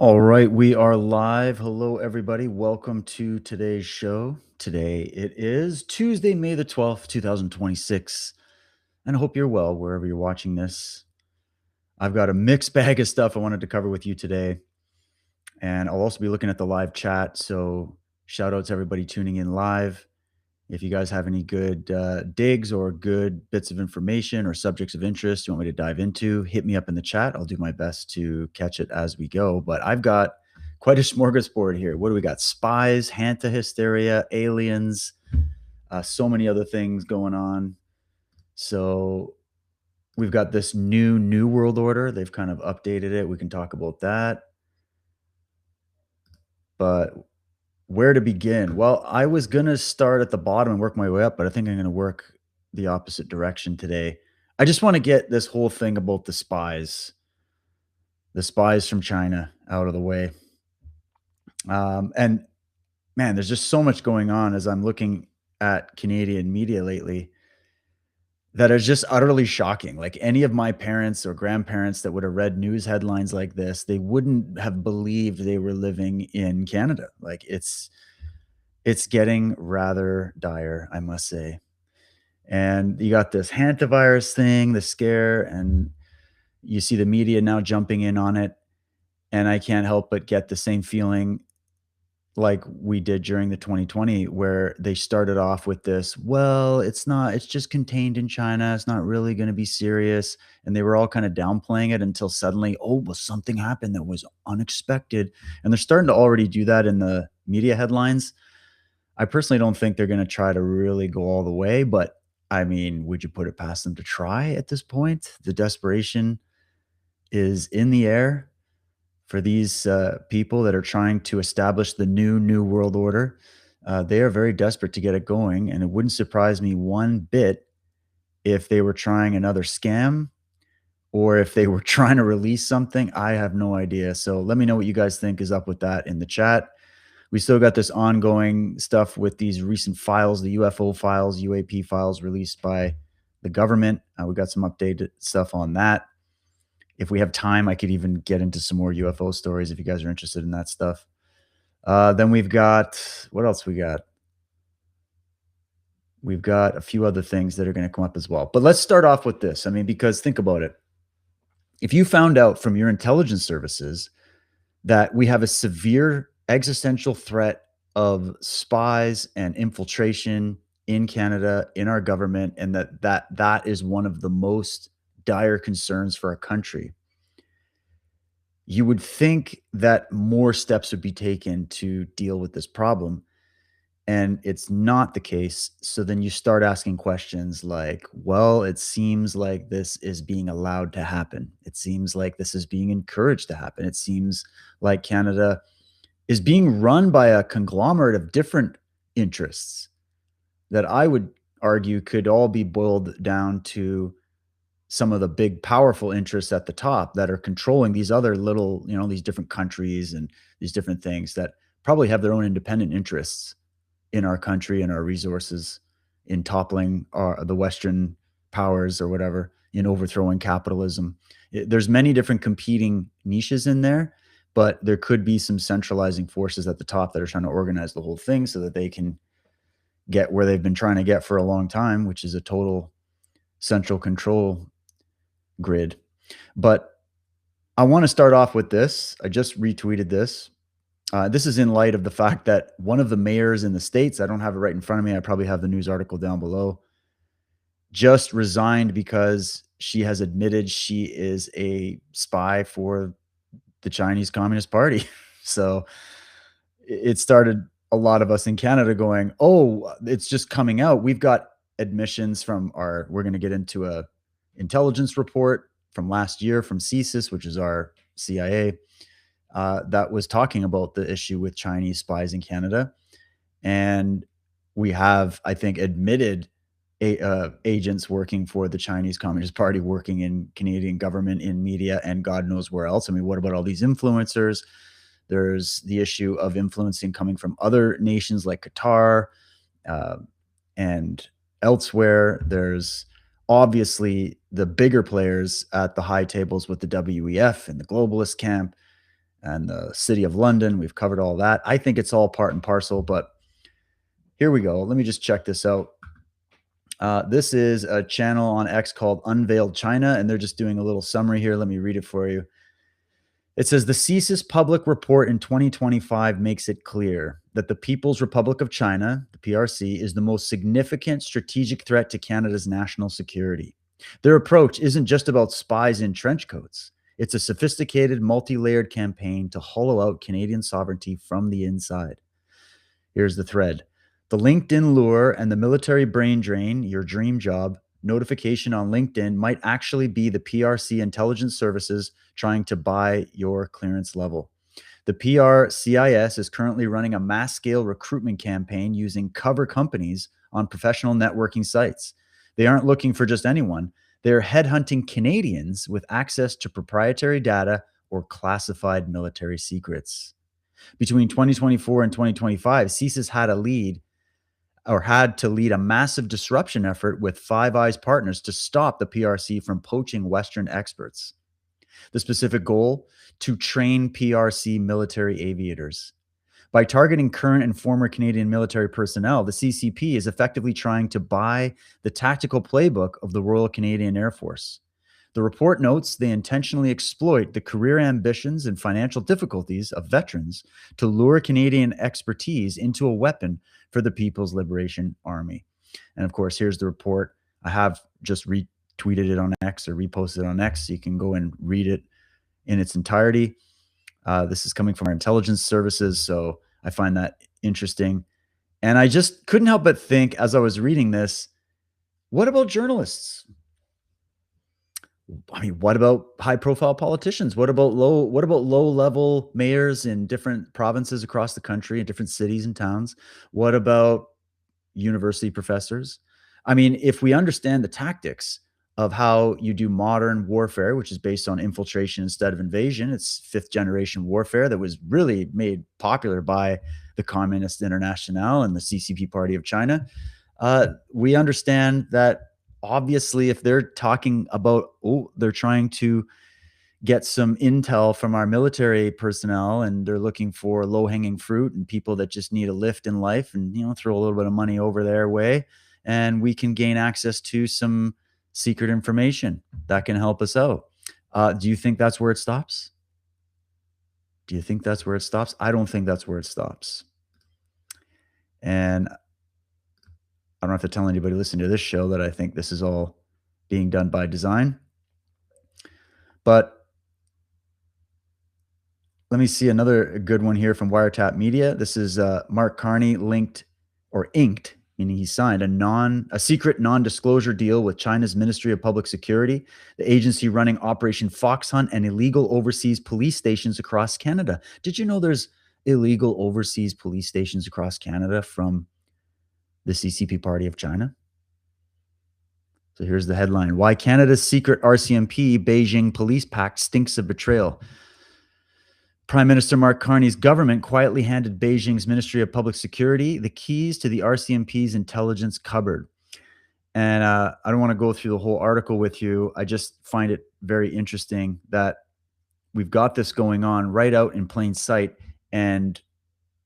All right, we are live. Hello, everybody. Welcome to today's show. Today it is Tuesday, May the 12th, 2026. And I hope you're well wherever you're watching this. I've got a mixed bag of stuff I wanted to cover with you today. And I'll also be looking at the live chat. So shout out to everybody tuning in live. If you guys have any good digs or good bits of information or subjects of interest you want me to dive into, hit me up in the chat. I'll do my best to catch it as we go. But I've got quite a smorgasbord here. What do we got? Spies, Hanta Hysteria, aliens, so many other things going on. So we've got this new world order. They've kind of updated it. We can talk about that. But where to begin? Well, I was gonna start at the bottom and work my way up, but I think I'm gonna work the opposite direction today. I just want to get this whole thing about the spies from China out of the way. And man, there's just so much going on as I'm looking at Canadian media lately that is just utterly shocking. Like any of my parents or grandparents that would have read news headlines like this, they wouldn't have believed they were living in Canada. Like it's getting rather dire, I must say. And you got this hantavirus thing, the scare, and you see the media now jumping in on it. And I can't help but get the same feeling like we did during the 2020, where they started off with this, well, it's just contained in China. It's not really going to be serious. And they were all kind of downplaying it until suddenly, oh, well, something happened that was unexpected. And they're starting to already do that in the media headlines. I personally don't think they're gonna try to really go all the way, but I mean, would you put it past them to try at this point? The desperation is in the air for these people that are trying to establish the new world order. They are very desperate to get it going, and it wouldn't surprise me one bit if they were trying another scam or if they were trying to release something. I have no idea. So let me know what you guys think is up with that in the chat. We still got this ongoing stuff with these recent files, the UFO files, UAP files released by the government. We got some updated stuff on that. If we have time, I could even get into some more UFO stories if you guys are interested in that stuff. Then we've got, what else we got? We've got a few other things that are going to come up as well. But let's start off with this. I mean, because think about it. If you found out from your intelligence services that we have a severe existential threat of spies and infiltration in Canada, in our government, and that is one of the most dire concerns for our country. You would think that more steps would be taken to deal with this problem, and it's not the case. So then you start asking questions like, well, it seems like this is being allowed to happen. It seems like this is being encouraged to happen. It seems like Canada is being run by a conglomerate of different interests that I would argue could all be boiled down to some of the big powerful interests at the top that are controlling these other little, these different countries and these different things that probably have their own independent interests in our country and our resources, in toppling the Western powers or whatever, in overthrowing capitalism. There's many different competing niches in there, but there could be some centralizing forces at the top that are trying to organize the whole thing so that they can get where they've been trying to get for a long time, which is a total central control grid. But I want to start off with this. I just retweeted this. This is in light of the fact that one of the mayors in the States, I don't have it right in front of me, I probably have the news article down below, just resigned because she has admitted she is a spy for the Chinese Communist Party. So it started a lot of us in Canada going, oh, it's just coming out. We've got admissions from we're going to get into a intelligence report from last year from CSIS, which is our CIA, that was talking about the issue with Chinese spies in Canada. And we have, I think, admitted agents working for the Chinese Communist Party, working in Canadian government, in media, and God knows where else. I mean, what about all these influencers? There's the issue of influencing coming from other nations like Qatar and elsewhere. There's obviously the bigger players at the high tables with the WEF and the globalist camp. and the City of London. We've covered all that. I think it's all part and parcel, but here we go. Let me just check this out. This is a channel on X called Unveiled China, and they're just doing a little summary here. Let me read it for you. It says the CSIS public report in 2025 makes it clear that the People's Republic of China, the PRC, is the most significant strategic threat to Canada's national security. Their approach isn't just about spies in trench coats. It's a sophisticated, multi-layered campaign to hollow out Canadian sovereignty from the inside. Here's the thread. The LinkedIn lure and the military brain drain, your dream job, notification on LinkedIn might actually be the PRC intelligence services trying to buy your clearance level. The PRCIS is currently running a mass-scale recruitment campaign using cover companies on professional networking sites. They aren't looking for just anyone. They're headhunting Canadians with access to proprietary data or classified military secrets. Between 2024 and 2025, CSIS had to lead a massive disruption effort with Five Eyes partners to stop the PRC from poaching Western experts. The specific goal? To train PRC military aviators. By targeting current and former Canadian military personnel, the CCP is effectively trying to buy the tactical playbook of the Royal Canadian Air Force. The report notes they intentionally exploit the career ambitions and financial difficulties of veterans to lure Canadian expertise into a weapon for the People's Liberation Army. And of course, here's the report. I have just retweeted it on X or reposted it on X, so you can go and read it in its entirety. This is coming from our intelligence services, so I find that interesting. And I just couldn't help but think as I was reading this, what about journalists? I mean, what about high-profile politicians? What about low-level mayors in different provinces across the country, in different cities and towns? What about university professors? I mean, if we understand the tactics of how you do modern warfare, which is based on infiltration instead of invasion, it's fifth-generation warfare that was really made popular by the Communist International and the CCP Party of China. We understand that obviously, if they're talking about, they're trying to get some intel from our military personnel and they're looking for low-hanging fruit and people that just need a lift in life and, throw a little bit of money over their way, and we can gain access to some secret information that can help us out. Do you think that's where it stops? Do you think that's where it stops? I don't think that's where it stops. And I don't have to tell anybody listening to this show that I think this is all being done by design. But let me see another good one here from Wiretap Media. This is Mark Carney inked, meaning he signed a secret non-disclosure deal with China's Ministry of Public Security, the agency running Operation Fox Hunt and illegal overseas police stations across Canada. Did you know there's illegal overseas police stations across Canada from the CCP Party of China? So here's the headline. Why Canada's secret RCMP Beijing police pact stinks of betrayal. Prime Minister Mark Carney's government quietly handed Beijing's Ministry of Public Security the keys to the RCMP's intelligence cupboard. And I don't want to go through the whole article with you. I just find it very interesting that we've got this going on right out in plain sight. And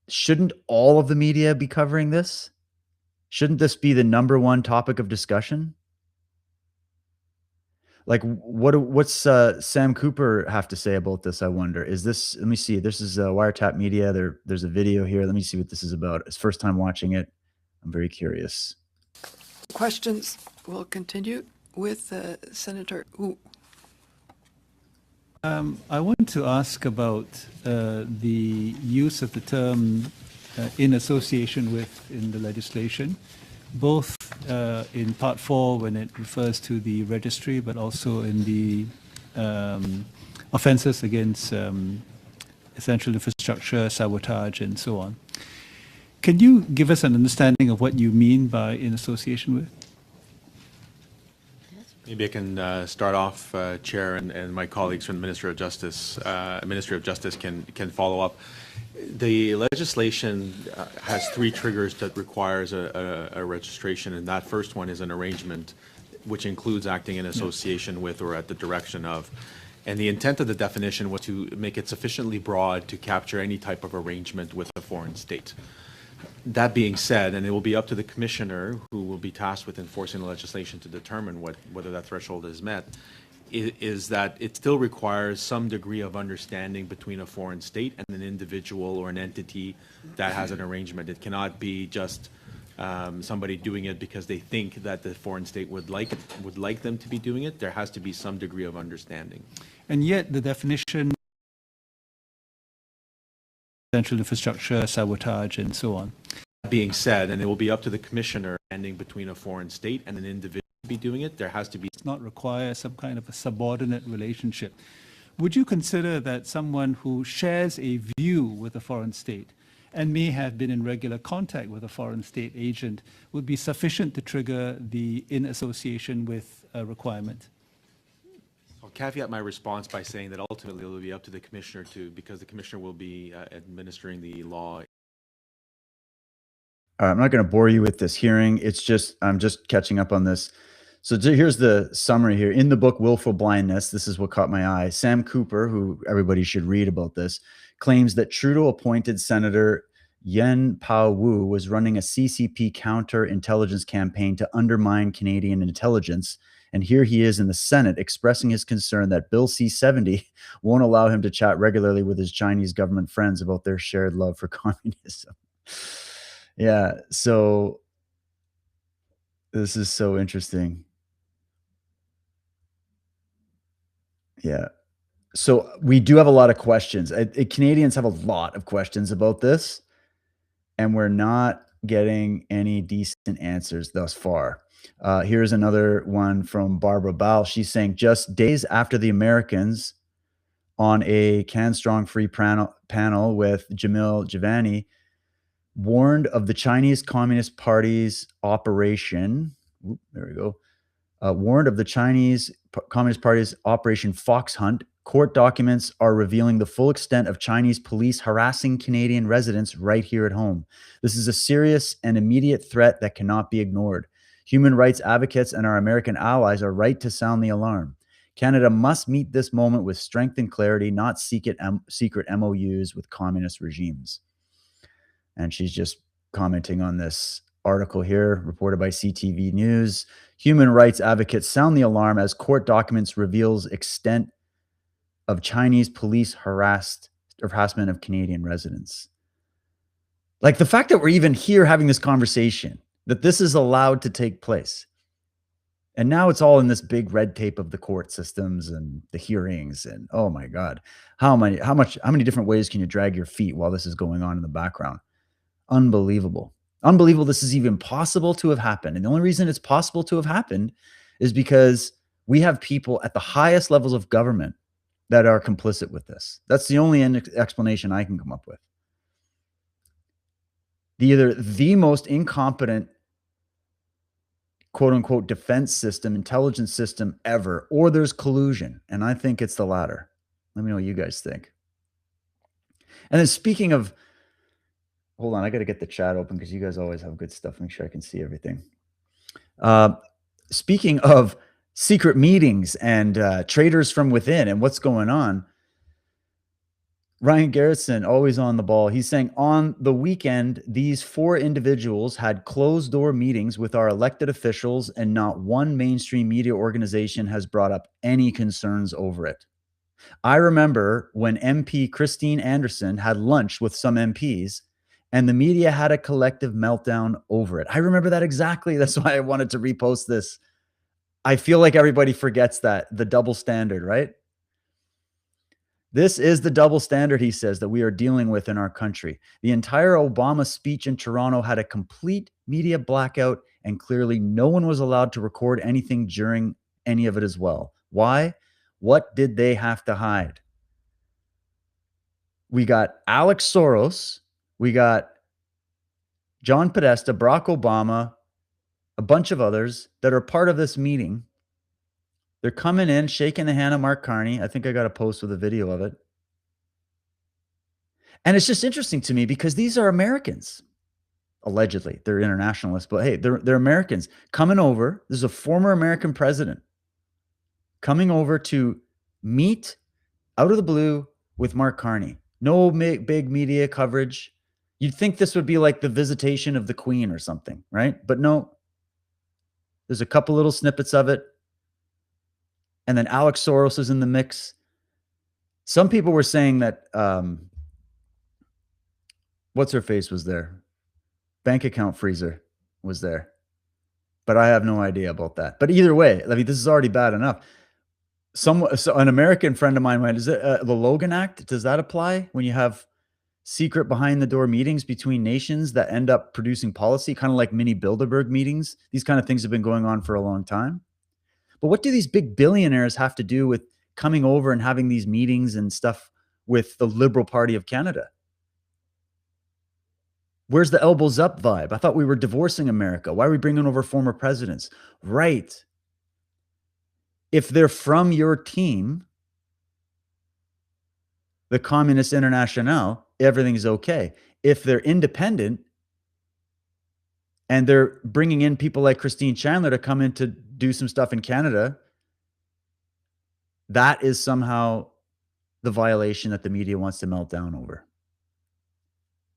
shouldn't all of the media be covering this? Shouldn't this be the number one topic of discussion? Like, what's Sam Cooper have to say about this, I wonder? Is this, let me see, this is Wiretap Media. There's a video here. Let me see what this is about. It's first time watching it. I'm very curious. Questions will continue with Senator Wu. I want to ask about the use of the term in association with in the legislation, both in Part 4 when it refers to the registry, but also in the offenses against essential infrastructure, sabotage, and so on. Can you give us an understanding of what you mean by in association with? Maybe I can start off, Chair, and my colleagues from the Ministry of Justice can follow up. The legislation has three triggers that requires a registration, and that first one is an arrangement, which includes acting in association with or at the direction of. And the intent of the definition was to make it sufficiently broad to capture any type of arrangement with a foreign state. That being said, and it will be up to the commissioner who will be tasked with enforcing the legislation to determine whether that threshold is met, is that it still requires some degree of understanding between a foreign state and an individual or an entity that has an arrangement. It cannot be just somebody doing it because they think that the foreign state would like them to be doing it. There has to be some degree of understanding. And yet the definition, central infrastructure, sabotage, and so on. That being said, and it will be up to the commissioner standing between a foreign state and an individual to be doing it, there has to be Not require some kind of a subordinate relationship. Would you consider that someone who shares a view with a foreign state and may have been in regular contact with a foreign state agent would be sufficient to trigger the in association with requirement? I'll caveat my response by saying that ultimately it will be up to the commissioner because the commissioner will be administering the law. I'm not going to bore you with this hearing. I'm just catching up on this. So here's the summary here. In the book, Willful Blindness, this is what caught my eye. Sam Cooper, who everybody should read about this, claims that Trudeau-appointed Senator Yen Pao Wu was running a CCP counterintelligence campaign to undermine Canadian intelligence. And here he is in the Senate expressing his concern that Bill C-70 won't allow him to chat regularly with his Chinese government friends about their shared love for communism. Yeah, so this is so interesting. Yeah. So we do have a lot of questions. Canadians have a lot of questions about this, and we're not getting any decent answers thus far. Here's another one from Barbara Ball. She's saying, just days after the Americans on a Can Strong Free panel with Jamil Javani warned of the Chinese Communist Party's operation. There we go. Warned of the Chinese Communist Party's Operation Fox Hunt. Court documents are revealing the full extent of Chinese police harassing Canadian residents right here at home. This is a serious and immediate threat that cannot be ignored. Human rights advocates and our American allies are right to sound the alarm. Canada must meet this moment with strength and clarity, not secret MOUs with communist regimes. And she's just commenting on this article here, reported by CTV News. Human rights advocates sound the alarm as court documents reveals extent of Chinese police harassment of Canadian residents. Like the fact that we're even here having this conversation, that this is allowed to take place. And now it's all in this big red tape of the court systems and the hearings. And oh my God, how many different ways can you drag your feet while this is going on in the background? Unbelievable. Unbelievable this is even possible to have happened. And the only reason it's possible to have happened is because we have people at the highest levels of government that are complicit with this. That's the only explanation I can come up with. Either the most incompetent, quote unquote, defense system, intelligence system ever, or there's collusion. And I think it's the latter. Let me know what you guys think. And then speaking of, hold on, I got to get the chat open because you guys always have good stuff. Make sure I can see everything. Speaking of secret meetings and traitors from within and what's going on, Ryan Garrison, always on the ball. He's saying on the weekend, these 4 individuals had closed door meetings with our elected officials and not one mainstream media organization has brought up any concerns over it. I remember when MP Christine Anderson had lunch with some MPs and the media had a collective meltdown over it. I remember that exactly. That's why I wanted to repost this. I feel like everybody forgets that, the double standard, right? This is the double standard, he says, that we are dealing with in our country. The entire Obama speech in Toronto had a complete media blackout, and clearly no one was allowed to record anything during any of it as well. Why? What did they have to hide? We got Alex Soros, we got John Podesta, Barack Obama, a bunch of others that are part of this meeting. They're coming in, shaking the hand of Mark Carney. I think I got a post with a video of it. And it's just interesting to me because these are Americans. Allegedly, they're internationalists, but hey, they're Americans coming over. This is a former American president coming over to meet out of the blue with Mark Carney. No big media coverage. You'd think this would be like the visitation of the Queen or something, right? But no, there's a couple little snippets of it. And then Alex Soros is in the mix. Some people were saying that, what's her face was there? Bank account freezer was there. But I have no idea about that. But either way, I mean, this is already bad enough. So an American friend of mine went, is it the Logan Act? Does that apply when you have secret behind the door meetings between nations that end up producing policy, kind of like mini Bilderberg meetings? These kind of things have been going on for a long time. But what do these big billionaires have to do with coming over and having these meetings and stuff with the Liberal Party of Canada? Where's the elbows up vibe? I thought we were divorcing America. Why are we bringing over former presidents? Right. If they're from your team, the Communist International, everything's okay. If they're independent and they're bringing in people like Christine Chandler to come in to do some stuff in Canada, that is somehow the violation that the media wants to melt down over.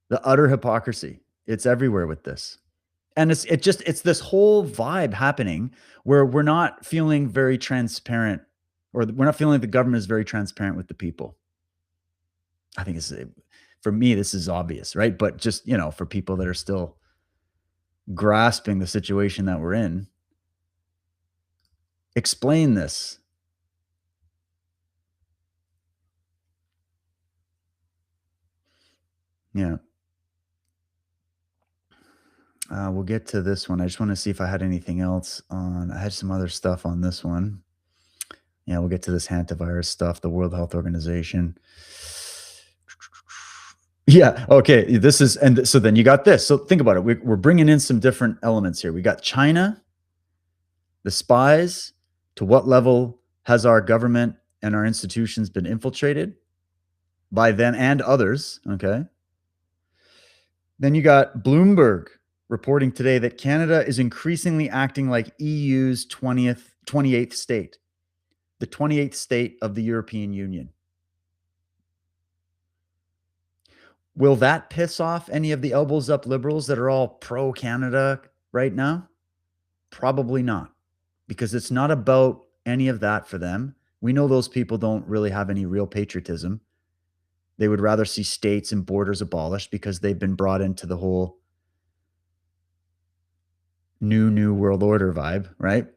The utter hypocrisy. It's everywhere with this. And it's this whole vibe happening where we're not feeling very transparent, or we're not feeling like the government is very transparent with the people. I think for me, this is obvious, right? But just, for people that are still grasping the situation that we're in, explain this. Yeah. We'll get to this one. I just want to see if I had anything else on. I had some other stuff on this one. Yeah, we'll get to this Hanta virus stuff, the World Health Organization. Yeah, okay. So then you got this. So think about it. We're bringing in some different elements here. We got China, the spies. To what level has our government and our institutions been infiltrated by them and others? Okay. Then you got Bloomberg reporting today that Canada is increasingly acting like EU's 28th state, the 28th state of the European Union. Will that piss off any of the elbows up liberals that are all pro-Canada right now? Probably not, because it's not about any of that for them. We know those people don't really have any real patriotism. They would rather see states and borders abolished because they've been brought into the whole new world order vibe, right?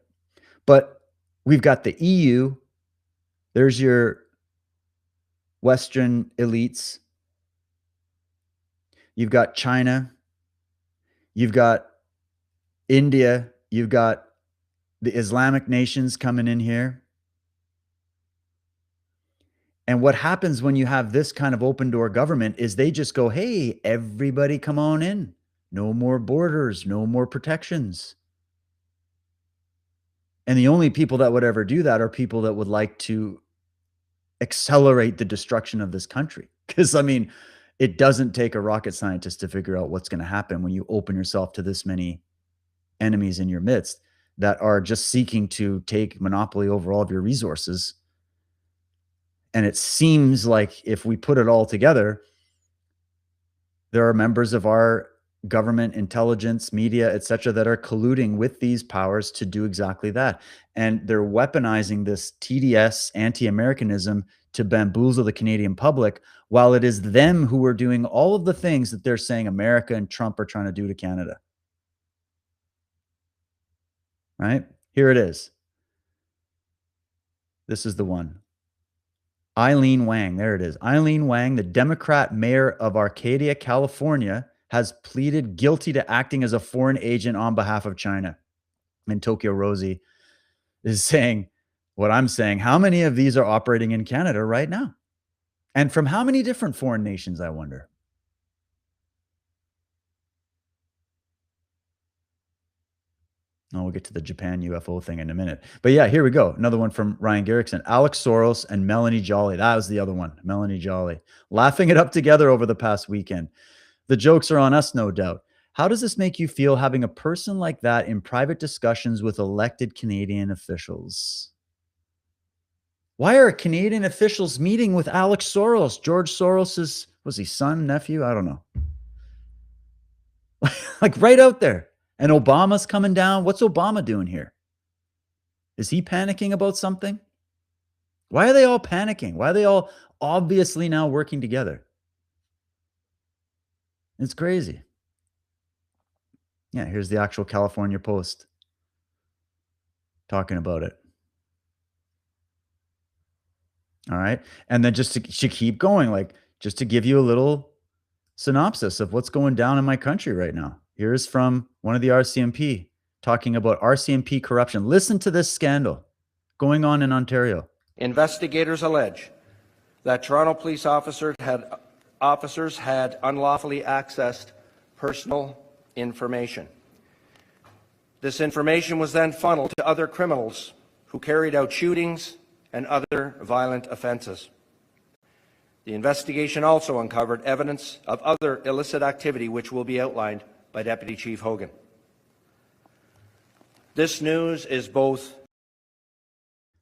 But we've got the EU. There's your Western elites. You've got China. You've got India. You've got the Islamic nations coming in here. And what happens when you have this kind of open door government is they just go, hey, everybody come on in. No more borders, no more protections. And the only people that would ever do that are people that would like to accelerate the destruction of this country. Because, I mean, it doesn't take a rocket scientist to figure out what's going to happen when you open yourself to this many enemies in your midst that are just seeking to take monopoly over all of your resources. And it seems like if we put it all together, there are members of our government, intelligence, media, etc., that are colluding with these powers to do exactly that. And they're weaponizing this TDS anti-Americanism to bamboozle the Canadian public, while it is them who are doing all of the things that they're saying America and Trump are trying to do to Canada. Right? Here it is. This is the one. Eileen Wang, there it is. Eileen Wang, the Democrat mayor of Arcadia, California, has pleaded guilty to acting as a foreign agent on behalf of China. And Tokyo Rosie is saying what I'm saying. How many of these are operating in Canada right now? And from how many different foreign nations, I wonder? Oh, we'll get to the Japan UFO thing in a minute. But yeah, here we go. Another one from Ryan Garrickson. Alex Soros and Melanie Joly. That was the other one. Melanie Joly. Laughing it up together over the past weekend. The jokes are on us, no doubt. How does this make you feel having a person like that in private discussions with elected Canadian officials? Why are Canadian officials meeting with Alex Soros, George Soros's, was he son, nephew? I don't know. Like right out there. And Obama's coming down. What's Obama doing here? Is he panicking about something? Why are they all panicking? Why are they all obviously now working together? It's crazy. Yeah, here's the actual California Post talking about it. All right. And then just to keep going, like just to give you a little synopsis of what's going down in my country right now. Here's from one of the RCMP talking about RCMP corruption. Listen to this scandal going on in Ontario. Investigators allege that Toronto police officers had unlawfully accessed personal information. This information was then funneled to other criminals who carried out shootings and other violent offences. The investigation also uncovered evidence of other illicit activity which will be outlined by Deputy Chief Hogan. This news is both.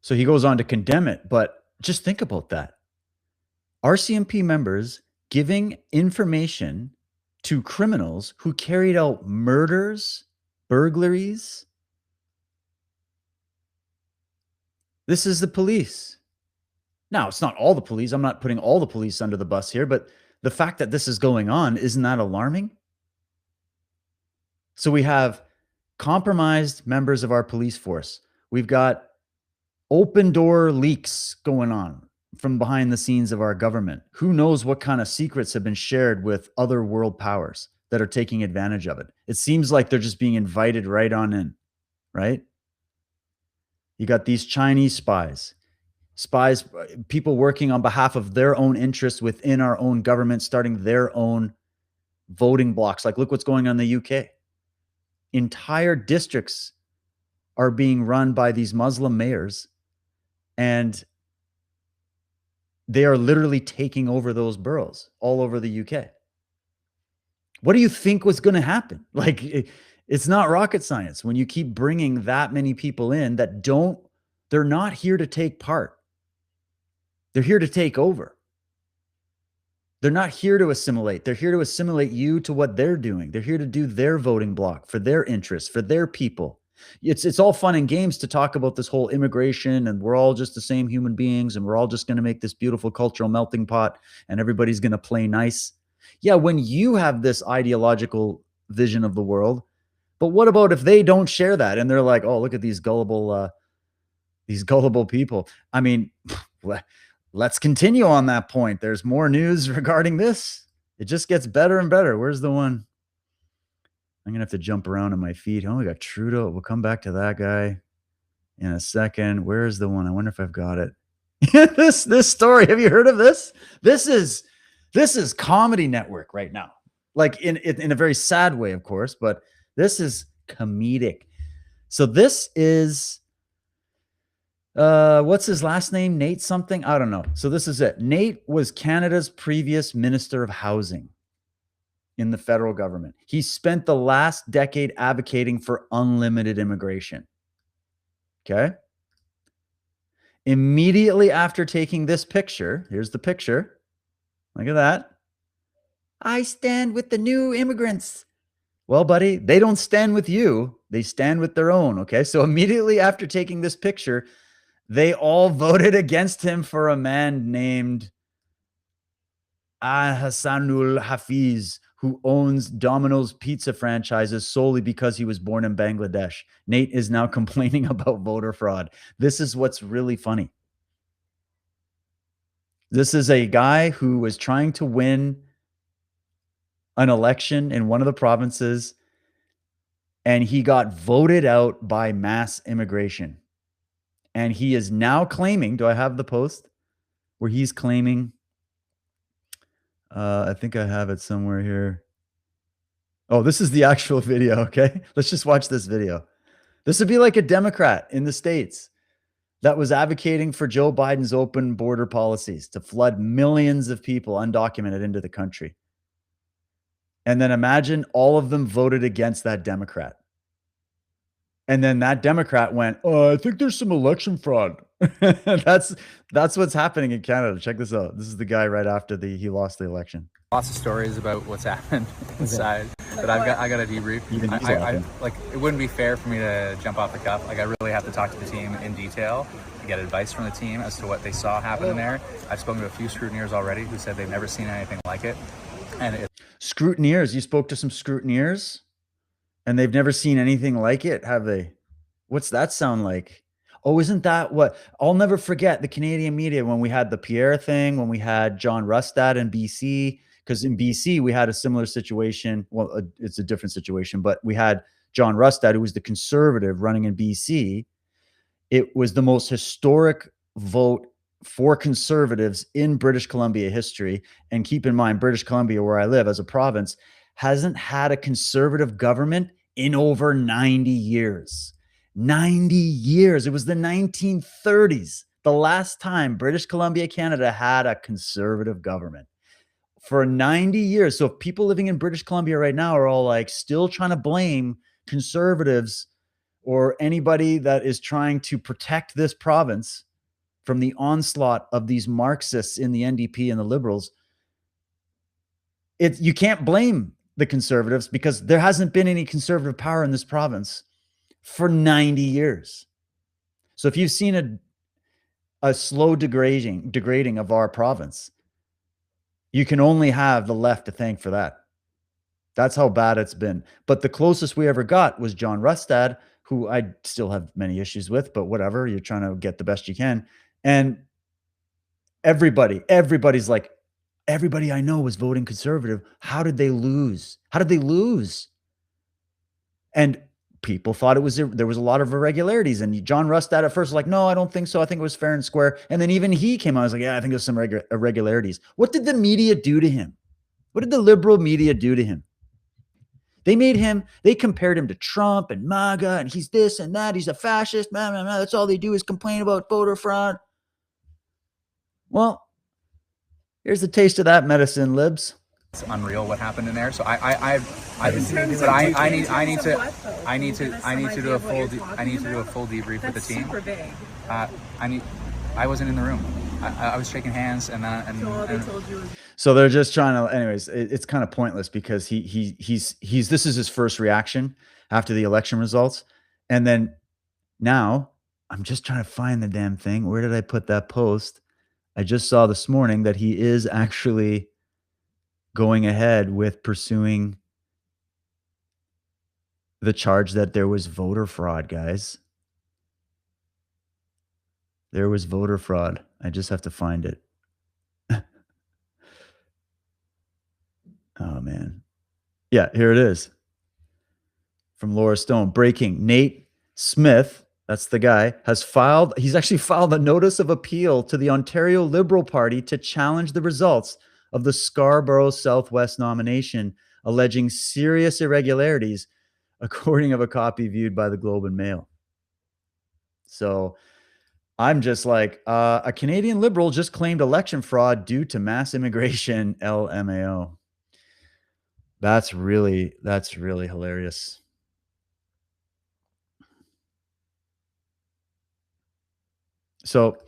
So he goes on to condemn it, but just think about that. RCMP members giving information to criminals who carried out murders, burglaries. This is the police. Now, it's not all the police. I'm not putting all the police under the bus here, but the fact that this is going on, isn't that alarming? So we have compromised members of our police force. We've got open door leaks going on from behind the scenes of our government. Who knows what kind of secrets have been shared with other world powers that are taking advantage of it. It seems like they're just being invited right on in, right? You got these Chinese spies, people working on behalf of their own interests within our own government, starting their own voting blocks. Like, look what's going on in the UK. Entire districts are being run by these Muslim mayors, and they are literally taking over those boroughs all over the UK. What do you think was going to happen? Like, it's not rocket science when you keep bringing that many people in that they're not here to take part. They're here to take over. They're not here to assimilate. They're here to assimilate you to what they're doing. They're here to do their voting block for their interests, for their people. It's all fun and games to talk about this whole immigration and we're all just the same human beings and we're all just going to make this beautiful cultural melting pot and everybody's going to play nice. Yeah, when you have this ideological vision of the world, but what about if they don't share that and they're like, oh, look at these gullible people. I mean, let's continue on that point. There's more news regarding this. It just gets better and better. Where's the one? I'm going to have to jump around on my feet. Oh, we got Trudeau. We'll come back to that guy in a second. Where's the one? I wonder if I've got it. This story. Have you heard of this? This is Comedy Network right now. Like in a very sad way, of course, but this is comedic. So this is what's his last name? Nate something? I don't know. So this is it. Nate was Canada's previous Minister of Housing in the federal government. He spent the last decade advocating for unlimited immigration. Okay. Immediately after taking this picture, here's the picture. Look at that. I stand with the new immigrants. Well, buddy, they don't stand with you. They stand with their own. Okay. So immediately after taking this picture, they all voted against him for a man named Hassanul Hafiz, who owns Domino's pizza franchises solely because he was born in Bangladesh. Nate is now complaining about voter fraud. This is what's really funny. This is a guy who was trying to win an election in one of the provinces, and he got voted out by mass immigration. And he is now claiming, do I have the post where he's claiming, I think I have it somewhere here. Oh, this is the actual video. Okay. Let's just watch this video. This would be like a Democrat in the States that was advocating for Joe Biden's open border policies to flood millions of people undocumented into the country. And then imagine all of them voted against that Democrat. And then that Democrat went, "Oh, I think there's some election fraud." that's what's happening in Canada. Check this out. This is the guy right after he lost the election. Lots of stories about what's happened inside, but I got to debrief. Even he's I laughing. like, it wouldn't be fair for me to jump off the cuff. Like, I really have to talk to the team in detail to get advice from the team as to what they saw happen in there. I've spoken to a few scrutineers already who said they've never seen anything like it. And Scrutineers, you spoke to some scrutineers, and they've never seen anything like it, have they? What's that sound like? Oh, isn't that what? I'll never forget the Canadian media when we had the Pierre thing, when we had John Rustad in BC, because in BC we had a similar situation. Well, it's a different situation, but we had John Rustad, who was the conservative running in BC. It was the most historic vote for conservatives in British Columbia history. And keep in mind, British Columbia, where I live as a province, hasn't had a conservative government in over 90 years. 90 years. It was the 1930s, the last time British Columbia, Canada had a conservative government. For 90 years. So if people living in British Columbia right now are all like still trying to blame conservatives or anybody that is trying to protect this province from the onslaught of these Marxists in the NDP and the Liberals, you can't blame the conservatives because there hasn't been any conservative power in this province for 90 years. So if you've seen a slow degrading of our province, you can only have the left to thank for that. That's how bad it's been. But the closest we ever got was John Rustad, who I still have many issues with, but whatever, you're trying to get the best you can. And everybody's like, everybody I know was voting conservative. How did they lose? How did they lose? And people thought there was a lot of irregularities. And John Rustad at first was like, no, I don't think so. I think it was fair and square. And then even he came out, I was like, yeah, I think there's some irregularities. What did the media do to him? What did the liberal media do to him? They compared him to Trump and MAGA, and he's this and that. He's a fascist. Blah, blah, blah. That's all they do is complain about voter fraud. Well, here's a taste of that medicine, libs. it's unreal what happened in there. So I need to do a full debrief with the team. Super vague. I wasn't in the room. I was shaking hands and So all they told you was So they're just trying to, anyways, it's kind of pointless because he's this is his first reaction after the election results. And then now I'm just trying to find the damn thing. Where did I put that post? I just saw this morning that he is actually going ahead with pursuing the charge that there was voter fraud, guys. There was voter fraud. I just have to find it. Oh, man. Yeah, here it is. From Laura Stone. Breaking. Nate Smith, that's the guy, he's actually filed a notice of appeal to the Ontario Liberal Party to challenge the results of the Scarborough Southwest nomination, alleging serious irregularities, according to a copy viewed by the Globe and Mail. So I'm just like, a Canadian Liberal just claimed election fraud due to mass immigration, LMAO. That's really hilarious. So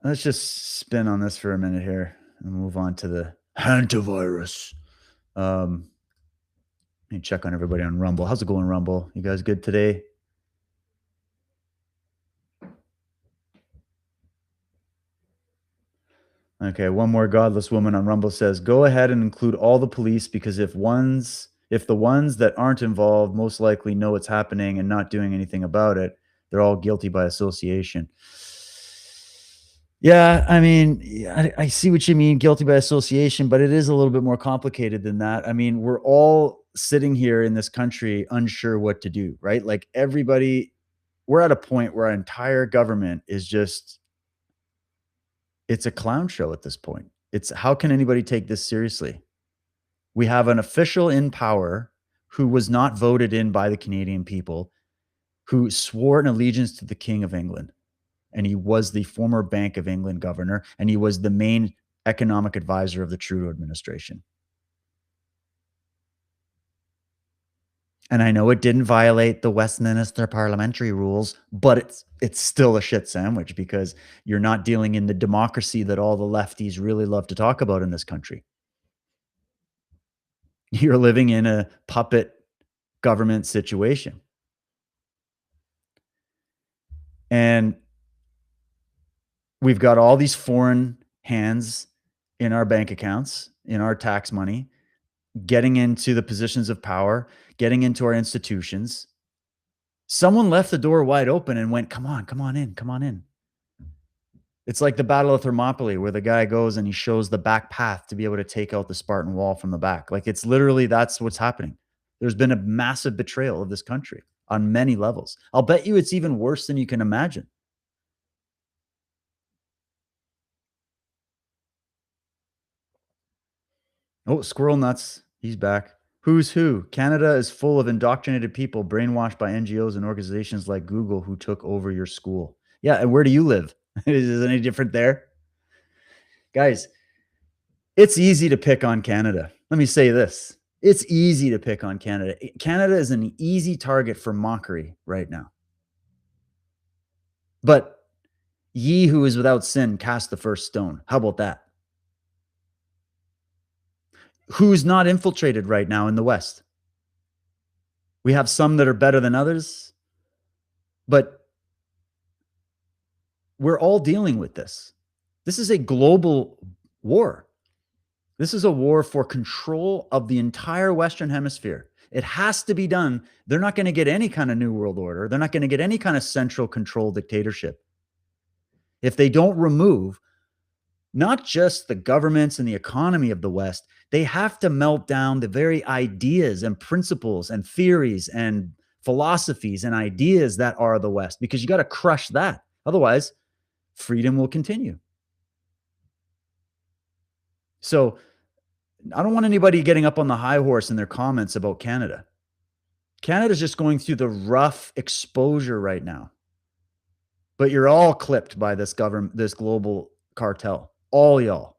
let's just spin on this for a minute here and move on to the Hanta virus. Let me check on everybody on Rumble. How's it going, Rumble? You guys good today? Okay, one more godless woman on Rumble says, go ahead and include all the police because if the ones that aren't involved most likely know what's happening and not doing anything about it, they're all guilty by association. Yeah, I mean, I see what you mean, guilty by association, but it is a little bit more complicated than that. I mean, we're all sitting here in this country unsure what to do, right? Like we're at a point where our entire government is just, it's a clown show at this point. It's how can anybody take this seriously? We have an official in power who was not voted in by the Canadian people, who swore an allegiance to the King of England. And he was the former Bank of England governor, and he was the main economic advisor of the Trudeau administration. And I know it didn't violate the Westminster parliamentary rules, but it's still a shit sandwich because you're not dealing in the democracy that all the lefties really love to talk about in this country. You're living in a puppet government situation. And we've got all these foreign hands in our bank accounts, in our tax money, getting into the positions of power, getting into our institutions. Someone left the door wide open and went, come on in. It's like the Battle of Thermopylae where the guy goes and he shows the back path to be able to take out the Spartan wall from the back. Like it's literally, that's what's happening. There's been a massive betrayal of this country on many levels. I'll bet you it's even worse than you can imagine. Oh, Squirrel Nuts. He's back. Who's who? Canada is full of indoctrinated people brainwashed by NGOs and organizations like Google who took over your school. Yeah, and where do you live? Is it any different there? Guys, it's easy to pick on Canada. Let me say this. It's easy to pick on Canada. Canada is an easy target for mockery right now. But ye who is without sin cast the first stone. How about that? Who's not infiltrated right now in the West? We have some that are better than others, but we're all dealing with this. This is a global war. This is a war for control of the entire Western Hemisphere. It has to be done. They're not going to get any kind of new world order. They're not going to get any kind of central control dictatorship if they don't remove not just the governments and the economy of the West. They have to melt down the very ideas and principles and theories and philosophies and ideas that are the West, because you got to crush that. Otherwise, freedom will continue. So I don't want anybody getting up on the high horse in their comments about Canada. Canada's just going through the rough exposure right now. But you're all clipped by this government, this global cartel. All y'all.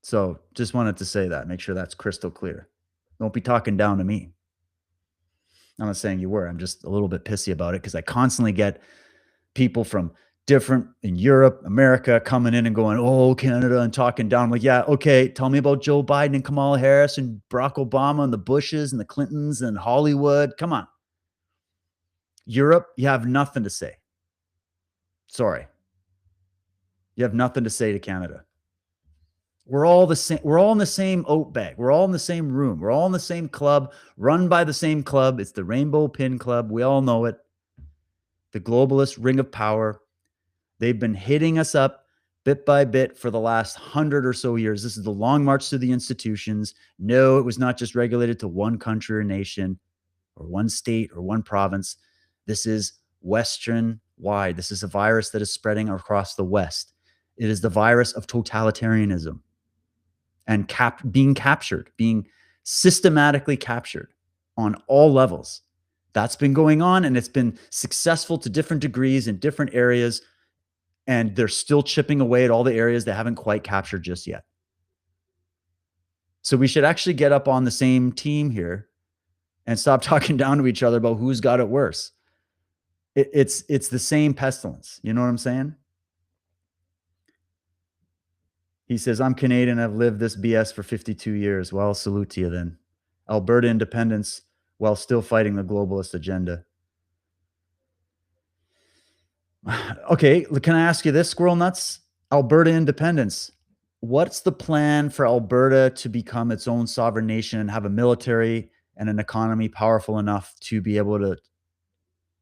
So just wanted to say that. Make sure that's crystal clear. Don't be talking down to me. I'm not saying you were. I'm just a little bit pissy about it because I constantly get people from different in Europe, America coming in and going, oh, Canada, and talking down. I'm like, yeah, okay, tell me about Joe Biden and Kamala Harris and Barack Obama and the Bushes and the Clintons and Hollywood. Come on. Europe, you have nothing to say. Sorry. You have nothing to say to Canada. We're all the same. We're all in the same oat bag. We're all in the same room. We're all in the same club, run by the same club. It's the Rainbow Pin Club. We all know it. The globalist ring of power. They've been hitting us up bit by bit for the last 100 or so years. This is the long march through the institutions. No, it was not just regulated to one country or nation or one state or one province. This is Western wide. This is a virus that is spreading across the West. It is the virus of totalitarianism and being systematically captured on all levels. That's been going on, and it's been successful to different degrees in different areas, and they're still chipping away at all the areas they haven't quite captured just yet. So we should actually get up on the same team here and stop talking down to each other about who's got it worse. It's the same pestilence. You know what I'm saying? He says, I'm Canadian. I've lived this BS for 52 years. Well, salute to you then. Alberta independence while still fighting the globalist agenda. Okay, can I ask you this, Squirrel Nuts? Alberta independence. What's the plan for Alberta to become its own sovereign nation and have a military and an economy powerful enough to be able to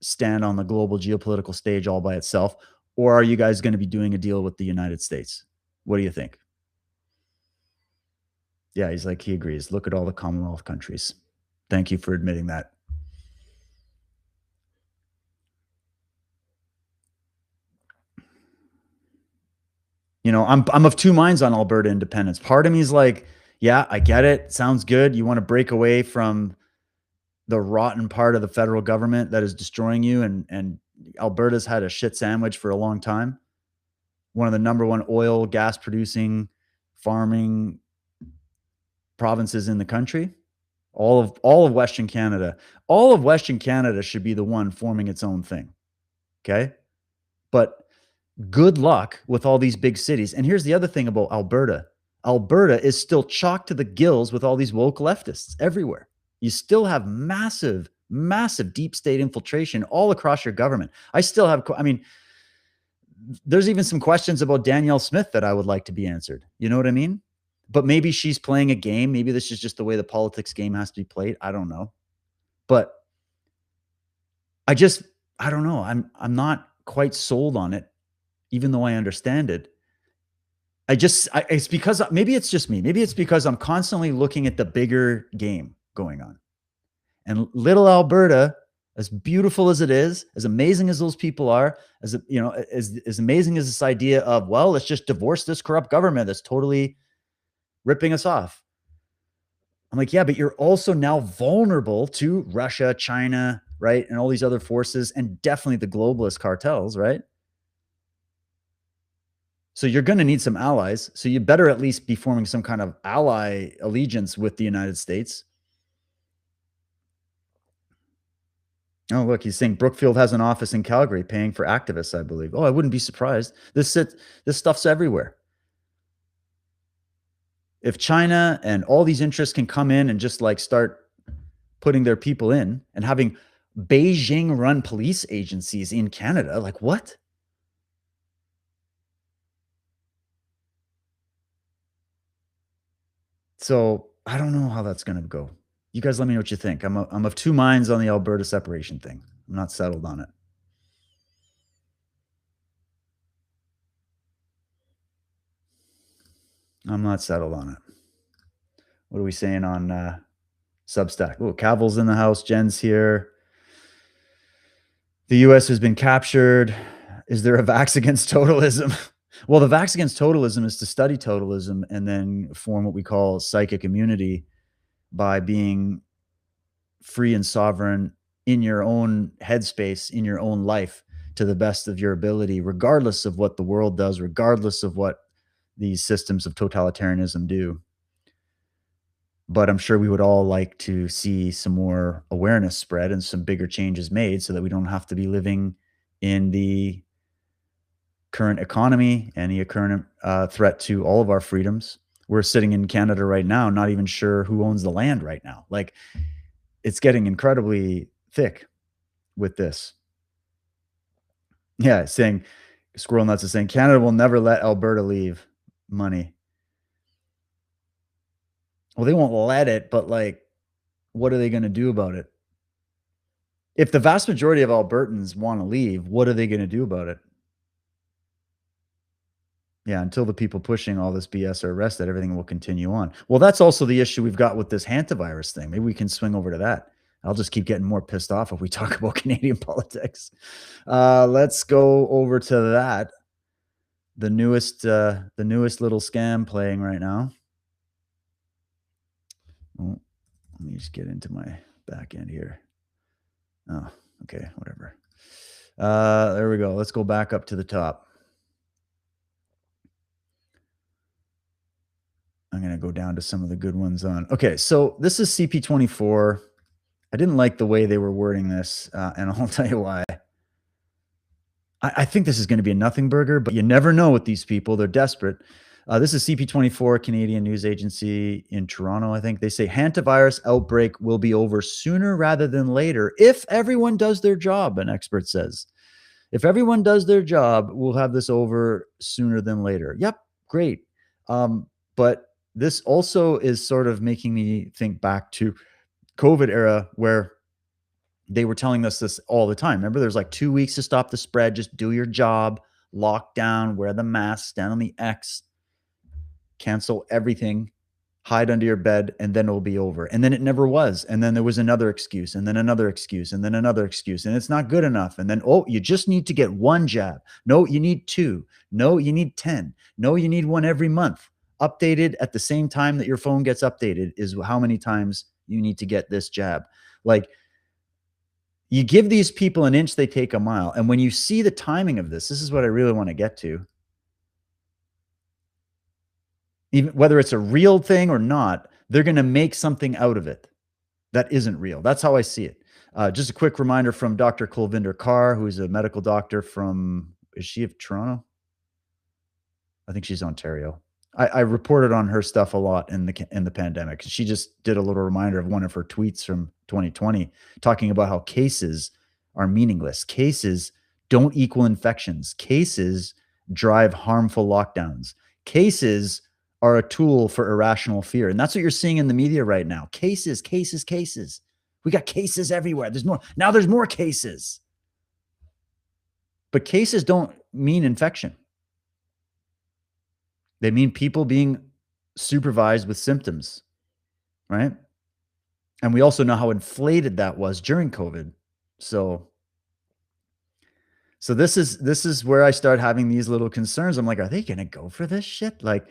stand on the global geopolitical stage all by itself? Or are you guys going to be doing a deal with the United States? What do you think? Yeah, he's like, he agrees. Look at all the Commonwealth countries. Thank you for admitting that. You know, I'm of two minds on Alberta independence. Part of me is like, yeah, I get it. Sounds good. You want to break away from the rotten part of the federal government that is destroying you. And Alberta's had a shit sandwich for a long time. One of the #1 oil, gas producing, farming provinces in the country. all of Western Canada. All of Western Canada should be the one forming its own thing. Okay? But good luck with all these big cities. And here's the other thing about Alberta. Alberta is still chocked to the gills with all these woke leftists everywhere. You still have massive, massive deep state infiltration all across your government. I mean, there's even some questions about Danielle Smith that I would like to be answered. You know what I mean? But maybe she's playing a game. Maybe this is just the way the politics game has to be played. I don't know. But I don't know. I'm not quite sold on it, even though I understand it. It's because maybe it's just me. Maybe it's because I'm constantly looking at the bigger game going on. And little Alberta, as beautiful as it is, as amazing as those people are, as amazing as this idea of, well, let's just divorce this corrupt government that's totally ripping us off. I'm like, yeah, but you're also now vulnerable to Russia, China, right? And all these other forces, and definitely the globalist cartels, right? So you're going to need some allies. So you better at least be forming some kind of ally allegiance with the United States. Oh, look, he's saying Brookfield has an office in Calgary paying for activists, I believe. Oh, I wouldn't be surprised. This stuff's everywhere. If China and all these interests can come in and just like start putting their people in and having Beijing run police agencies in Canada, like what? So I don't know how that's going to go. You guys let me know what you think. I'm of two minds on the Alberta separation thing. I'm not settled on it. I'm not settled on it. What are we saying on Substack? Oh, Cavil's in the house. Jen's here. The U.S. has been captured. Is there a vax against totalism? Well, the vax against totalism is to study totalism and then form what we call psychic immunity by being free and sovereign in your own headspace, in your own life, to the best of your ability, regardless of what the world does, regardless of what these systems of totalitarianism do. But I'm sure we would all like to see some more awareness spread and some bigger changes made so that we don't have to be living in the current economy and the current threat to all of our freedoms. We're sitting in Canada right now, not even sure who owns the land right now. Like, it's getting incredibly thick with this. Yeah, saying, Squirrel Nuts is saying, Canada will never let Alberta leave money. Well, they won't let it, but like, what are they going to do about it? If the vast majority of Albertans want to leave, what are they going to do about it? Yeah, until the people pushing all this BS are arrested, everything will continue on. Well, that's also the issue we've got with this Hanta virus thing. Maybe we can swing over to that. I'll just keep getting more pissed off if we talk about Canadian politics. Let's go over to that. The newest little scam playing right now. Oh, let me just get into my back end here. Oh, okay, whatever. There we go. Let's go back up to the top. I'm going to go down to some of the good ones on. Okay, so this is CP24. I didn't like the way they were wording this, and I'll tell you why. I think this is going to be a nothing burger, but you never know with these people. They're desperate. This is CP24, Canadian news agency in Toronto, I think. They say hantavirus outbreak will be over sooner rather than later if everyone does their job, an expert says. If everyone does their job, we'll have this over sooner than later. Yep, great. But this also is sort of making me think back to COVID era where they were telling us this all the time. Remember, there's like 2 weeks to stop the spread. Just do your job, lock down, wear the mask, stand on the X, cancel everything, hide under your bed, and then it'll be over. And then it never was. And then there was another excuse, and then another excuse, and then another excuse. And it's not good enough. And then, oh, you just need to get one jab. No, you need 2. No, you need 10. No, you need one every month. Updated at the same time that your phone gets updated is how many times you need to get this jab. Like, you give these people an inch, they take a mile. And when you see the timing of this is what I really want to get to. Even whether it's a real thing or not, they're going to make something out of it. that isn't real. That's how I see it. Just a quick reminder from Dr. Kulvinder Kaur, who is a medical doctor from, is she of Toronto? I think she's Ontario. I reported on her stuff a lot in the pandemic. She just did a little reminder of one of her tweets from 2020, talking about how cases are meaningless. Cases don't equal infections. Cases drive harmful lockdowns. Cases are a tool for irrational fear. And that's what you're seeing in the media right now. Cases, cases, cases. We got cases everywhere. There's more. Now there's more cases. But cases don't mean infection. They mean people being supervised with symptoms, right? And we also know how inflated that was during COVID. So this is where I start having these little concerns. I'm like, are they going to go for this shit? Like,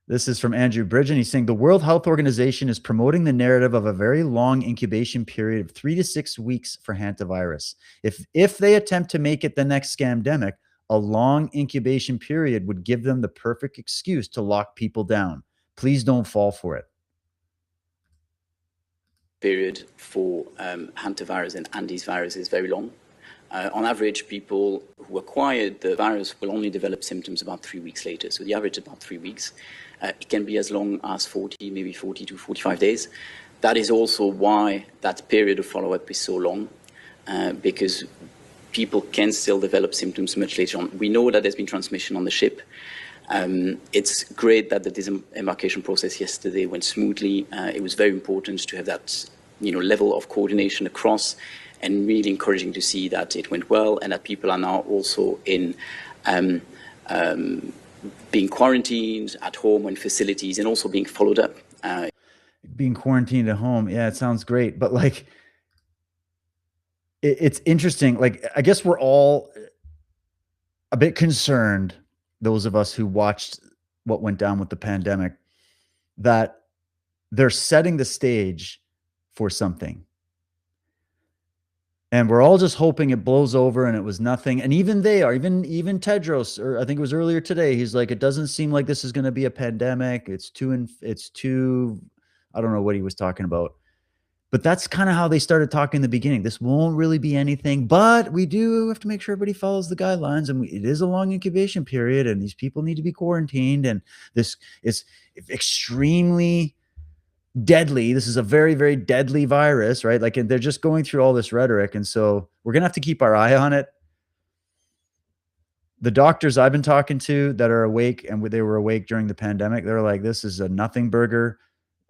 this is from Andrew Bridge, and he's saying the World Health Organization is promoting the narrative of a very long incubation period of 3 to 6 weeks for hantavirus. If they attempt to make it the next scamdemic, a long incubation period would give them the perfect excuse to lock people down. Please don't fall for it. Period for hantavirus and Andes virus is very long. On average, people who acquired the virus will only develop symptoms about 3 weeks later. So the average is about 3 weeks. It can be as long as 40, maybe 40 to 45 days. That is also why that period of follow-up is so long, because people can still develop symptoms much later on. We know that there's been transmission on the ship. It's great that the disembarkation process yesterday went smoothly. It was very important to have that, level of coordination across, and really encouraging to see that it went well and that people are now also in being quarantined at home or in facilities and also being followed up. Being quarantined at home, yeah, it sounds great, but like, it's interesting. Like, I guess we're all a bit concerned, those of us who watched what went down with the pandemic, that they're setting the stage for something. And we're all just hoping it blows over and it was nothing. And even they are, even Tedros, or I think it was earlier today, he's like, it doesn't seem like this is going to be a pandemic. It's too, I don't know what he was talking about. But that's kind of how they started talking in the beginning. This won't really be anything, but we do have to make sure everybody follows the guidelines. And it is a long incubation period, and these people need to be quarantined. And this is extremely deadly. This is a very, very deadly virus, right? Like, they're just going through all this rhetoric. And so we're going to have to keep our eye on it. The doctors I've been talking to that are awake, and they were awake during the pandemic, they're like, this is a nothing burger.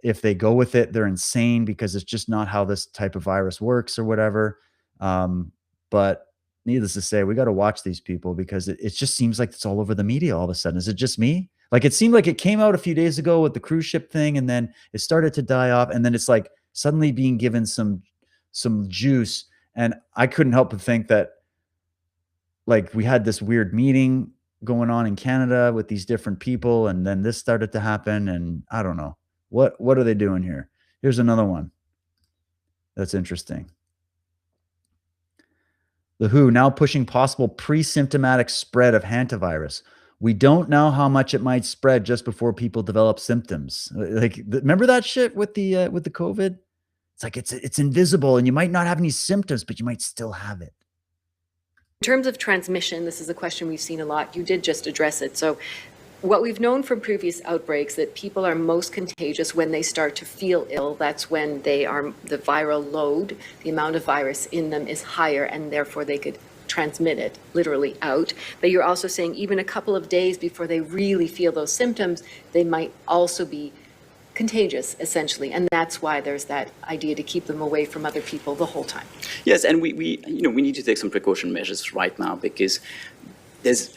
If they go with it, they're insane, because it's just not how this type of virus works or whatever. But needless to say, we got to watch these people, because it just seems like it's all over the media all of a sudden. Is it just me? Like, it seemed like it came out a few days ago with the cruise ship thing, and then it started to die off, and then it's like suddenly being given some juice. And I couldn't help but think that, like, we had this weird meeting going on in Canada with these different people, and then this started to happen, and I don't know. What are they doing here? Here's another one that's interesting. The WHO now pushing possible pre-symptomatic spread of hantavirus. We don't know how much it might spread just before people develop symptoms. Like, remember that shit with the COVID? It's like it's invisible, and you might not have any symptoms, but you might still have it. In terms of transmission, this is a question we've seen a lot. You did just address it. So what we've known from previous outbreaks, that people are most contagious when they start to feel ill. That's when the viral load, the amount of virus in them is higher, and therefore they could transmit it literally out. But you're also saying even a couple of days before they really feel those symptoms, they might also be contagious, essentially, and that's why there's that idea to keep them away from other people the whole time. Yes, and we need to take some precaution measures right now, because there's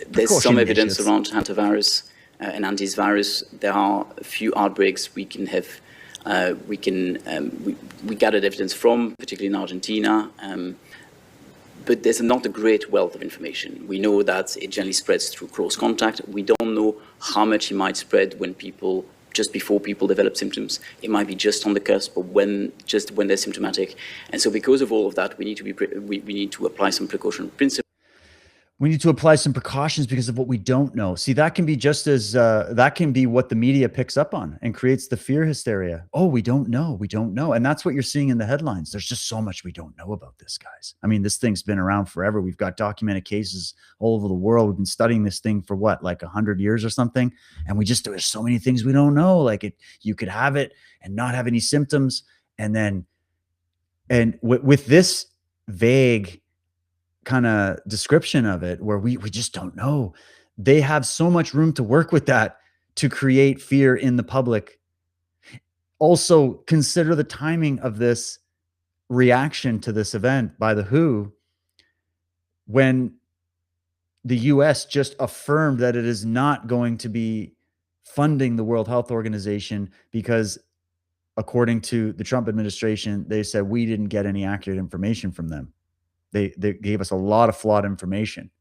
some evidence around hantavirus and Andes virus. There are a few outbreaks we can have. We gathered evidence from, particularly in Argentina. But there's not a great wealth of information. We know that it generally spreads through close contact. We don't know how much it might spread just before people develop symptoms. It might be just on the cusp, or just when they're symptomatic. And so because of all of that, we need to apply some precaution principles. We need to apply some precautions because of what we don't know. See, that can be just as that can be what the media picks up on and creates the fear hysteria. Oh, we don't know. We don't know. And that's what you're seeing in the headlines. There's just so much we don't know about this, guys. I mean, this thing's been around forever. We've got documented cases all over the world. We've been studying this thing for what, like 100 years or something. And there's so many things we don't know. Like you could have it and not have any symptoms. And with this vague kind of description of it where we just don't know, they have so much room to work with that to create fear in the public. Also, consider the timing of this reaction to this event by the WHO, when the US just affirmed that it is not going to be funding the World Health Organization because, according to the Trump administration, they said we didn't get any accurate information from them. They gave us a lot of flawed information.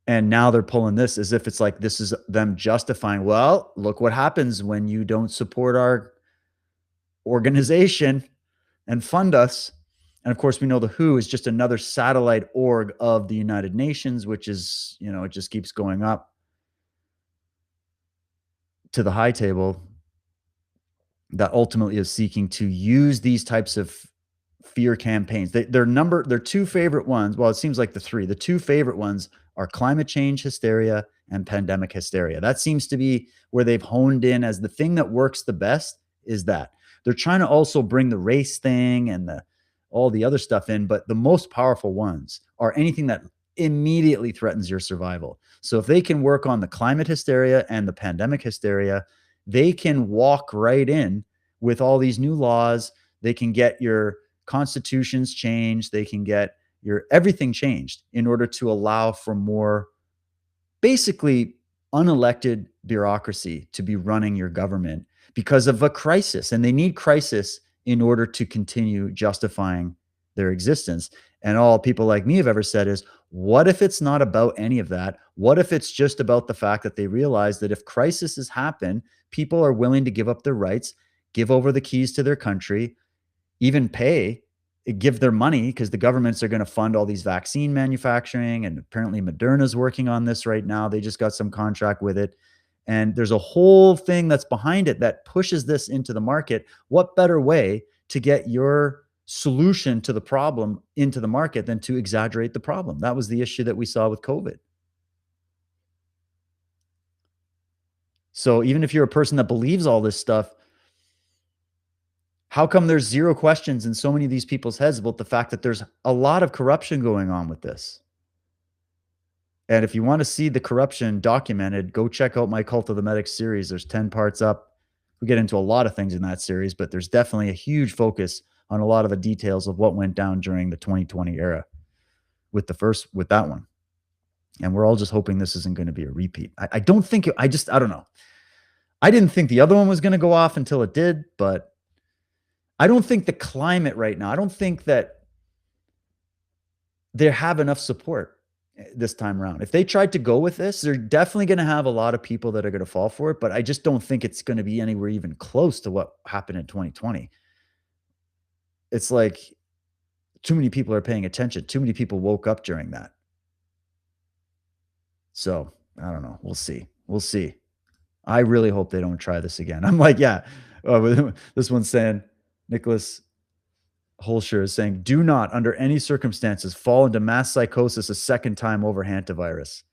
And now they're pulling this as if it's like this is them justifying, well, look what happens when you don't support our organization and fund us. And of course, we know the WHO is just another satellite org of the United Nations, which is, it just keeps going up to the high table that ultimately is seeking to use these types of fear campaigns. Their two favorite ones, well, it seems like the two favorite ones are climate change hysteria and pandemic hysteria. That seems to be where they've honed in as the thing that works the best. Is that they're trying to also bring the race thing and all the other stuff in, but the most powerful ones are anything that immediately threatens your survival. So if they can work on the climate hysteria and the pandemic hysteria, they can walk right in with all these new laws. They can get your constitutions changed. They can get your everything changed in order to allow for more basically unelected bureaucracy to be running your government because of a crisis. And they need crisis in order to continue justifying their existence. And all people like me have ever said is, what if it's not about any of that? What if it's just about the fact that they realize that if crises happen, people are willing to give up their rights, give over the keys to their country, even give their money, because the governments are going to fund all these vaccine manufacturing. And apparently Moderna's working on this right now. They just got some contract with it. And there's a whole thing that's behind it that pushes this into the market. What better way to get your solution to the problem into the market than to exaggerate the problem? That was the issue that we saw with COVID. So even if you're a person that believes all this stuff, how come there's zero questions in so many of these people's heads about the fact that there's a lot of corruption going on with this? And if you want to see the corruption documented, go check out my Cult of the Medics series. There's 10 parts up. We get into a lot of things in that series, but there's definitely a huge focus on a lot of the details of what went down during the 2020 era with that one. And we're all just hoping this isn't going to be a repeat. I don't know. I didn't think the other one was going to go off until it did, but I don't think the climate right now, I don't think that they have enough support this time around. If they tried to go with this, they're definitely going to have a lot of people that are going to fall for it, but I just don't think it's going to be anywhere even close to what happened in 2020. It's like too many people are paying attention. Too many people woke up during that. So I don't know. We'll see. We'll see. I really hope they don't try this again. I'm like, yeah. This one's saying, Nicholas Holscher is saying, do not, under any circumstances, fall into mass psychosis a second time over hantavirus.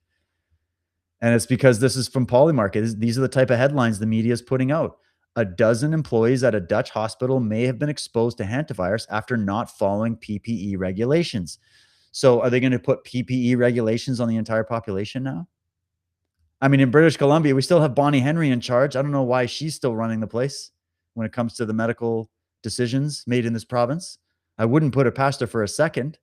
And it's because this is from Polymarket. These are the type of headlines the media is putting out. 12 employees at a Dutch hospital may have been exposed to hantavirus after not following PPE regulations. So are they going to put PPE regulations on the entire population now? I mean, in British Columbia, we still have Bonnie Henry in charge. I don't know why she's still running the place when it comes to the medical decisions made in this province. I wouldn't put it past her for a second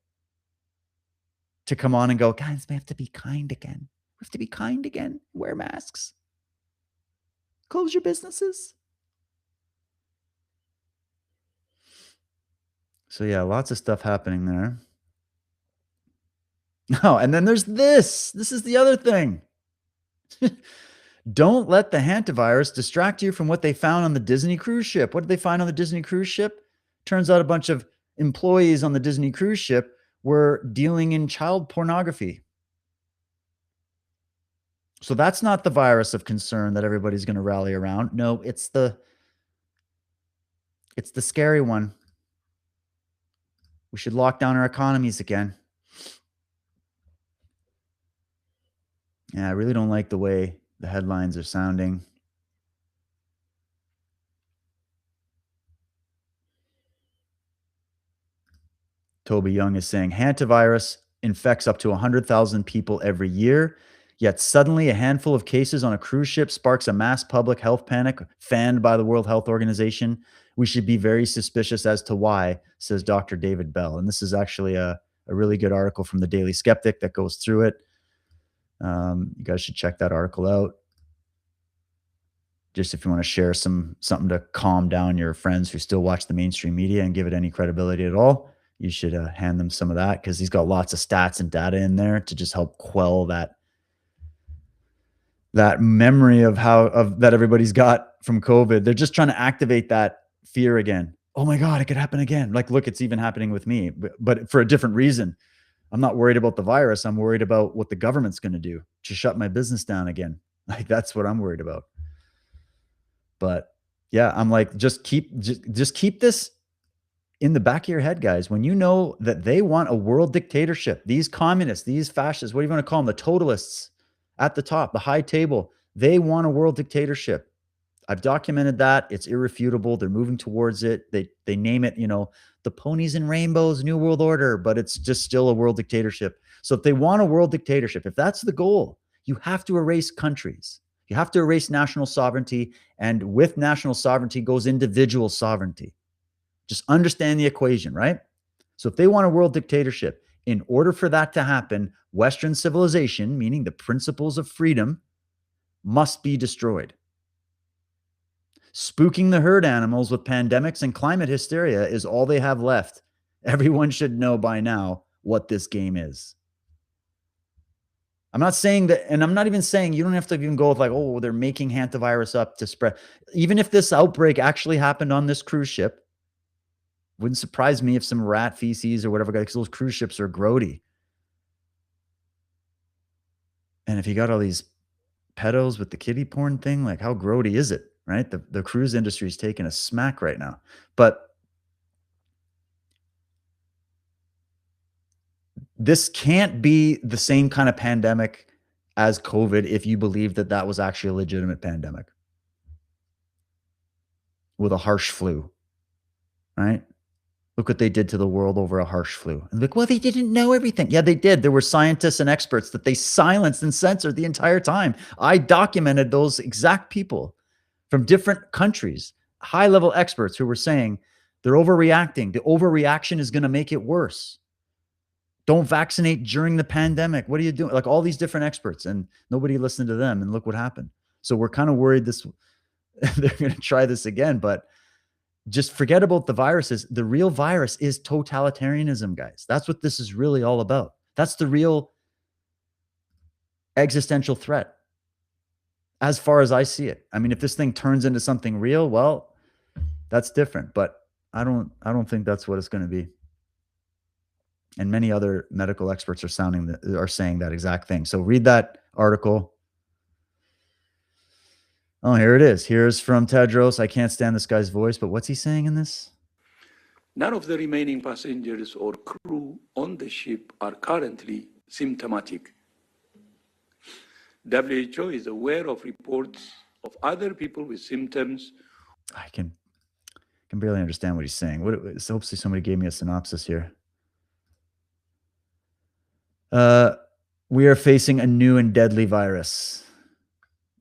to come on and go, guys, we have to be kind again. We have to be kind again. Wear masks. Close your businesses. So yeah, lots of stuff happening there. No, and then there's this. This is the other thing. Don't let the hantavirus distract you from what they found on the Disney cruise ship. What did they find on the Disney cruise ship? Turns out a bunch of employees on the Disney cruise ship were dealing in child pornography. So that's not the virus of concern that everybody's going to rally around. No, it's the scary one. We should lock down our economies again. Yeah, I really don't like the way the headlines are sounding. Toby Young is saying hantavirus infects up to 100,000 people every year. Yet suddenly a handful of cases on a cruise ship sparks a mass public health panic fanned by the World Health Organization. We should be very suspicious as to why, says Dr. David Bell. And this is actually a really good article from the Daily Skeptic that goes through it. You guys should check that article out. Just if you want to share something to calm down your friends who still watch the mainstream media and give it any credibility at all, you should hand them some of that, because he's got lots of stats and data in there to just help quell that memory of that everybody's got from COVID. They're just trying to activate that fear again. Oh my God, it could happen again. Like, look, it's even happening with me, but for a different reason. I'm not worried about the virus. I'm worried about what the government's going to do to shut my business down again. Like, that's what I'm worried about. But yeah, I'm like, just keep this in the back of your head, guys. When you know that they want a world dictatorship, these communists, these fascists, what do you want to call them? The totalists at the top, the high table, they want a world dictatorship. I've documented that. It's irrefutable. They're moving towards it. They name it, the ponies and rainbows, New World Order, but it's just still a world dictatorship. So if they want a world dictatorship, if that's the goal, you have to erase countries. You have to erase national sovereignty. And with national sovereignty goes individual sovereignty. Just understand the equation, right? So if they want a world dictatorship, in order for that to happen, Western civilization, meaning the principles of freedom, must be destroyed. Spooking the herd animals with pandemics and climate hysteria is all they have left. Everyone should know by now what this game is. I'm not saying that, and I'm not even saying you don't have to even go with like, oh, they're making hantavirus up to spread. Even if this outbreak actually happened on this cruise ship, wouldn't surprise me if some rat feces or whatever, because those cruise ships are grody. And if you got all these pedos with the kiddie porn thing, like how grody is it, right? The cruise industry is taking a smack right now. But this can't be the same kind of pandemic as COVID if you believe that that was actually a legitimate pandemic with a harsh flu, right? Look what they did to the world over a harsh flu. And like, well, they didn't know everything. Yeah, they did. There were scientists and experts that they silenced and censored the entire time. I documented those exact people from different countries, high-level experts who were saying they're overreacting. The overreaction is going to make it worse. Don't vaccinate during the pandemic. What are you doing? Like all these different experts, and nobody listened to them. And look what happened. So we're kind of worried they're going to try this again, but just forget about the viruses. The real virus is totalitarianism, guys. That's what this is really all about. That's the real existential threat, as far as I see it. I mean, if this thing turns into something real, well, that's different. But I don't think that's what it's going to be. And many other medical experts are saying that exact thing. So read that article. Oh, here it is. Here's from Tedros. I can't stand this guy's voice, but what's he saying in this? None of the remaining passengers or crew on the ship are currently symptomatic. WHO is aware of reports of other people with symptoms. I can barely understand what he's saying. Hopefully somebody gave me a synopsis here. We are facing a new and deadly virus.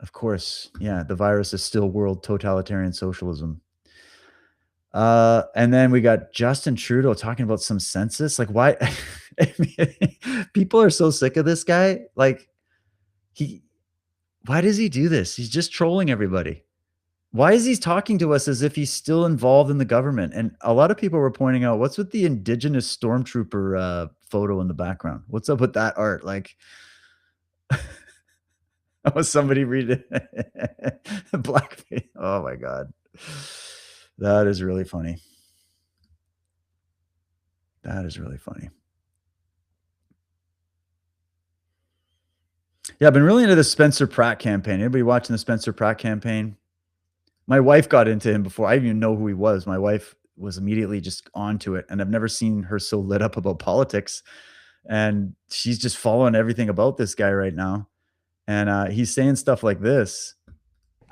Of course, yeah, the virus is still world totalitarian socialism. And then we got Justin Trudeau talking about some census. Like, why? I mean, people are so sick of this guy. Like, why does he do this? He's just trolling everybody. Why is he talking to us as if he's still involved in the government? And a lot of people were pointing out, what's with the indigenous stormtrooper photo in the background? What's up with that art? Like, oh, somebody read it. Blackface. Oh my God. That is really funny. That is really funny. Yeah, I've been really into the Spencer Pratt campaign. Anybody watching the Spencer Pratt campaign? My wife got into him before I even know who he was. My wife was immediately just onto it, and I've never seen her so lit up about politics. And she's just following everything about this guy right now. And he's saying stuff like this.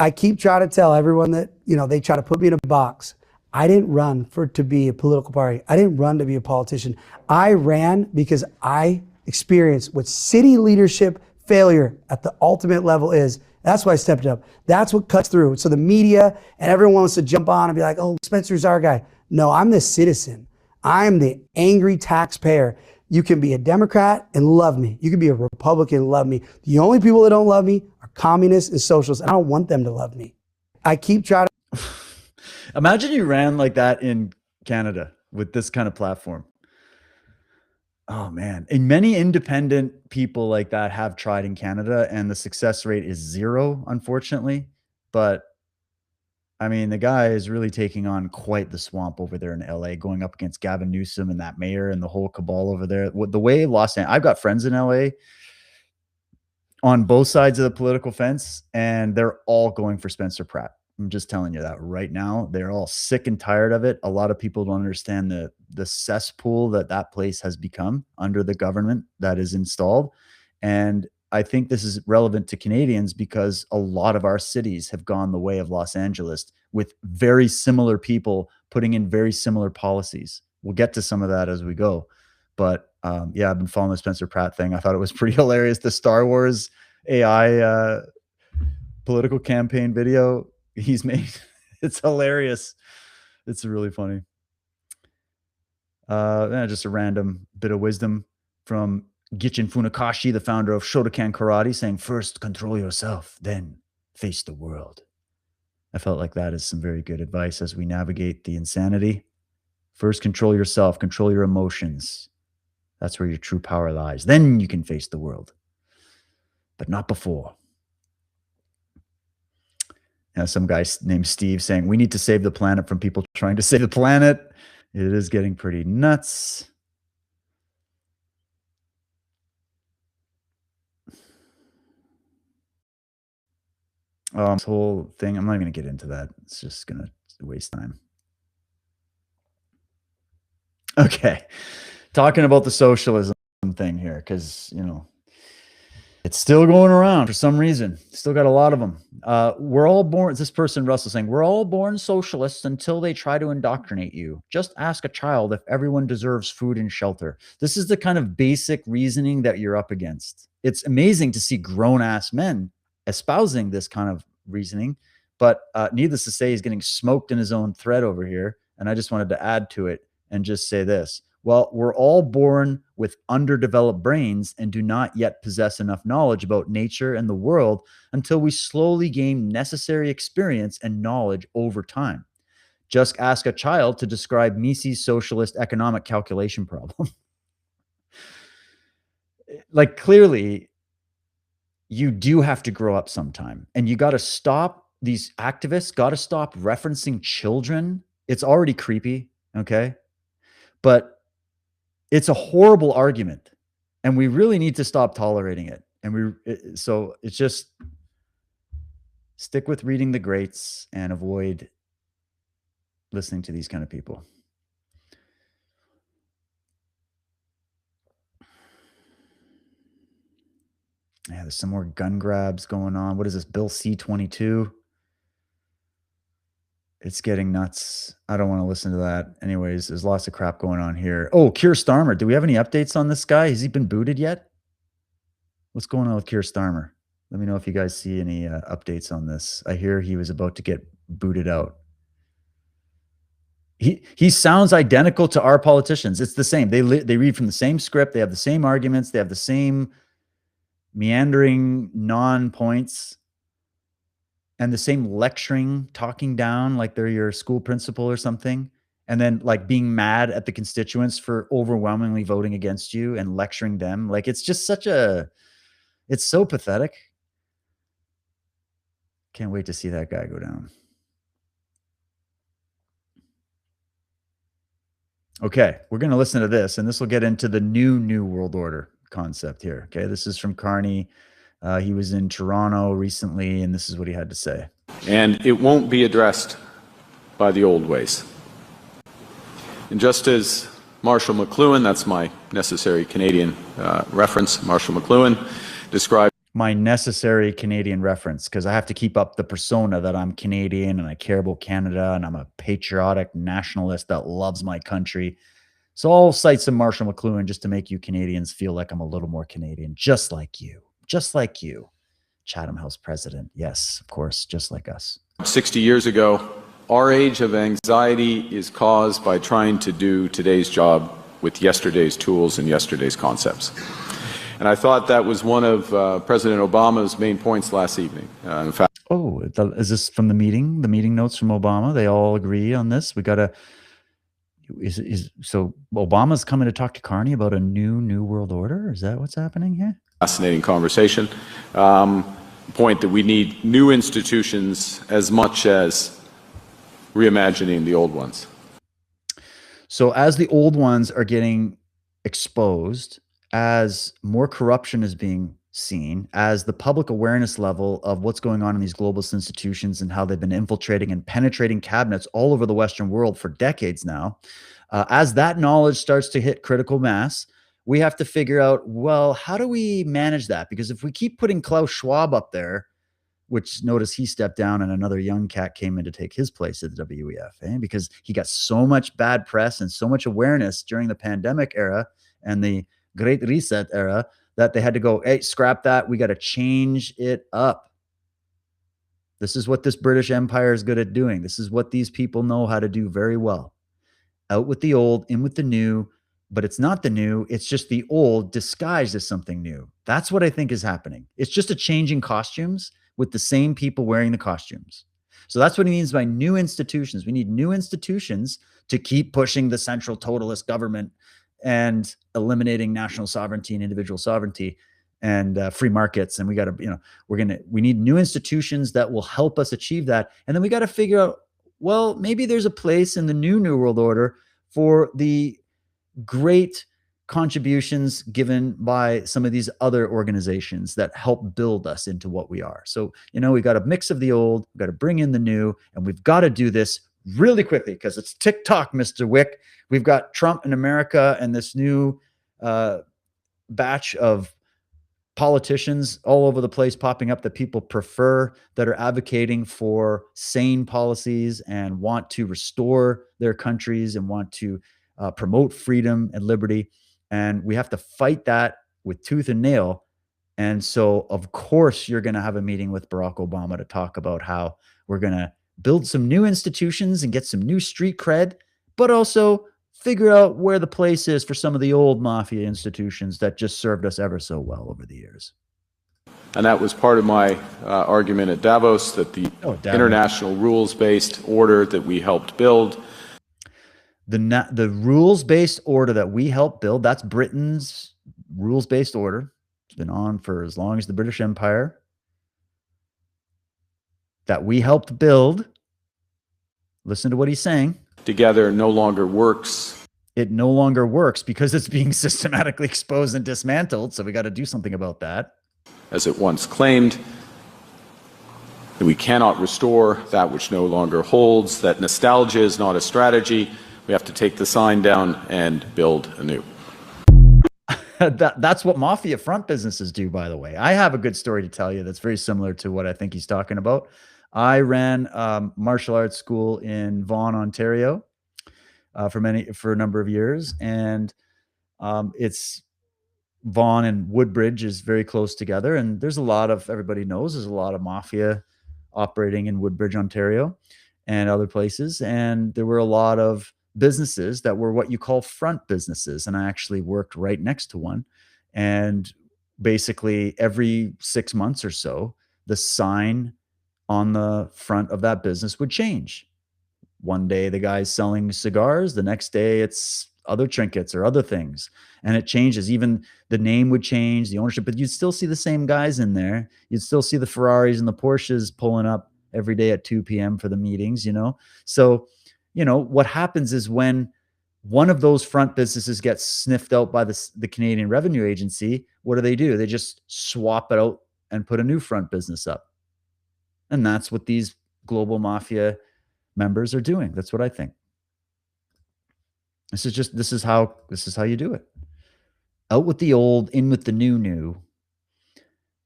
I keep trying to tell everyone that, they try to put me in a box. I didn't run to be a political party. I didn't run to be a politician. I ran because I experienced what city leadership failure at the ultimate level is. That's why I stepped up. That's what cuts through. So the media and everyone wants to jump on and be like, oh, Spencer's our guy. No, I'm the citizen. I'm the angry taxpayer. You can be a Democrat and love me. You can be a Republican and love me. The only people that don't love me are communists and socialists. And I don't want them to love me. I keep trying to. Imagine you ran like that in Canada with this kind of platform. Oh man. And many independent people like that have tried in Canada, and the success rate is 0, unfortunately. But I mean, the guy is really taking on quite the swamp over there in LA, going up against Gavin Newsom and that mayor and the whole cabal over there. The way Los Angeles, I've got friends in LA on both sides of the political fence, and they're all going for Spencer Pratt. I'm just telling you that right now. They're all sick and tired of it. A lot of people don't understand the cesspool that place has become under the government that is installed. And I think this is relevant to Canadians because a lot of our cities have gone the way of Los Angeles with very similar people putting in very similar policies. We'll get to some of that as we go. But yeah, I've been following the Spencer Pratt thing. I thought it was pretty hilarious. The Star Wars AI political campaign video he's made. It's hilarious. It's really funny. Just a random bit of wisdom from Gichin Funakashi, the founder of Shotokan Karate, saying, first control yourself, then face the world. I felt like that is some very good advice as we navigate the insanity. First, control yourself, control your emotions. That's where your true power lies. Then you can face the world, but not before. Some guy named Steve saying, we need to save the planet from people trying to save the planet. It is getting pretty nuts. This whole thing, I'm not going to get into that. It's just going to waste time. Okay. Talking about the socialism thing here, because, it's still going around for some reason. Still got a lot of them. We're all born, this person, Russell, saying, we're all born socialists until they try to indoctrinate you. Just ask a child if everyone deserves food and shelter. This is the kind of basic reasoning that you're up against. It's amazing to see grown-ass men espousing this kind of reasoning, but needless to say, he's getting smoked in his own thread over here. And I just wanted to add to it and just say this. Well, we're all born with underdeveloped brains and do not yet possess enough knowledge about nature and the world until we slowly gain necessary experience and knowledge over time. Just ask a child to describe Mises' socialist economic calculation problem. Like, clearly, you do have to grow up sometime, and you got to stop, these activists got to stop referencing children. It's already creepy, okay? But it's a horrible argument, and we really need to stop tolerating it. And so it's just stick with reading the greats and avoid listening to these kind of people. Yeah, there's some more gun grabs going on. What is this, Bill C-22? It's getting nuts. I don't want to listen to that. Anyways, there's lots of crap going on here. Oh, Keir Starmer. Do we have any updates on this guy? Has he been booted yet? What's going on with Keir Starmer? Let me know if you guys see any updates on this. I hear he was about to get booted out. He sounds identical to our politicians. It's the same. They read from the same script. They have the same arguments. They have the same meandering non-points. And the same lecturing, talking down like they're your school principal or something. And then like being mad at the constituents for overwhelmingly voting against you and lecturing them. Like, it's just it's so pathetic. Can't wait to see that guy go down. Okay, we're going to listen to this, and this will get into the new world order concept here. Okay, this is from Carney. He was in Toronto recently, and this is what he had to say. And it won't be addressed by the old ways. And just as Marshall McLuhan, that's my necessary Canadian reference, Marshall McLuhan described my necessary Canadian reference, because I have to keep up the persona that I'm Canadian and I care about Canada and I'm a patriotic nationalist that loves my country. So I'll cite some Marshall McLuhan just to make you Canadians feel like I'm a little more Canadian, just like you, Chatham House president. Yes, of course, just like us. 60 years ago, our age of anxiety is caused by trying to do today's job with yesterday's tools and yesterday's concepts. And I thought that was one of President Obama's main points last evening. In fact, is this from the meeting notes from Obama? They all agree on this. We got to. So Obama's coming to talk to Carney about a new world order? Is that what's happening here? Fascinating conversation. Point that we need new institutions as much as reimagining the old ones. So as the old ones are getting exposed, as more corruption is being seen, as the public awareness level of what's going on in these globalist institutions and how they've been infiltrating and penetrating cabinets all over the Western world for decades now, as that knowledge starts to hit critical mass, we have to figure out, well, how do we manage that? Because if we keep putting Klaus Schwab up there, which notice he stepped down and another young cat came in to take his place at the WEF, because he got so much bad press and so much awareness during the pandemic era and the Great Reset era that they had to go, hey, scrap that. We got to change it up. This is what this British Empire is good at doing. This is what these people know how to do very well. Out with the old, in with the new, but it's not the new. It's just the old disguised as something new. That's what I think is happening. It's just a changing costumes with the same people wearing the costumes. So that's what he means by new institutions. We need new institutions to keep pushing the central totalist government and eliminating national sovereignty and individual sovereignty and free markets. And we got to, we need new institutions that will help us achieve that. And then we got to figure out, well, maybe there's a place in the new world order for the great contributions given by some of these other organizations that help build us into what we are. So, we got a mix of the old, we got to bring in the new, and we've got to do this really quickly because it's TikTok, Mr. Wick. We've got Trump in America and this new batch of politicians all over the place popping up that people prefer, that are advocating for sane policies and want to restore their countries and want to promote freedom and liberty. And we have to fight that with tooth and nail. And so, of course, you're going to have a meeting with Barack Obama to talk about how we're going to build some new institutions and get some new street cred, but also figure out where the place is for some of the old mafia institutions that just served us ever so well over the years. And that was part of my argument at Davos, that the international rules-based order that we helped build. The rules-based order that we helped build, that's Britain's rules-based order. It's been on for as long as the British Empire. That we helped build. Listen to what he's saying. Together no longer works. It no longer works because it's being systematically exposed and dismantled. So we got to do something about that. As it once claimed, that we cannot restore that which no longer holds, that nostalgia is not a strategy. We have to take the sign down and build anew. That's what mafia front businesses do, by the way. I have a good story to tell you that's very similar to what I think he's talking about. I ran martial arts school in Vaughan, Ontario, for a number of years, and it's Vaughan and Woodbridge is very close together, and there's everybody knows there's a lot of mafia operating in Woodbridge, Ontario, and other places, and there were a lot of businesses that were what you call front businesses, and I actually worked right next to one, and basically every 6 months or so, the sign on the front of that business would change. One day the guy's selling cigars, the next day it's other trinkets or other things, and it changes. Even the name would change, the ownership, but you'd still see the same guys in there. You'd still see the Ferraris and the Porsches pulling up every day at 2 p.m. for the meetings, So, what happens is when one of those front businesses gets sniffed out by the Canadian Revenue Agency, what do? They just swap it out and put a new front business up. And that's what these global mafia members are doing. That's what I think. This is how you do it. Out with the old, in with the new,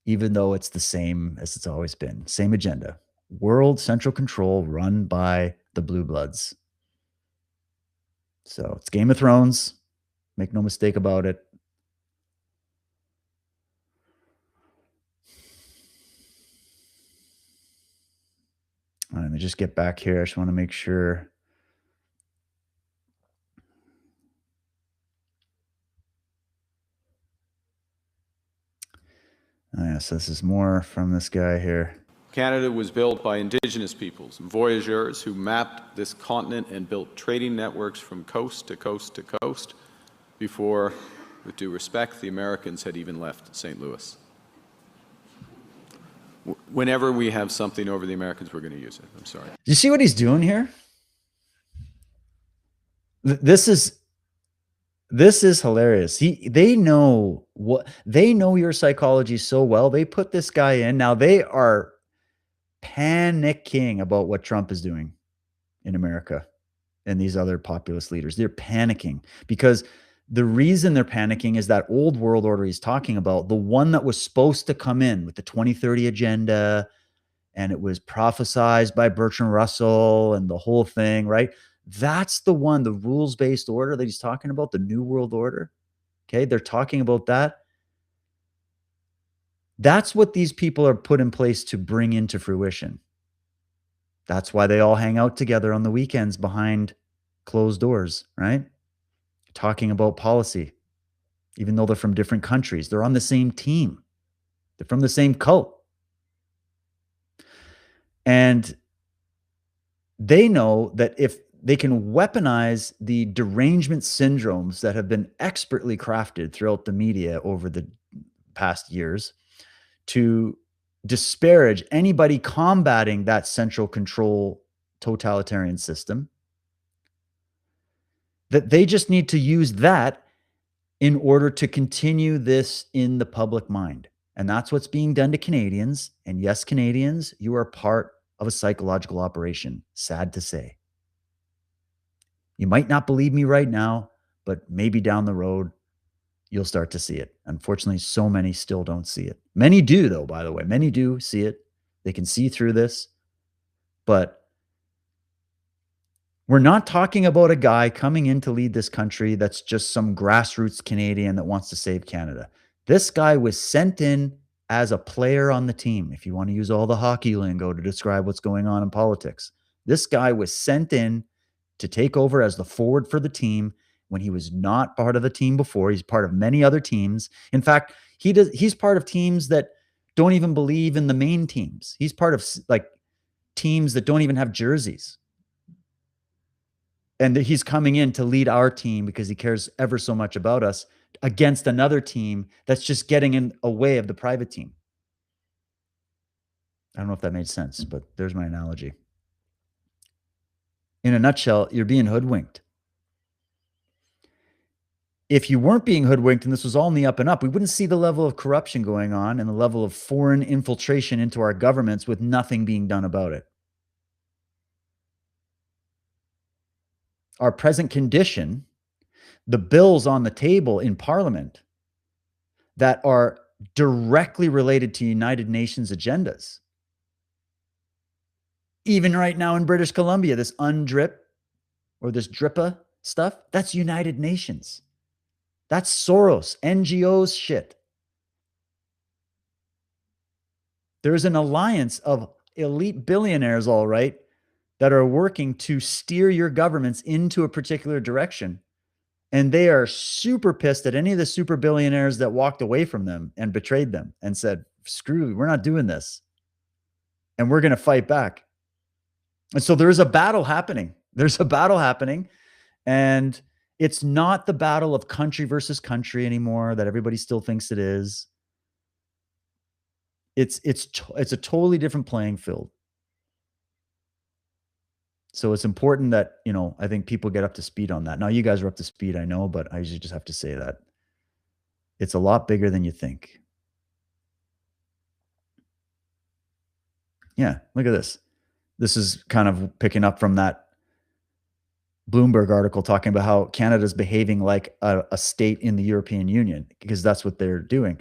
even though it's the same as it's always been. Same agenda. World central control run by the blue bloods. So it's Game of Thrones. Make no mistake about it. All right, let me just get back here. I just want to make sure. Oh, yeah, so this is more from this guy here. Canada was built by Indigenous peoples and voyageurs who mapped this continent and built trading networks from coast to coast to coast before, with due respect, the Americans had even left St. Louis. Whenever we have something over the Americans, we're going to use it. I'm sorry. You see what he's doing here? This is hilarious. They know your psychology so well. They put this guy in. Now they are panicking about what Trump is doing in America and these other populist leaders. They're panicking because the reason they're panicking is that old world order he's talking about, the one that was supposed to come in with the 2030 agenda, and it was prophesized by Bertrand Russell and the whole thing, right? That's the one, the rules-based order that he's talking about, the New World Order. Okay, they're talking about that. That's what these people are put in place to bring into fruition. That's why they all hang out together on the weekends behind closed doors, right? Talking about policy, even though they're from different countries. They're on the same team. They're from the same cult. And they know that if they can weaponize the derangement syndromes that have been expertly crafted throughout the media over the past years to disparage anybody combating that central control totalitarian system, that they just need to use that in order to continue this in the public mind. And that's what's being done to Canadians. And yes, Canadians, you are part of a psychological operation. Sad to say. You might not believe me right now, but maybe down the road, you'll start to see it. Unfortunately, so many still don't see it. Many do, though, by the way. Many do see it. They can see through this. But we're not talking about a guy coming in to lead this country that's just some grassroots Canadian that wants to save Canada. This guy was sent in as a player on the team, if you want to use all the hockey lingo to describe what's going on in politics. This guy was sent in to take over as the forward for the team when he was not part of the team before. He's part of many other teams. In fact, he's part of teams that don't even believe in the main teams. He's part of like teams that don't even have jerseys. And he's coming in to lead our team because he cares ever so much about us against another team that's just getting in a way of the private team. I don't know if that made sense, but there's my analogy. In a nutshell, you're being hoodwinked. If you weren't being hoodwinked and this was all in the up and up, we wouldn't see the level of corruption going on and the level of foreign infiltration into our governments with nothing being done about it. Our present condition, the bills on the table in Parliament that are directly related to United Nations agendas. Even right now in British Columbia, this UNDRIP or this DRIPA stuff, that's United Nations. That's Soros, NGOs shit. There's an alliance of elite billionaires, all right, that are working to steer your governments into a particular direction. And they are super pissed at any of the super billionaires that walked away from them and betrayed them and said, screw, we're not doing this. And we're going to fight back. And so there's a battle happening. There's a battle happening. And it's not the battle of country versus country anymore that everybody still thinks it is. It's a totally different playing field. So it's important that, I think people get up to speed on that. Now, you guys are up to speed, I know, but I usually just have to say that. It's a lot bigger than you think. Yeah, look at this. This is kind of picking up from that Bloomberg article talking about how Canada's behaving like a state in the European Union, because that's what they're doing.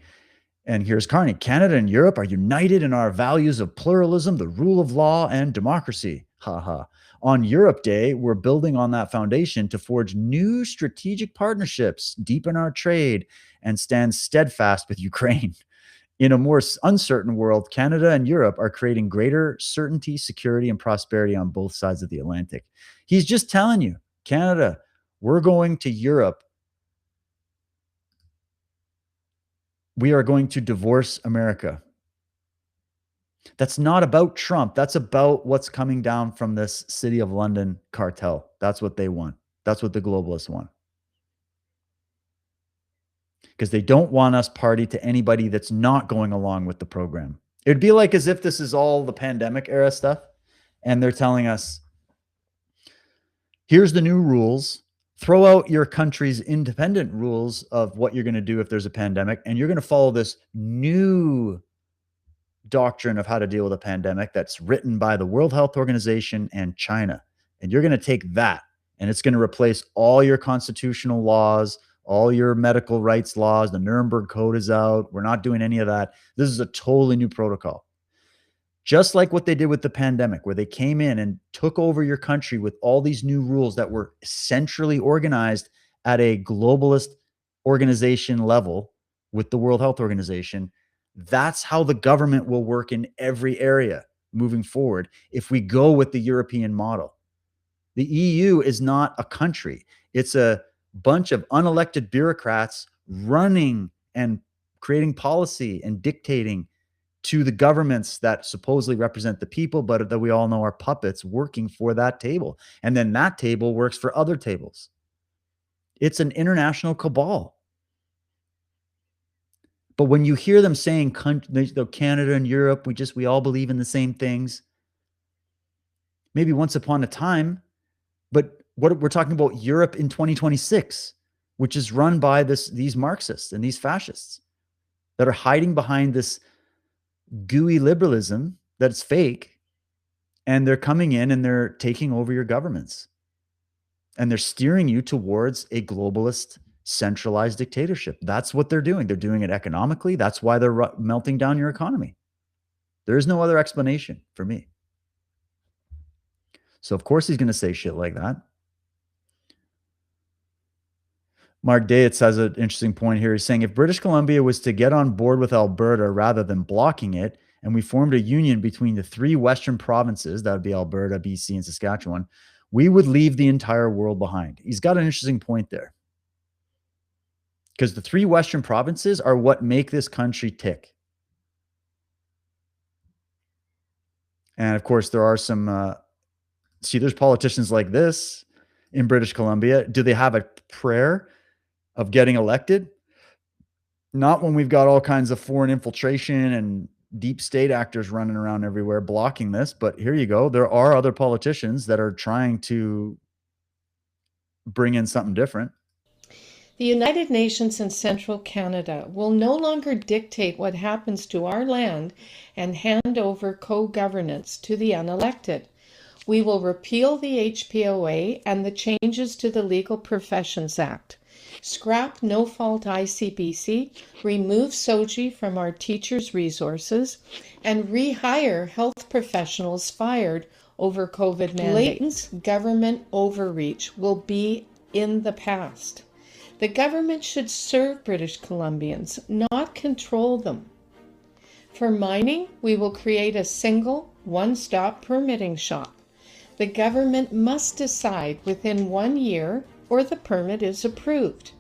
And here's Carney. Canada and Europe are united in our values of pluralism, the rule of law, and democracy. Ha ha. On Europe Day, we're building on that foundation to forge new strategic partnerships, deepen our trade, and stand steadfast with Ukraine. In a more uncertain world, Canada and Europe are creating greater certainty, security, and prosperity on both sides of the Atlantic. He's just telling you, Canada, we're going to Europe. We are going to divorce America. That's not about Trump. That's about what's coming down from this City of London cartel. That's what they want. That's what the globalists want. Because they don't want us party to anybody that's not going along with the program. It'd be like as if this is all the pandemic era stuff, and they're telling us, here's the new rules. Throw out your country's independent rules of what you're going to do if there's a pandemic, and you're going to follow this new doctrine of how to deal with a pandemic that's written by the World Health Organization and China. And you're going to take that, and it's going to replace all your constitutional laws, all your medical rights laws. The Nuremberg Code is out. We're not doing any of that. This is a totally new protocol. Just like what they did with the pandemic, where they came in and took over your country with all these new rules that were centrally organized at a globalist organization level with the World Health Organization. That's how the government will work in every area moving forward if we go with the European model. The EU is not a country. It's a bunch of unelected bureaucrats running and creating policy and dictating to the governments that supposedly represent the people, but that we all know are puppets working for that table. And then that table works for other tables. It's an international cabal. But when you hear them saying Canada and Europe, we all believe in the same things, maybe once upon a time, but what we're talking about Europe in 2026, which is run by these Marxists and these fascists that are hiding behind this gooey liberalism that's fake, and they're coming in and they're taking over your governments, and they're steering you towards a globalist centralized dictatorship. That's what they're doing. They're doing it economically. That's why they're melting down your economy. There is no other explanation for me. So of course he's going to say shit like that. Mark Dayitz has an interesting point here. He's saying if British Columbia was to get on board with Alberta rather than blocking it, and we formed a union between the three Western provinces, that would be Alberta, BC, and Saskatchewan, we would leave the entire world behind. He's got an interesting point there. Because the three Western provinces are what make this country tick. And of course, there are some, there's politicians like this in British Columbia. Do they have a prayer of getting elected? Not when we've got all kinds of foreign infiltration and deep state actors running around everywhere blocking this. But here you go. There are other politicians that are trying to bring in something different. The United Nations and Central Canada will no longer dictate what happens to our land and hand over co-governance to the unelected. We will repeal the HPOA and the changes to the Legal Professions Act. Scrap no-fault ICBC, remove SOGI from our teachers' resources, and rehire health professionals fired over COVID mandates. Blatant government overreach will be in the past. The government should serve British Columbians, not control them. For mining, we will create a single, one-stop permitting shop. The government must decide within 1 year or the permit is approved.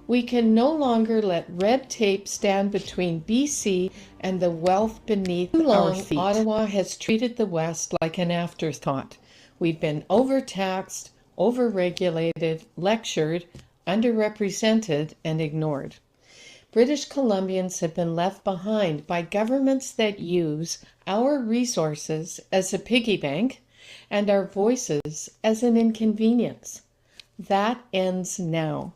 We can no longer let red tape stand between BC and the wealth beneath our feet. Ottawa has treated the West like an afterthought. We've been overtaxed, overregulated, lectured, underrepresented, and ignored. British Columbians have been left behind by governments that use our resources as a piggy bank and our voices as an inconvenience. That ends now.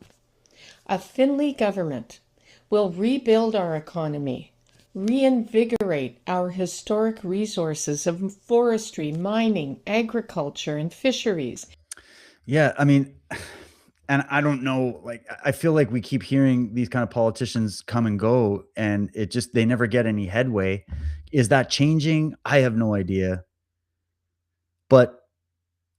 A Finlay government will rebuild our economy, reinvigorate our historic resources of forestry, mining, agriculture, and fisheries. Yeah, I mean, and I don't know, like I feel like we keep hearing these kind of politicians come and go, and it just they never get any headway. Is that changing? I have no idea. But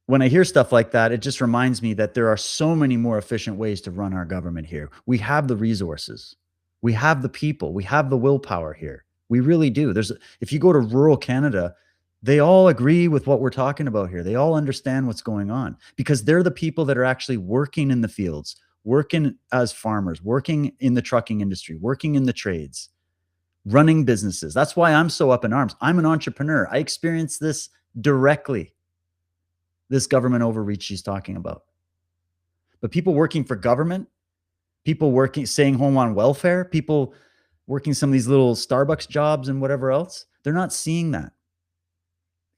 when I hear stuff like that, it just reminds me that there are so many more efficient ways to run our government here. We have the resources. We have the people. We have the willpower here. We really do. If you go to rural Canada, they all agree with what we're talking about here. They all understand what's going on because they're the people that are actually working in the fields, working as farmers, working in the trucking industry, working in the trades, running businesses. That's why I'm so up in arms. I'm an entrepreneur. I experienced this directly, this government overreach she's talking about. But people working for government, people working, staying home on welfare, people working some of these little Starbucks jobs and whatever else, they're not seeing that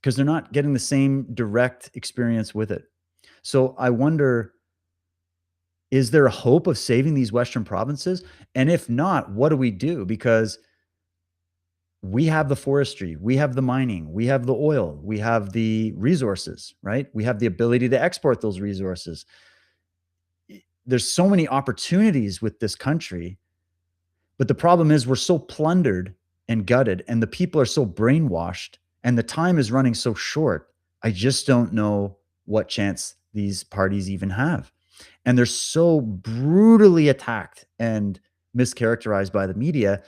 because they're not getting the same direct experience with it. So I wonder, is there a hope of saving these Western provinces? And if not, what do we do? Because we have the forestry, we have the mining, we have the oil, we have the resources, right? We have the ability to export those resources. There's so many opportunities with this country, but the problem is we're so plundered and gutted, and the people are so brainwashed, and the time is running so short. I just don't know what chance these parties even have. And they're so brutally attacked and mischaracterized by the media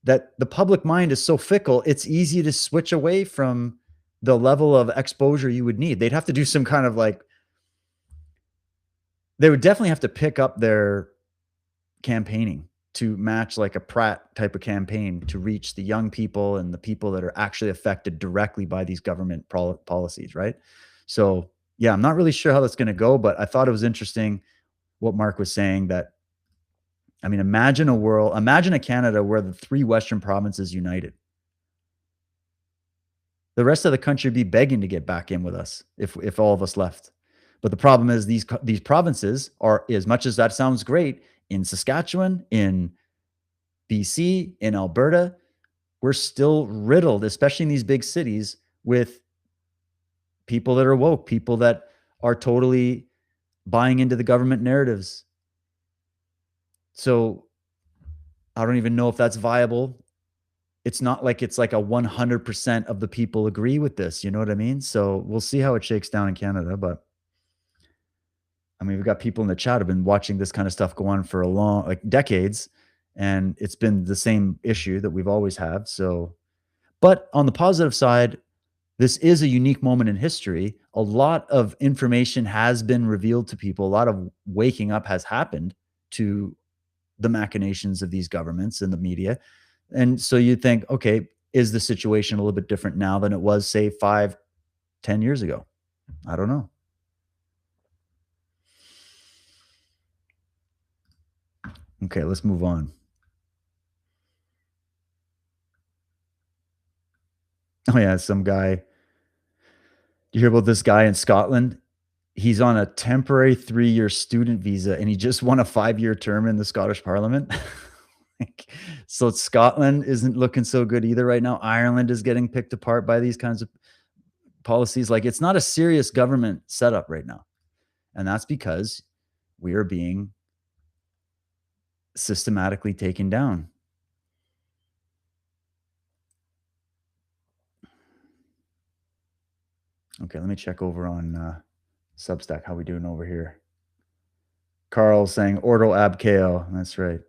that the public mind is so fickle, it's easy to switch away from the level of exposure you would need. They'd have to do some kind of they would definitely have to pick up their campaigning to match like a Pratt type of campaign to reach the young people and the people that are actually affected directly by these government policies, right? So yeah, I'm not really sure how that's going to go, but I thought it was interesting what Mark was saying that, I mean, imagine a Canada where the three Western provinces united. The rest of the country would be begging to get back in with us if all of us left. But the problem is these provinces are, as much as that sounds great, in Saskatchewan, in BC, in Alberta, we're still riddled, especially in these big cities, with people that are woke, people that are totally buying into the government narratives. So I don't even know if that's viable. It's not like it's like a 100% of the people agree with this. You know what I mean? So we'll see how it shakes down in Canada. But I mean, we've got people in the chat who have been watching this kind of stuff go on for decades, and it's been the same issue that we've always had. So, but on the positive side, this is a unique moment in history. A lot of information has been revealed to people. A lot of waking up has happened to the machinations of these governments and the media. And so you think, okay, is the situation a little bit different now than it was, say, 5, 10 years ago? I don't know. Okay, let's move on. Oh yeah, some guy. You hear about this guy in Scotland? He's on a temporary 3-year student visa, and he just won a 5-year term in the Scottish Parliament. So Scotland isn't looking so good either right now. Ireland is getting picked apart by these kinds of policies. Like, it's not a serious government setup right now. And that's because we are being systematically taken down. Okay, let me check over on Substack. How we doing over here? Carl's saying Ordo ab chaos. That's right.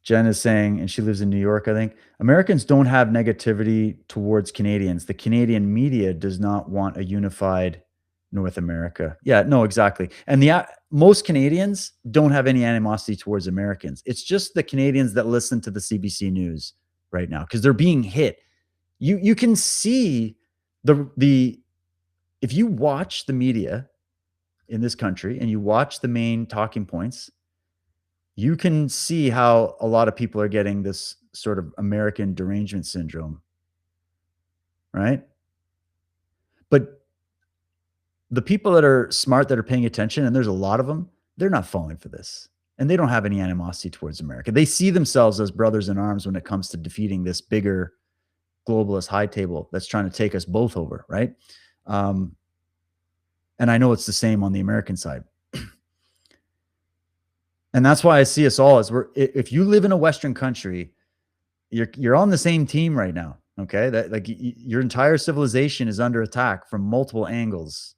Jen is saying, and she lives in New York, I think, Americans don't have negativity towards Canadians. The Canadian media does not want a unified North America. Yeah, no, exactly. And most Canadians don't have any animosity towards Americans. It's just the Canadians that listen to the CBC News right now because they're being hit. You can see if you watch the media in this country and you watch the main talking points, you can see how a lot of people are getting this sort of American derangement syndrome, right? But the people that are smart, that are paying attention, and there's a lot of them, they're not falling for this. and they don't have any animosity towards America. They see themselves as brothers in arms when it comes to defeating this bigger globalist high table that's trying to take us both over, right? And I know it's the same on the American side. And that's why I see us all as if you live in a Western country, you're on the same team right now. Okay. That like your entire civilization is under attack from multiple angles.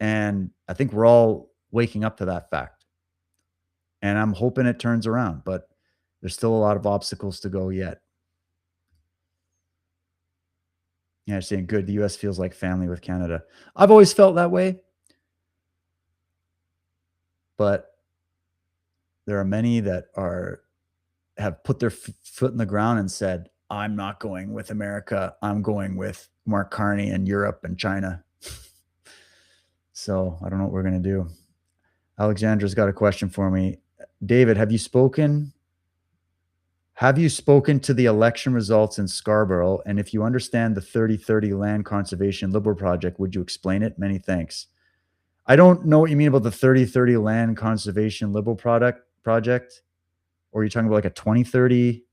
And I think we're all waking up to that fact. And I'm hoping it turns around, but there's still a lot of obstacles to go yet. Yeah, saying good. The US feels like family with Canada. I've always felt that way. But there are many that have put their foot in the ground and said, I'm not going with America. I'm going with Mark Carney and Europe and China. So I don't know what we're going to do. Alexandra's got a question for me. David, have you spoken to the election results in Scarborough? And if you understand the 3030 land conservation liberal project, would you explain it? Many thanks. I don't know what you mean about the 3030 land conservation liberal project. Or are you talking about like a 2030?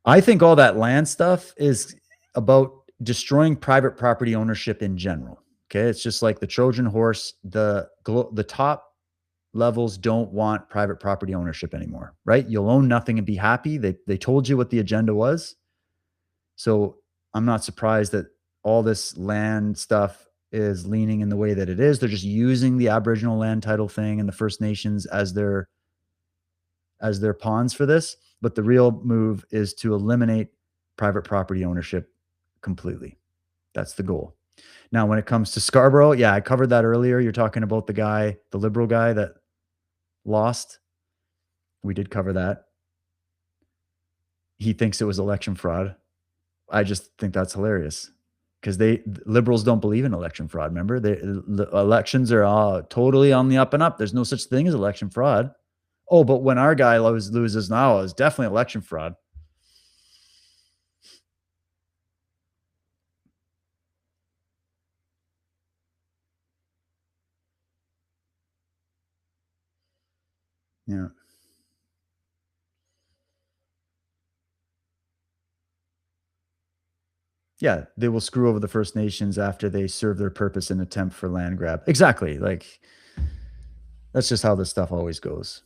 I think all that land stuff is about destroying private property ownership in general. Okay. It's just like the Trojan horse. The top levels don't want private property ownership anymore, right? You'll own nothing and be happy. They told you what the agenda was. So I'm not surprised that all this land stuff is leaning in the way that it is. They're just using the Aboriginal land title thing and the First Nations as their pawns for this. But the real move is to eliminate private property ownership completely. That's the goal. Now, when it comes to Scarborough, yeah, I covered that earlier. You're talking about the liberal guy that lost. We did cover that. He thinks it was election fraud. I just think that's hilarious because liberals don't believe in election fraud. Remember, the elections are totally on the up and up. There's no such thing as election fraud. Oh, but when our guy loses now, it's definitely election fraud. Yeah. Yeah, they will screw over the First Nations after they serve their purpose in attempt for land grab. Exactly. Like, that's just how this stuff always goes.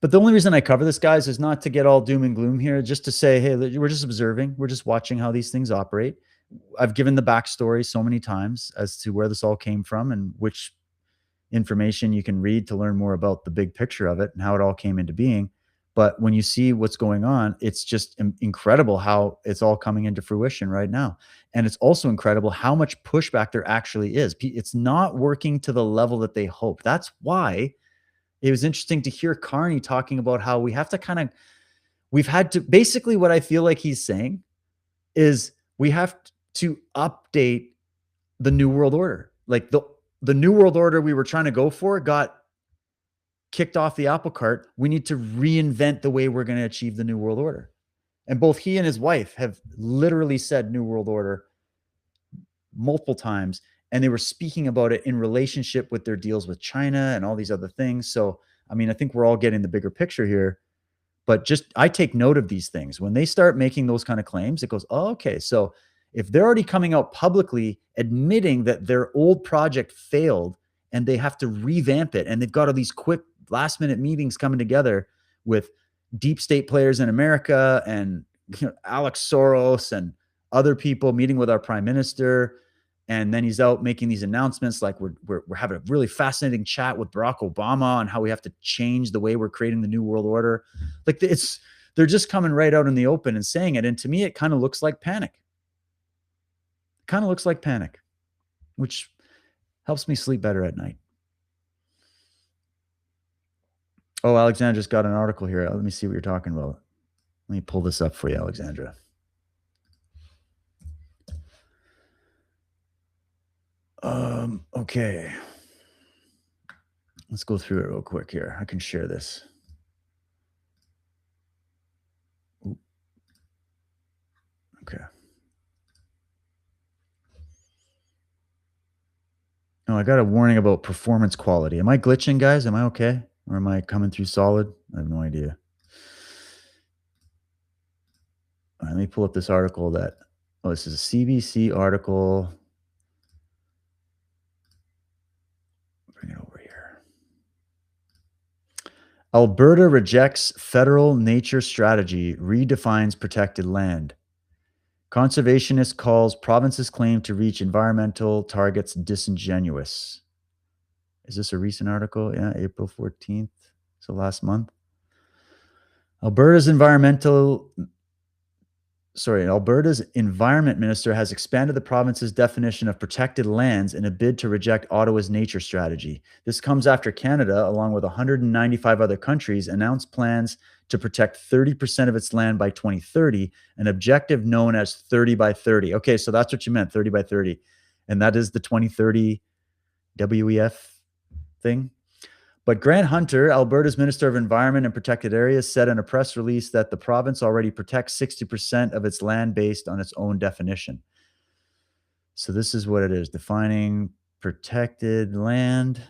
But the only reason I cover this, guys, is not to get all doom and gloom here, just to say, hey, we're just observing. We're just watching how these things operate. I've given the backstory so many times as to where this all came from and which information you can read to learn more about the big picture of it and how it all came into being. But when you see what's going on, it's just incredible how it's all coming into fruition right now. And it's also incredible how much pushback there actually is. It's not working to the level that they hope. That's why it was interesting to hear Carney talking about how we've had to, basically what I feel like he's saying is we have to update the New World Order. Like the New World Order we were trying to go for got kicked off the apple cart. We need to reinvent the way we're going to achieve the New World Order. And both he and his wife have literally said New World Order multiple times. And they were speaking about it in relationship with their deals with China and all these other things. So, I mean, I think we're all getting the bigger picture here. But just, I take note of these things. When they start making those kind of claims, it goes, oh, okay. So if they're already coming out publicly admitting that their old project failed and they have to revamp it, and they've got all these quick last minute meetings coming together with deep state players in America and Alex Soros and other people meeting with our prime minister. And then he's out making these announcements like we're having a really fascinating chat with Barack Obama on how we have to change the way we're creating the New World Order. Like they're just coming right out in the open and saying it. And to me, it kind of looks like panic. It kind of looks like panic, which helps me sleep better at night. Oh, Alexandra's got an article here. Let me see what you're talking about. Let me pull this up for you, Alexandra. Okay. Let's go through it real quick here. I can share this. Ooh. Okay. No, I got a warning about performance quality. Am I glitching, guys? Am I okay? Or am I coming through solid? I have no idea. All right, let me pull up this article that, oh, this is a CBC article. Bring it over here. Alberta rejects federal nature strategy, redefines protected land. Conservationist calls province's claim to reach environmental targets disingenuous. Is this a recent article? Yeah, April 14th. So last month. Alberta's environment minister has expanded the province's definition of protected lands in a bid to reject Ottawa's nature strategy. This comes after Canada, along with 195 other countries, announced plans to protect 30% of its land by 2030, an objective known as 30 by 30. Okay, so that's what you meant, 30 by 30. And that is the 2030 WEF thing. But Grant Hunter, Alberta's Minister of Environment and Protected Areas, said in a press release that the province already protects 60% of its land based on its own definition. So this is what it is, defining protected land.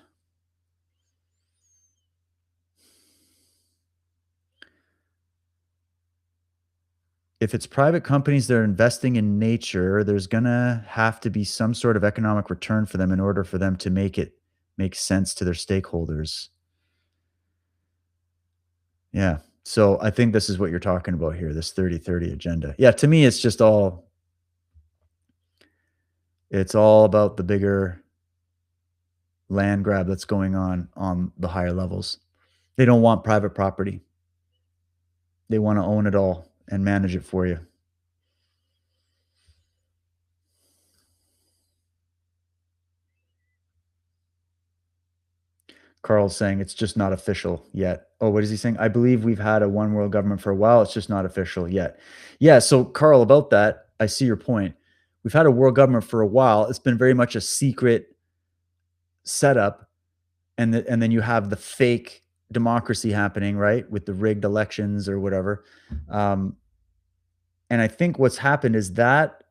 If it's private companies that are investing in nature, there's going to have to be some sort of economic return for them in order for them to make it make sense to their stakeholders. Yeah. So I think this is what you're talking about here, this 30-30 agenda. Yeah, to me, it's all about the bigger land grab that's going on the higher levels. They don't want private property. They want to own it all and manage it for you. Carl's saying it's just not official yet. Oh, what is he saying? I believe we've had a one world government for a while. It's just not official yet. Yeah. So Carl, about that, I see your point. We've had a world government for a while. It's been very much a secret setup. And then you have the fake democracy happening, right? With the rigged elections or whatever. And I think what's happened is that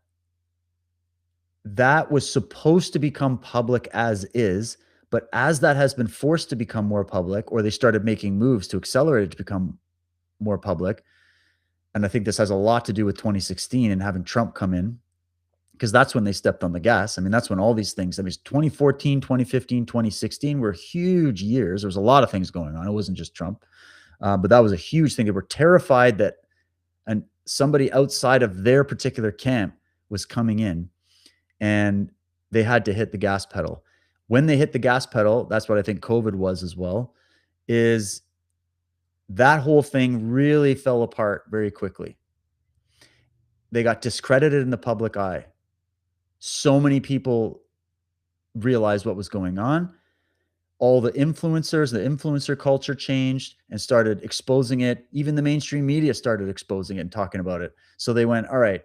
was supposed to become public as is. But as that has been forced to become more public, or they started making moves to accelerate it to become more public, and I think this has a lot to do with 2016 and having Trump come in, because that's when they stepped on the gas. I mean, that's when all these things, 2014, 2015, 2016 were huge years. There was a lot of things going on. It wasn't just Trump, but that was a huge thing. They were terrified that somebody outside of their particular camp was coming in, and they had to hit the gas pedal. When they hit the gas pedal, that's what I think COVID was as well, is that whole thing really fell apart very quickly. They got discredited in the public eye. So many people realized what was going on. All the influencers, the influencer culture changed and started exposing it. Even the mainstream media started exposing it and talking about it. So they went, all right,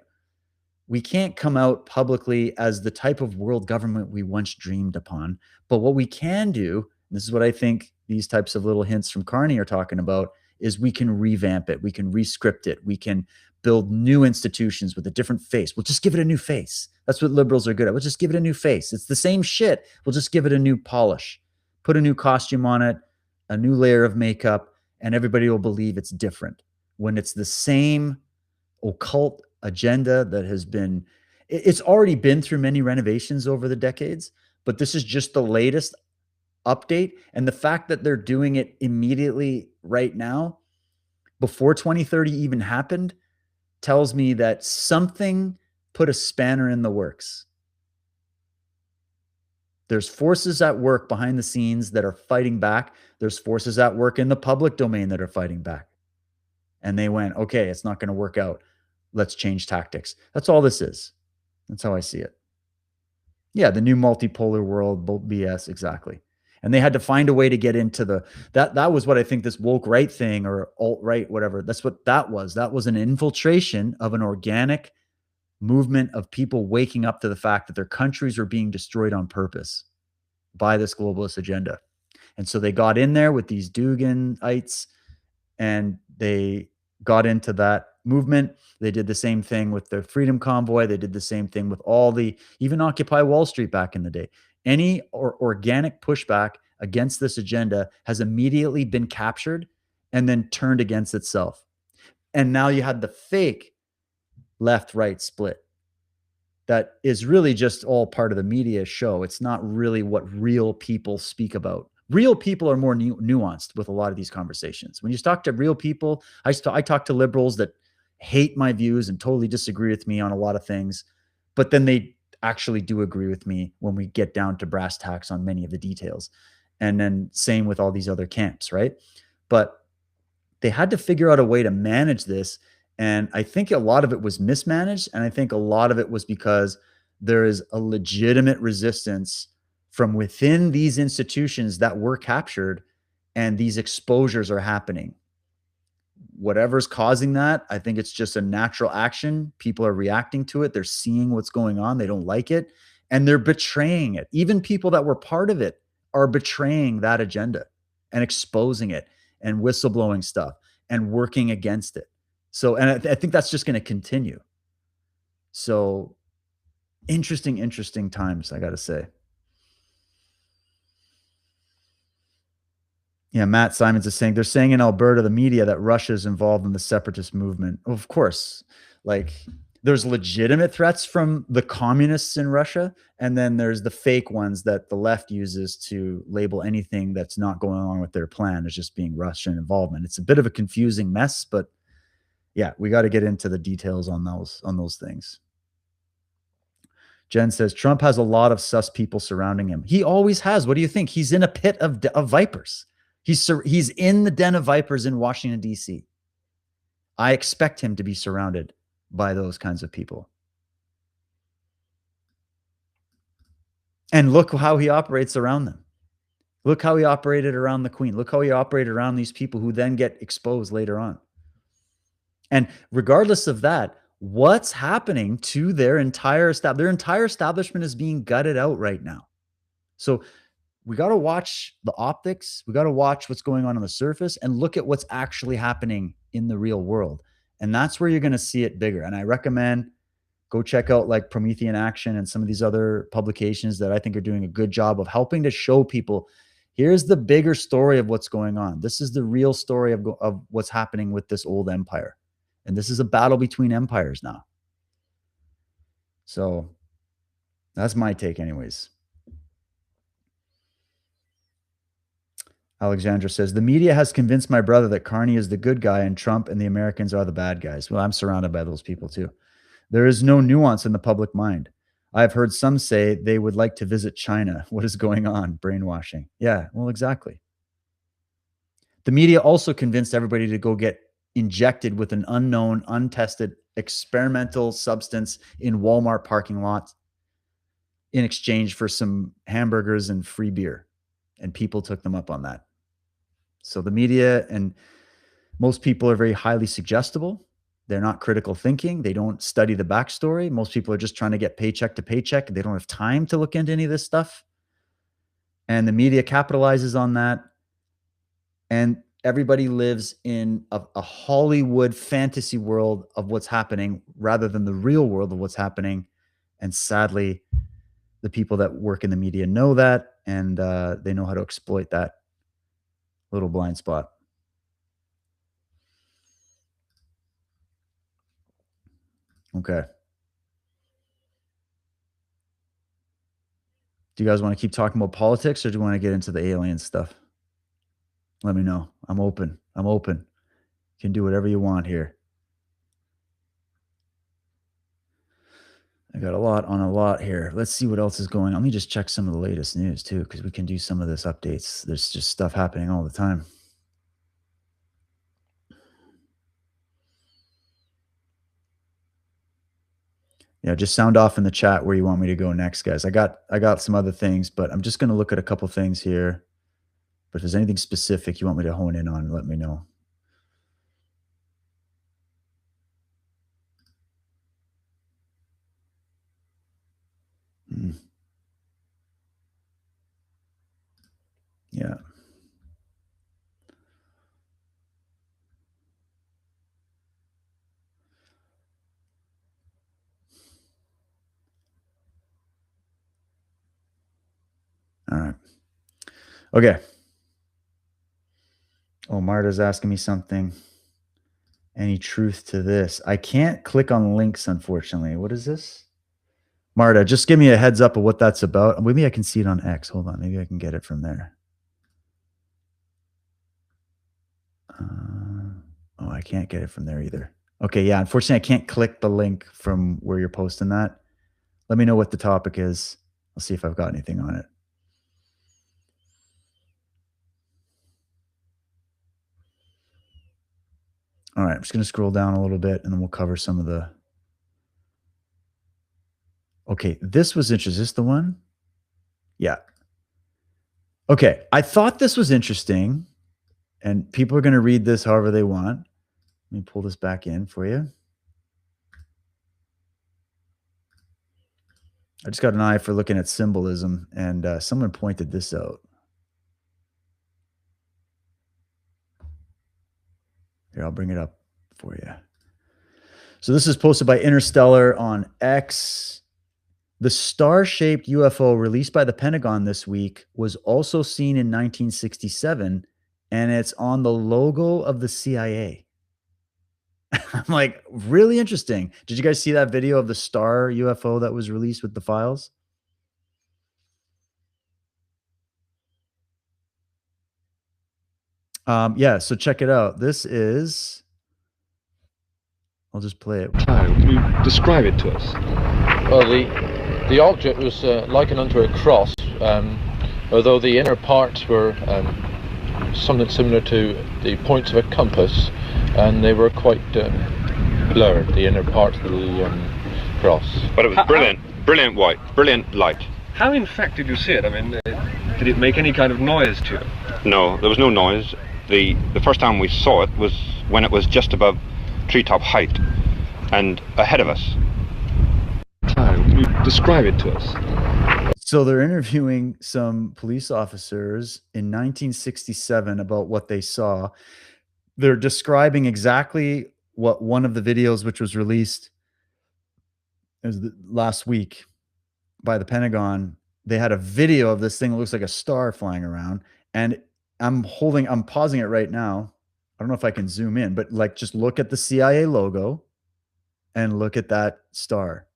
we can't come out publicly as the type of world government we once dreamed upon. But what we can do, and this is what I think these types of little hints from Carney are talking about, is we can revamp it. We can rescript it. We can build new institutions with a different face. We'll just give it a new face. That's what liberals are good at. We'll just give it a new face. It's the same shit. We'll just give it a new polish, put a new costume on it, a new layer of makeup, and everybody will believe it's different. When it's the same occult agenda that has been, it's already been through many renovations over the decades, but this is just the latest update. And the fact that they're doing it immediately right now, before 2030 even happened, tells me that something put a spanner in the works. There's forces at work behind the scenes that are fighting back. There's forces at work in the public domain that are fighting back. And they went, okay, it's not going to work out. Let's change tactics. That's all this is. That's how I see it. Yeah, the new multipolar world, BS, exactly. And they had to find a way to get into that was what I think this woke right thing, or alt-right, whatever, that's what that was. That was an infiltration of an organic movement of people waking up to the fact that their countries were being destroyed on purpose by this globalist agenda. And so they got in there with these Dugganites, and they got into that movement. They did the same thing with the Freedom Convoy. They did the same thing with even Occupy Wall Street back in the day. Any organic pushback against this agenda has immediately been captured and then turned against itself. And now you had the fake left-right split that is really just all part of the media show. It's not really what real people speak about. Real people are more nuanced with a lot of these conversations. When you talk to real people, I talk to liberals that hate my views and totally disagree with me on a lot of things, but then they actually do agree with me when we get down to brass tacks on many of the details. And then same with all these other camps, right? But they had to figure out a way to manage this. And I think a lot of it was mismanaged. And I think a lot of it was because there is a legitimate resistance from within these institutions that were captured, and these exposures are happening. Whatever's causing that, I think it's just a natural action. People are reacting to it. They're seeing what's going on. They don't like it, and they're betraying it. Even people that were part of it are betraying that agenda and exposing it and whistleblowing stuff and working against it. So, and I think that's just going to continue. So interesting times, I got to say. Yeah, Matt Simons is saying, they're saying in Alberta, the media, that Russia is involved in the separatist movement. Of course, like there's legitimate threats from the communists in Russia, and then there's the fake ones that the left uses to label anything that's not going along with their plan as just being Russian involvement. It's a bit of a confusing mess, but yeah, we got to get into the details on those things. Jen says, Trump has a lot of sus people surrounding him. He always has. What do you think? He's in a pit of vipers. He's in the den of vipers in Washington, D.C. I expect him to be surrounded by those kinds of people. And look how he operates around them. Look how he operated around the Queen. Look how he operated around these people who then get exposed later on. And regardless of that, what's happening to their entire establishment is being gutted out right now. So we got to watch the optics. We got to watch what's going on the surface and look at what's actually happening in the real world. And that's where you're going to see it bigger. And I recommend go check out like Promethean Action and some of these other publications that I think are doing a good job of helping to show people, here's the bigger story of what's going on. This is the real story of what's happening with this old empire. And this is a battle between empires now. So that's my take anyways. Alexandra says, the media has convinced my brother that Carney is the good guy and Trump and the Americans are the bad guys. Well, I'm surrounded by those people too. There is no nuance in the public mind. I've heard some say they would like to visit China. What is going on? Brainwashing. Yeah, well, exactly. The media also convinced everybody to go get injected with an unknown, untested, experimental substance in Walmart parking lots in exchange for some hamburgers and free beer. And people took them up on that. So the media and most people are very highly suggestible. They're not critical thinking. They don't study the backstory. Most people are just trying to get paycheck to paycheck. They don't have time to look into any of this stuff. And the media capitalizes on that. And everybody lives in a Hollywood fantasy world of what's happening rather than the real world of what's happening. And sadly, the people that work in the media know that, and they know how to exploit that little blind spot. Okay. Do you guys want to keep talking about politics, or do you want to get into the alien stuff? Let me know. I'm open. You can do whatever you want here. I got a lot here. Let's see what else is going on. Let me just check some of the latest news too, because we can do some of this updates. There's just stuff happening all the time. Yeah, just sound off in the chat where you want me to go next, guys. I got some other things, but I'm just going to look at a couple things here. But if there's anything specific you want me to hone in on, let me know. Yeah. Okay. Oh, Marta's asking me something. Any truth to this? I can't click on links, unfortunately. What is this? Marta, just give me a heads up of what that's about. Maybe I can see it on X. Hold on. Maybe I can get it from there. Oh, I can't get it from there either. Okay, yeah. Unfortunately, I can't click the link from where you're posting that. Let me know what the topic is. I'll see if I've got anything on it. All right, I'm just going to scroll down a little bit and then we'll cover some of the. Okay, this was interesting. Is this the one? Yeah. Okay, I thought this was interesting, and people are going to read this however they want. Let me pull this back in for you. I just got an eye for looking at symbolism, and someone pointed this out. Here, I'll bring it up for you. So this is posted by Interstellar on X. The star-shaped UFO released by the Pentagon this week was also seen in 1967, and it's on the logo of the CIA. I'm like, really interesting. Did you guys see that video of the star UFO that was released with the files? Yeah, so check it out. This is, I'll just play it. Can you describe it to us? Well, the object was likened unto a cross, although the inner parts were something similar to the points of a compass, and they were quite blurred, the inner parts of the cross. But it was brilliant white, brilliant light. How in fact did you see it? I mean, did it make any kind of noise to you? No, there was no noise. The first time we saw it was when it was just above treetop height and ahead of us. Can you describe it to us? So they're interviewing some police officers in 1967 about what they saw. They're describing exactly what one of the videos, which was released last week by the Pentagon, they had a video of this thing that looks like a star flying around. And I'm pausing it right now. I don't know if I can zoom in, but like, just look at the CIA logo and look at that star.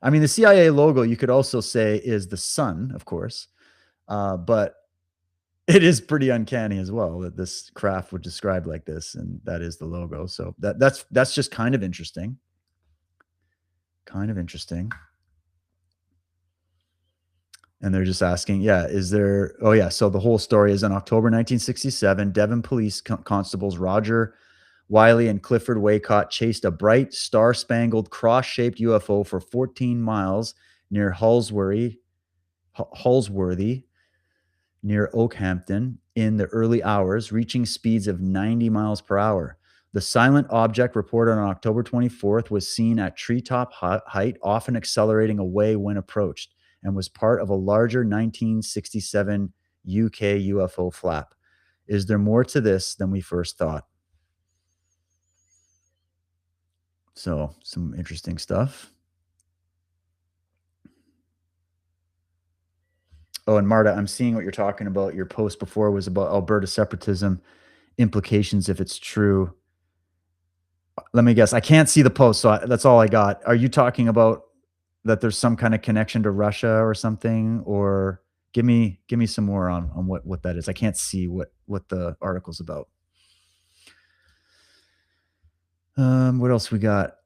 I mean, the CIA logo, you could also say, is the sun, of course, but it is pretty uncanny as well that this craft would describe like this, and that is the logo. So that's just kind of interesting. Kind of interesting. And they're just asking, yeah, is there, oh yeah, so the whole story is in October 1967, Devon police constables Roger Wiley and Clifford Waycott chased a bright star-spangled cross-shaped UFO for 14 miles near Halsworthy near Oakhampton in the early hours, reaching speeds of 90 miles per hour. The silent object reported on October 24th was seen at treetop height, often accelerating away when approached, and was part of a larger 1967 UK UFO flap. Is there more to this than we first thought? So, some interesting stuff. Oh, and Marta, I'm seeing what you're talking about. Your post before was about Alberta separatism implications if it's true. Let me guess. I can't see the post, so that's all I got. Are you talking about that there's some kind of connection to Russia or something? Or give me some more on what that is. I can't see what the article's about. What else we got?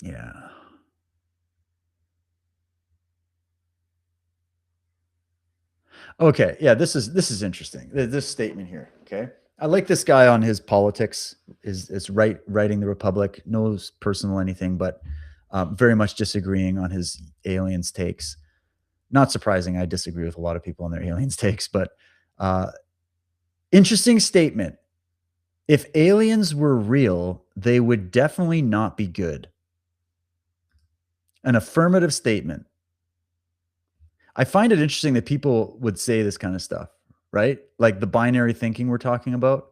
Yeah. Okay. Yeah, this is interesting. This statement here. Okay. I like this guy on his politics, is writing the Republic, knows personal anything, but very much disagreeing on his aliens takes. Not surprising. I disagree with a lot of people on their aliens takes, but interesting statement. If aliens were real, they would definitely not be good. An affirmative statement. I find it interesting that people would say this kind of stuff, right? Like the binary thinking we're talking about.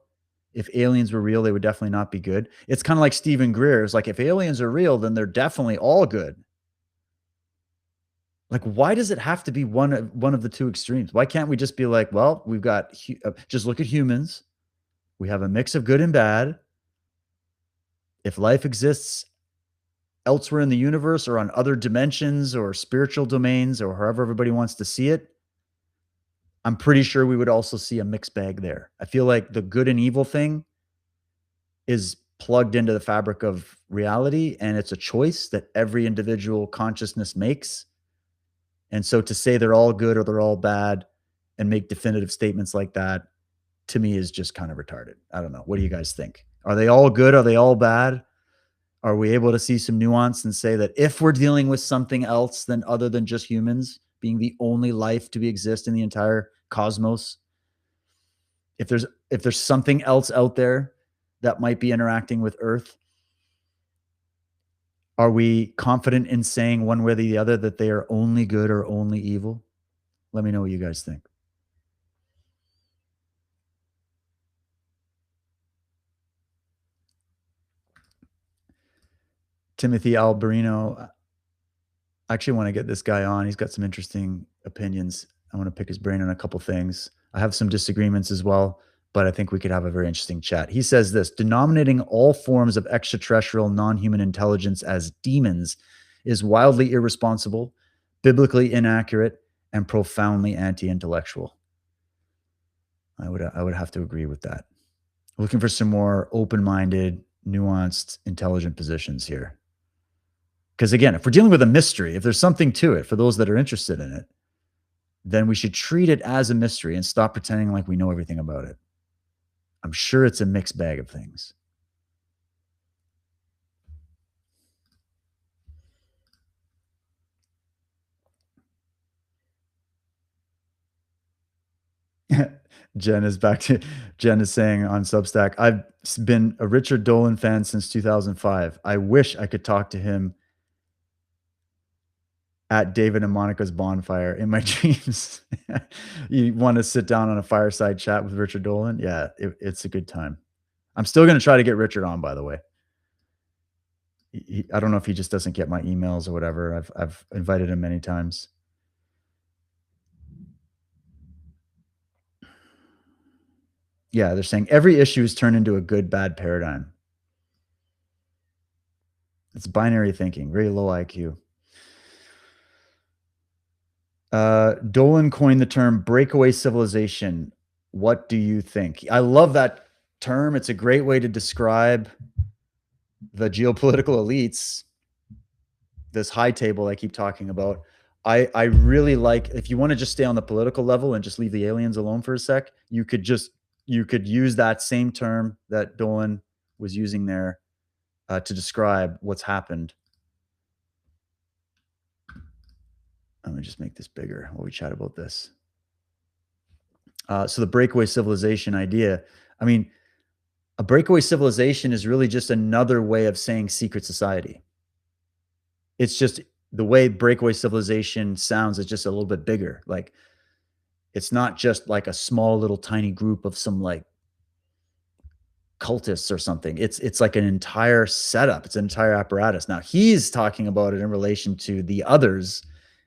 If aliens were real, they would definitely not be good. It's kind of like Stephen Greer. It's like, if aliens are real, then they're definitely all good. Like, why does it have to be one of the two extremes? Why can't we just be like, well, we've got, just look at humans. We have a mix of good and bad. If life exists elsewhere in the universe or on other dimensions or spiritual domains or however everybody wants to see it, I'm pretty sure we would also see a mixed bag there. I feel like the good and evil thing is plugged into the fabric of reality, and it's a choice that every individual consciousness makes. And so to say they're all good or they're all bad and make definitive statements like that, to me, is just kind of retarded. I don't know. What do you guys think? Are they all good? Are they all bad? Are we able to see some nuance and say that if we're dealing with something else than other than just humans being the only life to exist in the entire cosmos, if there's something else out there that might be interacting with Earth, are we confident in saying one way or the other that they are only good or only evil? Let me know what you guys think. Timothy Alberino, I actually want to get this guy on. He's got some interesting opinions. I want to pick his brain on a couple things. I have some disagreements as well, but I think we could have a very interesting chat. He says this: denominating all forms of extraterrestrial non-human intelligence as demons is wildly irresponsible, biblically inaccurate, and profoundly anti-intellectual. I would have to agree with that. Looking for some more open-minded, nuanced, intelligent positions here. Because again, if we're dealing with a mystery, if there's something to it for those that are interested in it, then we should treat it as a mystery and stop pretending like we know everything about it. I'm sure it's a mixed bag of things. Jen is saying on Substack, I've been a Richard Dolan fan since 2005. I wish I could talk to him at David and Monica's bonfire in my dreams. You want to sit down on a fireside chat with Richard Dolan? Yeah, it's a good time. I'm still going to try to get Richard on, by the way. I don't know if he just doesn't get my emails or whatever. I've invited him many times. Yeah, they're saying every issue is turned into a good, bad paradigm. It's binary thinking, very low IQ. Dolan coined the term breakaway civilization. What do you think? I love that term. It's a great way to describe the geopolitical elites, this high table I keep talking about. I really like, if you want to just stay on the political level and just leave the aliens alone for a sec, you could use that same term that Dolan was using there to describe what's happened. Let me just make this bigger while we chat about this. So the breakaway civilization idea, I mean, a breakaway civilization is really just another way of saying secret society. It's just the way breakaway civilization sounds is just a little bit bigger. Like, it's not just like a small little tiny group of some like cultists or something. It's like an entire setup. It's an entire apparatus. Now he's talking about it in relation to the others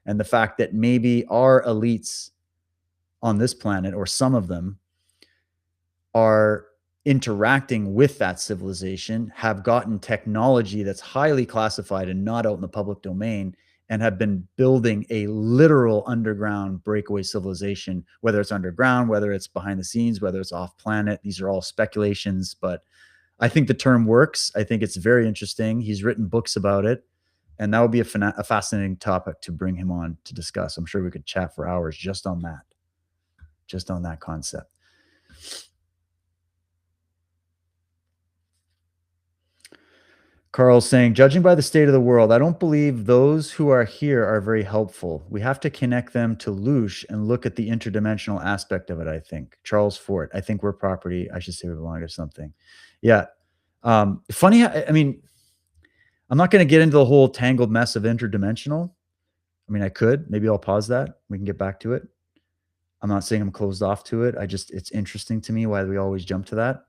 and the fact that maybe our elites on this planet, or some of them, are interacting with that civilization, have gotten technology that's highly classified and not out in the public domain, and have been building a literal underground breakaway civilization, whether it's underground, whether it's behind the scenes, whether it's off planet. These are all speculations, but I think the term works. I think it's very interesting. He's written books about it, and that would be a fascinating topic to bring him on to discuss. I'm sure we could chat for hours just on that concept. Carl's saying, judging by the state of the world, I don't believe those who are here are very helpful. We have to connect them to Loosh and look at the interdimensional aspect of it, I think. Charles Fort, I think we're property. I should say we belong to something. Yeah. Funny. I mean, I'm not going to get into the whole tangled mess of interdimensional. I mean, I could. Maybe I'll pause that. We can get back to it. I'm not saying I'm closed off to it. It's interesting to me why we always jump to that.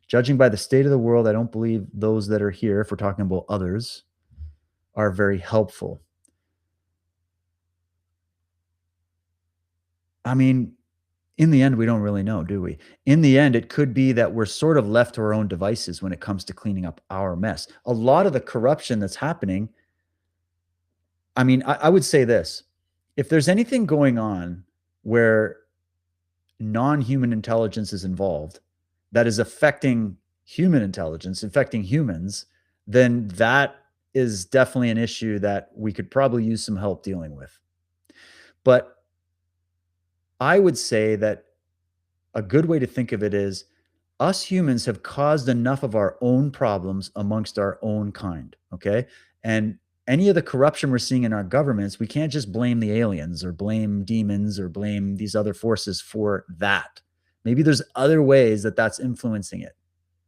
Judging by the state of the world, I don't believe those that are here, if we're talking about others, are very helpful. I mean, in the end, we don't really know, do we? In the end, it could be that we're sort of left to our own devices when it comes to cleaning up our mess. A lot of the corruption that's happening, I mean, I would say this. If there's anything going on where non-human intelligence is involved that is affecting human intelligence, affecting humans, then that is definitely an issue that we could probably use some help dealing with. But I would say that a good way to think of it is us humans have caused enough of our own problems amongst our own kind, okay? And any of the corruption we're seeing in our governments, we can't just blame the aliens or blame demons or blame these other forces for that. Maybe there's other ways that that's influencing it.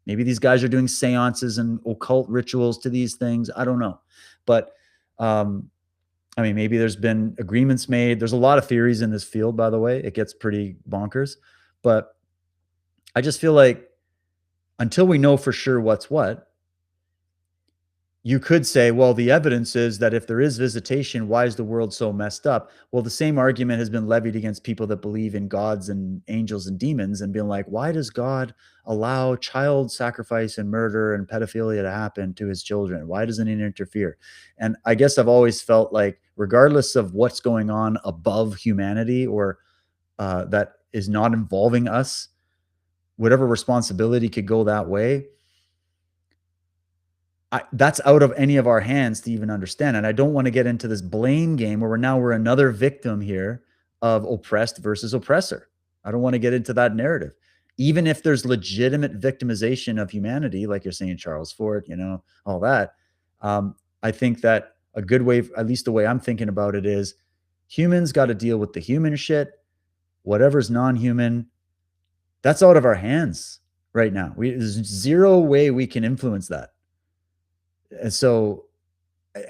Maybe these guys are doing seances and occult rituals to these things. I don't know. But I mean, maybe there's been agreements made. There's a lot of theories in this field, by the way. It gets pretty bonkers. But I just feel like until we know for sure what's what, you could say, well, the evidence is that if there is visitation, why is the world so messed up? Well, the same argument has been levied against people that believe in gods and angels and demons and being like, why does God allow child sacrifice and murder and pedophilia to happen to his children? Why doesn't he interfere? And I guess I've always felt like regardless of what's going on above humanity or that is not involving us, whatever responsibility could go that way, that's out of any of our hands to even understand. And I don't want to get into this blame game where we're another victim here of oppressed versus oppressor. I don't want to get into that narrative. Even if there's legitimate victimization of humanity, like you're saying, Charles Fort, all that. I think that a good way, at least the way I'm thinking about it, is humans got to deal with the human shit. Whatever's non-human, that's out of our hands right now. There's zero way we can influence that. And so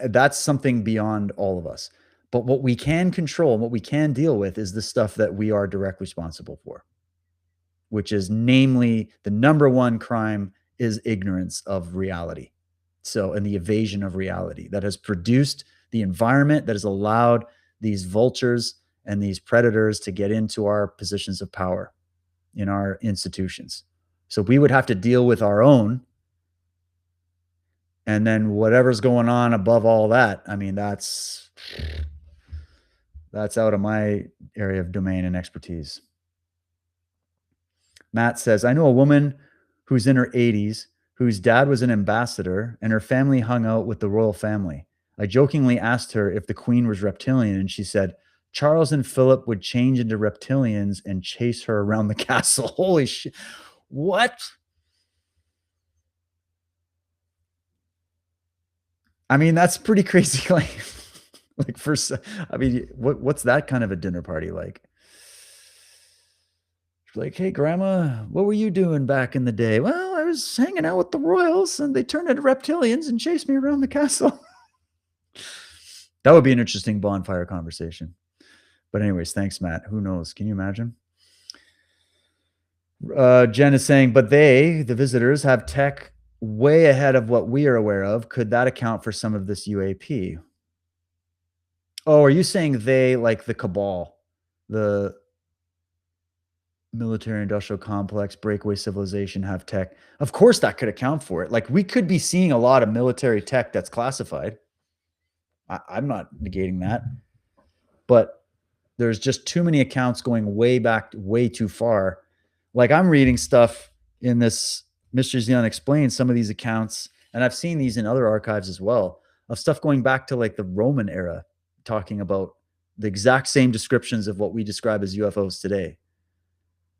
that's something beyond all of us. But what we can control and what we can deal with is the stuff that we are directly responsible for, which is namely the number one crime is ignorance of reality. So, and the evasion of reality that has produced the environment that has allowed these vultures and these predators to get into our positions of power in our institutions. So we would have to deal with our own. And then whatever's going on above all that, I mean, that's out of my area of domain and expertise. Matt says, I know a woman who's in her 80s, whose dad was an ambassador, and her family hung out with the royal family. I jokingly asked her if the queen was reptilian, and she said, Charles and Philip would change into reptilians and chase her around the castle. Holy shit. What? I mean, that's pretty crazy claim. Like what's that kind of a dinner party like? Like, hey, grandma, what were you doing back in the day? Well, I was hanging out with the royals and they turned into reptilians and chased me around the castle. That would be an interesting bonfire conversation. But anyways, thanks, Matt. Who knows? Can you imagine? Jen is saying, but the visitors, have tech way ahead of what we are aware of. Could that account for some of this UAP? Oh, are you saying they, like the cabal, the military industrial complex, breakaway civilization, have tech? Of course that could account for it. Like we could be seeing a lot of military tech that's classified. I'm not negating that. But there's just too many accounts going way back, way too far. Like I'm reading stuff in this Mysteries of the Unexplained, some of these accounts, and I've seen these in other archives as well, of stuff going back to like the Roman era, talking about the exact same descriptions of what we describe as UFOs today.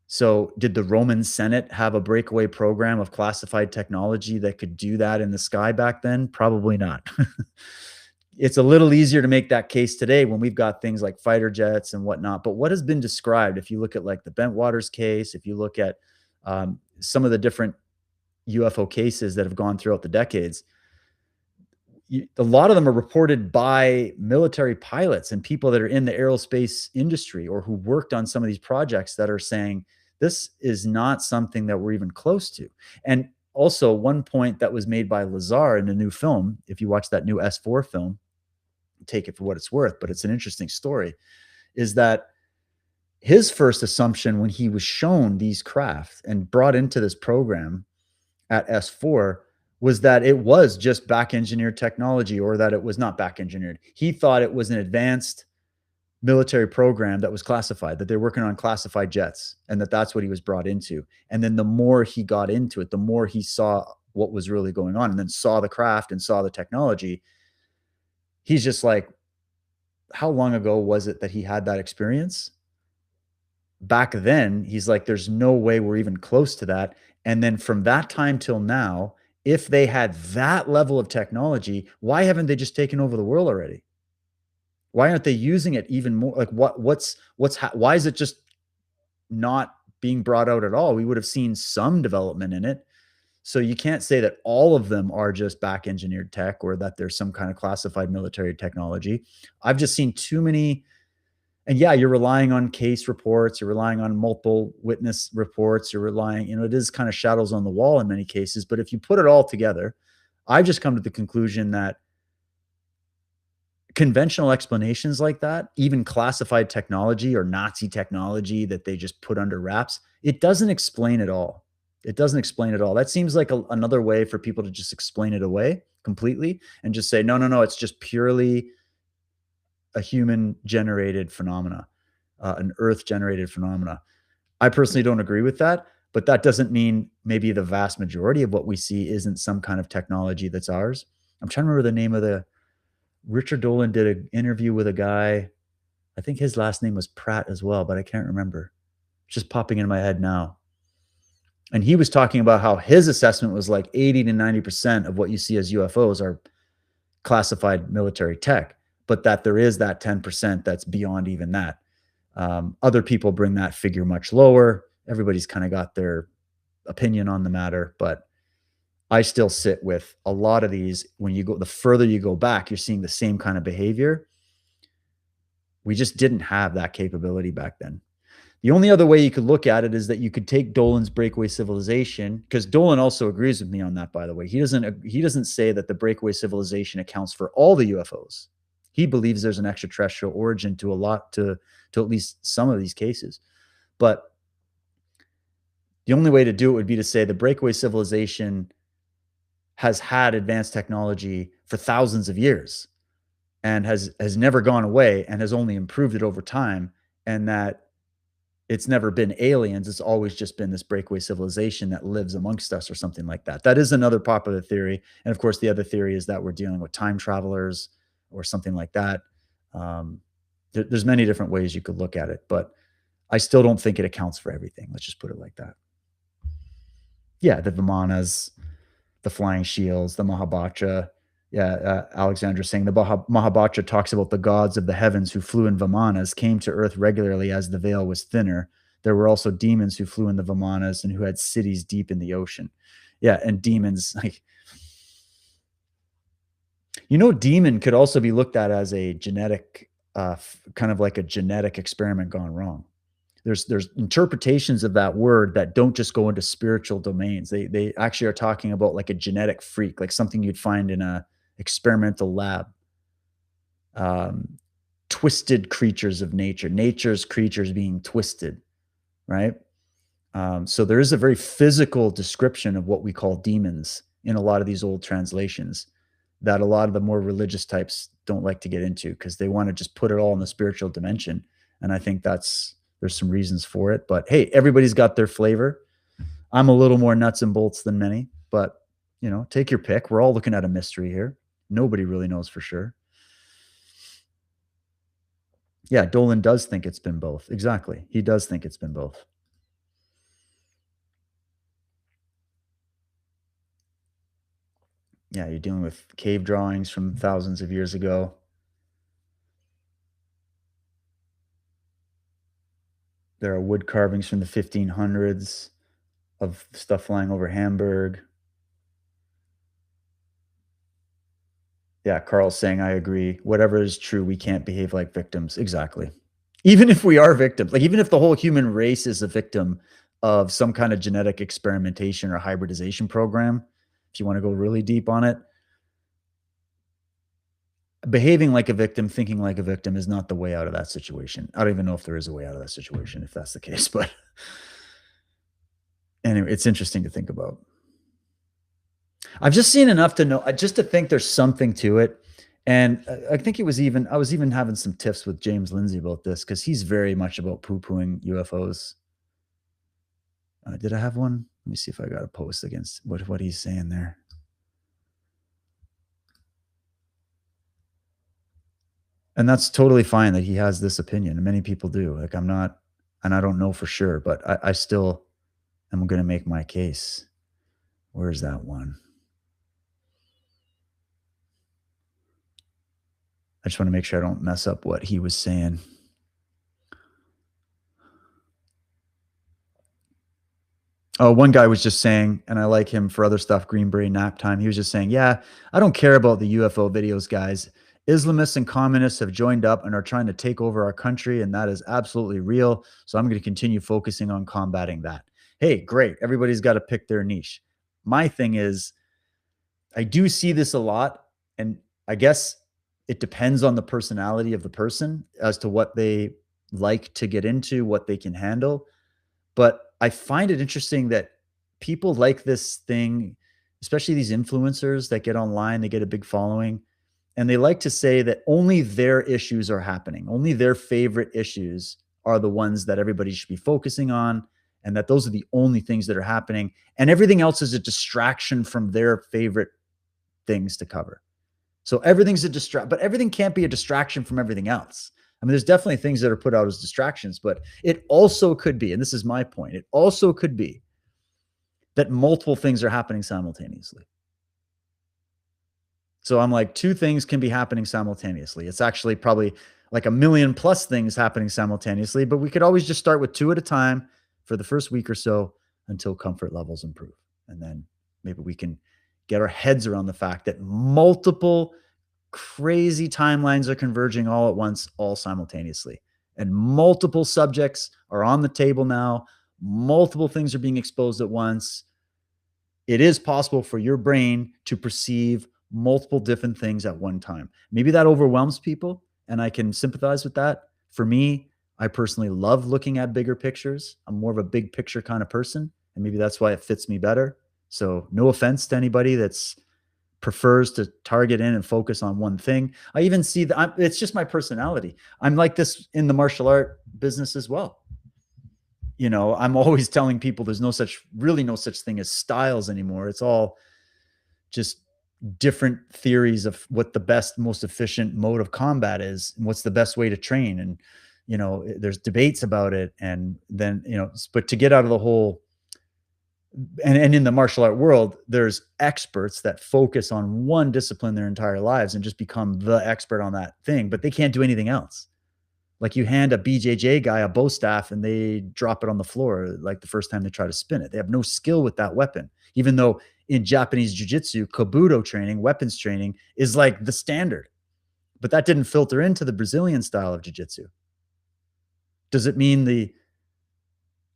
So did the Roman Senate have a breakaway program of classified technology that could do that in the sky back then? Probably not. It's a little easier to make that case today when we've got things like fighter jets and whatnot. But what has been described, if you look at like the Bentwaters case, if you look at some of the different UFO cases that have gone throughout the decades, a lot of them are reported by military pilots and people that are in the aerospace industry or who worked on some of these projects that are saying This is not something that we're even close to. And also, one point that was made by Lazar in the new film, if you watch that new S4 film, take it for what it's worth, but it's an interesting story, is that his first assumption when he was shown these craft and brought into this program at S4 was that it was just back engineered technology, or that it was not back engineered. He thought it was an advanced military program that was classified, that they're working on classified jets, and that's what he was brought into. And then the more he got into it, the more he saw what was really going on, and then saw the craft and saw the technology. He's just like, how long ago was it that he had that experience? Back then, he's like, there's no way we're even close to that. And then from that time till now, if they had that level of technology, why haven't they just taken over the world already? Why aren't they using it even more? Like why is it just not being brought out at all? We would have seen some development in it. So you can't say that all of them are just back engineered tech, or that there's some kind of classified military technology. I've just seen too many. And yeah, you're relying on case reports, you're relying on multiple witness reports, you're relying, it is kind of shadows on the wall in many cases. But if you put it all together, I've just come to the conclusion that conventional explanations like that, even classified technology or Nazi technology that they just put under wraps, it doesn't explain it all. It doesn't explain it all. That seems like another way for people to just explain it away completely and just say, no, it's just purely a human generated phenomena, an earth generated phenomena. I personally don't agree with that, but that doesn't mean maybe the vast majority of what we see isn't some kind of technology that's ours. I'm trying to remember the name of Richard Dolan did an interview with a guy. I think his last name was Pratt as well, but I can't remember. It's just popping into my head now. And he was talking about how his assessment was like 80 to 90% of what you see as UFOs are classified military tech, but that there is that 10% that's beyond even that. Other people bring that figure much lower. Everybody's kind of got their opinion on the matter, but I still sit with a lot of these. When you go, the further you go back, you're seeing the same kind of behavior. We just didn't have that capability back then. The only other way you could look at it is that you could take Dolan's breakaway civilization, because Dolan also agrees with me on that, by the way. He doesn't say that the breakaway civilization accounts for all the UFOs. He believes there's an extraterrestrial origin to at least some of these cases. But the only way to do it would be to say the breakaway civilization has had advanced technology for thousands of years and has never gone away and has only improved it over time, and that it's never been aliens. It's always just been this breakaway civilization that lives amongst us or something like that. That is another popular theory. And of course, the other theory is that we're dealing with time travelers or something like that. There's many different ways you could look at it, but I still don't think it accounts for everything. Let's just put it like that. Yeah, the Vimanas, the flying shields, the Mahabhacha. Yeah, Alexandra saying the Mahabhacha talks about the gods of the heavens who flew in Vimanas, came to earth regularly as the veil was thinner. There were also demons who flew in the Vimanas and who had cities deep in the ocean. Yeah, and demons, like, demon could also be looked at as a genetic, kind of like a genetic experiment gone wrong. There's interpretations of that word that don't just go into spiritual domains. They actually are talking about like a genetic freak, like something you'd find in a experimental lab. Twisted creatures of nature, nature's creatures being twisted, right? So there is a very physical description of what we call demons in a lot of these old translations that a lot of the more religious types don't like to get into, because they want to just put it all in the spiritual dimension. And I think there's some reasons for it, but hey, everybody's got their flavor. I'm a little more nuts and bolts than many, but take your pick. We're all looking at a mystery here. Nobody really knows for sure. Yeah, Dolan does think it's been both. Exactly. He does think it's been both. Yeah, you're dealing with cave drawings from thousands of years ago. There are wood carvings from the 1500s of stuff flying over Hamburg. Yeah, Carl's saying, I agree. Whatever is true, we can't behave like victims. Exactly. Even if we are victims, like even if the whole human race is a victim, of some kind of genetic experimentation or hybridization program, if you want to go really deep on it. Behaving like a victim, thinking like a victim is not the way out of that situation. I don't even know if there is a way out of that situation, if that's the case, but anyway, it's interesting to think about. I've just seen enough to know, just to think there's something to it. And I think I was even having some tiffs with James Lindsay about this, because he's very much about poo-pooing UFOs. Did I have one? Let me see if I got a post against what he's saying there. And that's totally fine that he has this opinion, and many people do. Like, I'm not, and I don't know for sure, but I still am going to make my case. Where's that one? I just want to make sure I don't mess up what he was saying. Oh, one guy was just saying, and I like him for other stuff, Greenberry Nap Time. He was just saying, yeah, I don't care about the UFO videos, guys. Islamists and communists have joined up and are trying to take over our country, and that is absolutely real. So I'm going to continue focusing on combating that. Hey, great. Everybody's got to pick their niche. My thing is, I do see this a lot, and I guess it depends on the personality of the person as to what they like to get into, what they can handle. But I find it interesting that people like this thing, especially these influencers that get online, they get a big following, and they like to say that only their issues are happening. Only their favorite issues are the ones that everybody should be focusing on, and that those are the only things that are happening. And everything else is a distraction from their favorite things to cover. So everything's a distraction, but everything can't be a distraction from everything else. I mean, there's definitely things that are put out as distractions, but it also could be, and this is my point, it also could be that multiple things are happening simultaneously. So I'm like, two things can be happening simultaneously. It's actually probably like 1 million plus things happening simultaneously, but we could always just start with 2 at a time for the first week or so until comfort levels improve. And then maybe we can get our heads around the fact that multiple crazy timelines are converging all at once, all simultaneously. And multiple subjects are on the table now. Multiple things are being exposed at once. It is possible for your brain to perceive multiple different things at one time. Maybe that overwhelms people, and I can sympathize with that. For me, I personally love looking at bigger pictures. I'm more of a big picture kind of person, and maybe that's why it fits me better. So no offense to anybody that's prefers to target in and focus on one thing. I even see that it's just my personality. I'm like this in the martial art business as well. You know, I'm always telling people there's really no such thing as styles anymore. It's all just different theories of what the best, most efficient mode of combat is and what's the best way to train. And, you know, there's debates about it. And then, you know, but to get out of the whole, and in the martial art world, there's experts that focus on one discipline their entire lives and just become the expert on that thing, but they can't do anything else. Like, you hand a BJJ guy a bow staff and they drop it on the floor like the first time they try to spin it. They have no skill with that weapon, even though in Japanese jiu-jitsu, kabuto training, weapons training is like the standard. But that didn't filter into the Brazilian style of jiu-jitsu. Does it mean the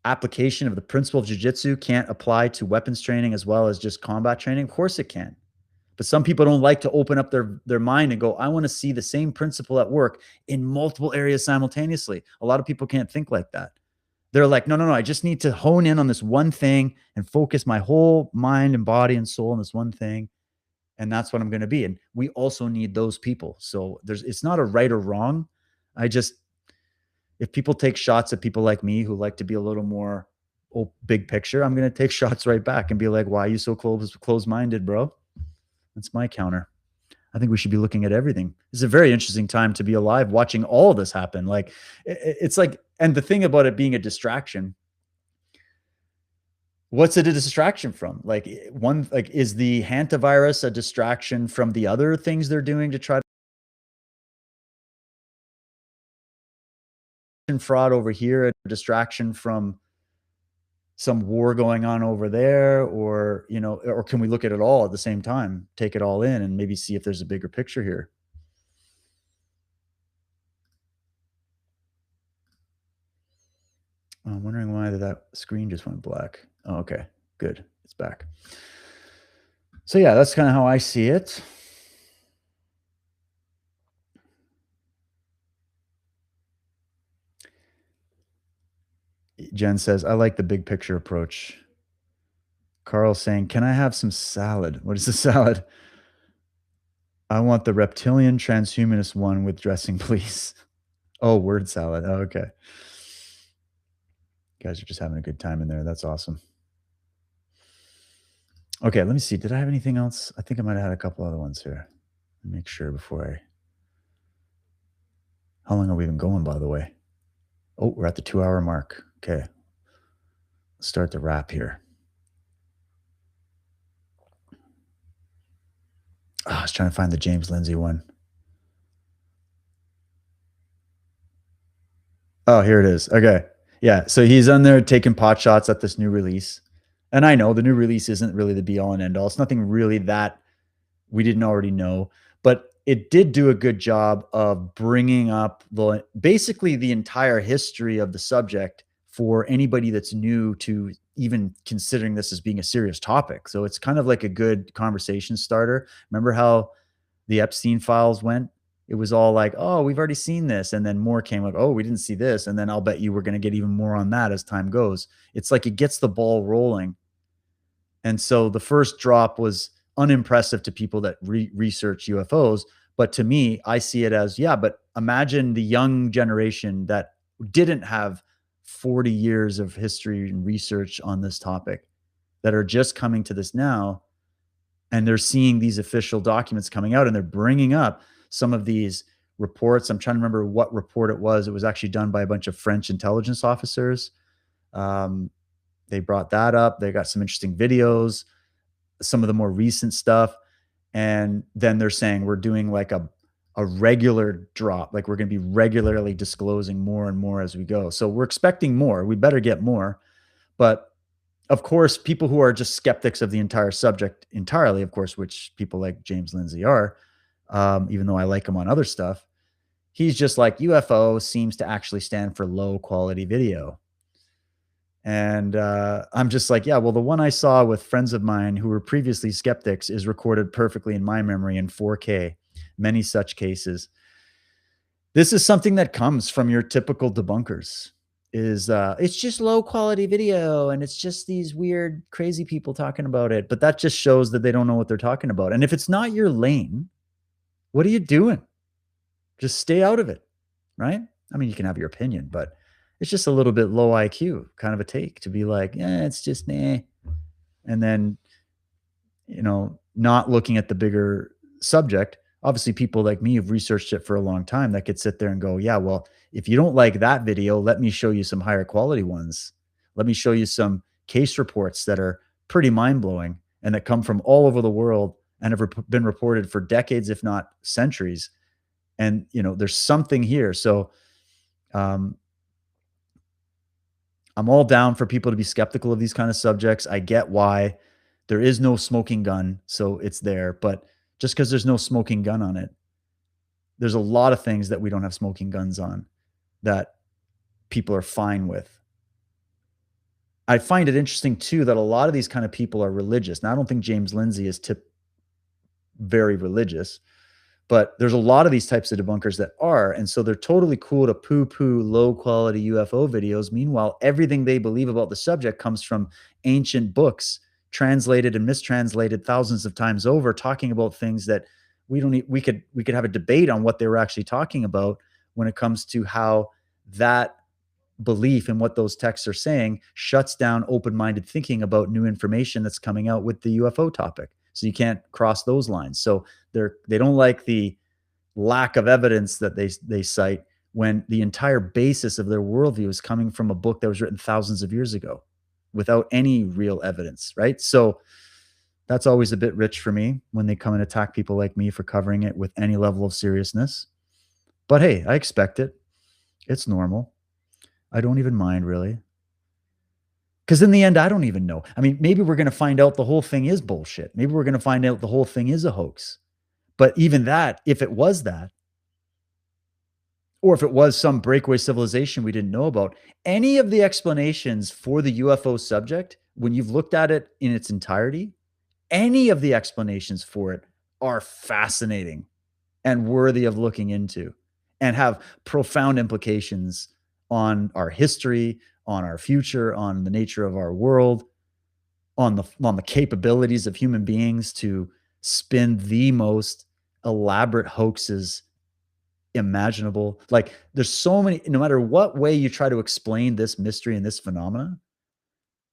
application of the principle of jiu-jitsu can't apply to weapons training as well as just combat training? Of course it can. But some people don't like to open up their mind and go, I want to see the same principle at work in multiple areas simultaneously. A lot of people can't think like that. They're like, no, I just need to hone in on this one thing and focus my whole mind and body and soul on this one thing. And that's what I'm going to be. And we also need those people. So it's not a right or wrong. If people take shots at people like me who like to be a little more big picture, I'm going to take shots right back and be like, why are you so close-minded, bro? That's my counter. I think we should be looking at everything. It's a very interesting time to be alive, watching all of this happen. Like, it's like, and the thing about it being a distraction, what's it a distraction from? Like, is the Hanta virus a distraction from the other things they're doing to try to fraud over here, a distraction from some war going on over there? Or, you know, or can we look at it all at the same time, take it all in and maybe see if there's a bigger picture here? I'm wondering why that screen just went black. Oh, okay, good. It's back. So yeah, that's kind of how I see it. Jen says, I like the big picture approach. Carl saying, can I have some salad? What is the salad? I want the reptilian transhumanist one with dressing, please. Oh, word salad. Oh, okay. You guys are just having a good time in there. That's awesome. Okay, let me see. Did I have anything else? I think I might have had a couple other ones here. Make sure before I... How long are we even going, by the way? Oh, we're at the 2-hour mark. Okay. Let's start the wrap here. Oh, I was trying to find the James Lindsay one. Oh, here it is. Okay. Yeah. So he's on there taking pot shots at this new release. And I know the new release isn't really the be all and end all. It's nothing really that we didn't already know, but it did do a good job of bringing up basically the entire history of the subject for anybody that's new to even considering this as being a serious topic. So it's kind of like a good conversation starter. Remember how the Epstein files went? It was all like, oh, we've already seen this. And then more came like, oh, we didn't see this. And then I'll bet you we're going to get even more on that as time goes. It's like it gets the ball rolling. And so the first drop was unimpressive to people that research UFOs. But to me, I see it as, yeah, but imagine the young generation that didn't have 40 years of history and research on this topic that are just coming to this now. And they're seeing these official documents coming out and they're bringing up some of these reports. I'm trying to remember what report it was. It was actually done by a bunch of French intelligence officers. They brought that up. They got some interesting videos, some of the more recent stuff. And then they're saying we're doing like a regular drop. Like we're going to be regularly disclosing more and more as we go. So we're expecting more. We better get more. But of course, people who are just skeptics of the entire subject entirely, of course, which people like James Lindsay are, even though I like him on other stuff, he's just like UFO seems to actually stand for low quality video. And I'm just like, yeah, well, the one I saw with friends of mine who were previously skeptics is recorded perfectly in my memory in 4K, many such cases. This is something that comes from your typical debunkers. It's just low quality video and it's just these weird, crazy people talking about it. But that just shows that they don't know what they're talking about. And if it's not your lane, what are you doing? Just stay out of it, right? I mean, you can have your opinion, but it's just a little bit low IQ kind of a take to be like, yeah, it's just nah. And then, not looking at the bigger subject. Obviously, people like me who've researched it for a long time that could sit there and go, yeah, well, if you don't like that video, let me show you some higher quality ones. Let me show you some case reports that are pretty mind-blowing and that come from all over the world and have been reported for decades, if not centuries. And, there's something here. So I'm all down for people to be skeptical of these kind of subjects. I get why. There is no smoking gun, so it's there. But just because there's no smoking gun on it, there's a lot of things that we don't have smoking guns on that people are fine with. I find it interesting, too, that a lot of these kind of people are religious. Now, I don't think James Lindsay is very religious, but there's a lot of these types of debunkers that are. And so they're totally cool to poo-poo low-quality UFO videos. Meanwhile, everything they believe about the subject comes from ancient books, translated and mistranslated thousands of times over, talking about things that we could have a debate on what they were actually talking about when it comes to how that belief in what those texts are saying shuts down open-minded thinking about new information that's coming out with the UFO topic. So you can't cross those lines. So they don't like the lack of evidence that they cite when the entire basis of their worldview is coming from a book that was written thousands of years ago without any real evidence, right? So that's always a bit rich for me when they come and attack people like me for covering it with any level of seriousness. But hey, I expect it. It's normal. I don't even mind, really. Because in the end, I don't even know. I mean, maybe we're going to find out the whole thing is bullshit. Maybe we're going to find out the whole thing is a hoax. But even that, if it was that, or if it was some breakaway civilization we didn't know about, any of the explanations for the UFO subject, when you've looked at it in its entirety, any of the explanations for it are fascinating and worthy of looking into and have profound implications on our history, on our future, on the nature of our world, on the capabilities of human beings to spin the most elaborate hoaxes imaginable. Like, there's so many, no matter what way you try to explain this mystery and this phenomena,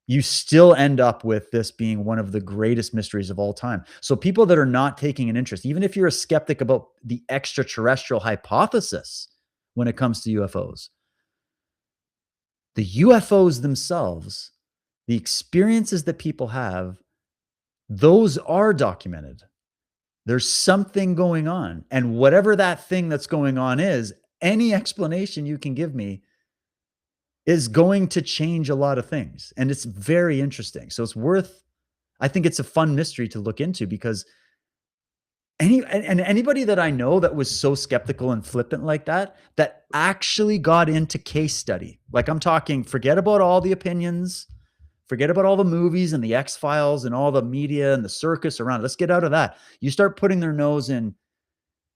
you still end up with this being one of the greatest mysteries of all time. So people that are not taking an interest, even if you're a skeptic about the extraterrestrial hypothesis when it comes to UFOs, the UFOs themselves, the experiences that people have, those are documented. There's something going on. And whatever that thing that's going on is, any explanation you can give me is going to change a lot of things. And it's very interesting. So it's worth, I think it's a fun mystery to look into, because anybody that I know that was so skeptical and flippant like that, that actually got into case study, like I'm talking, forget about all the opinions, forget about all the movies and the X-Files and all the media and the circus around. Let's get out of that. You start putting their nose in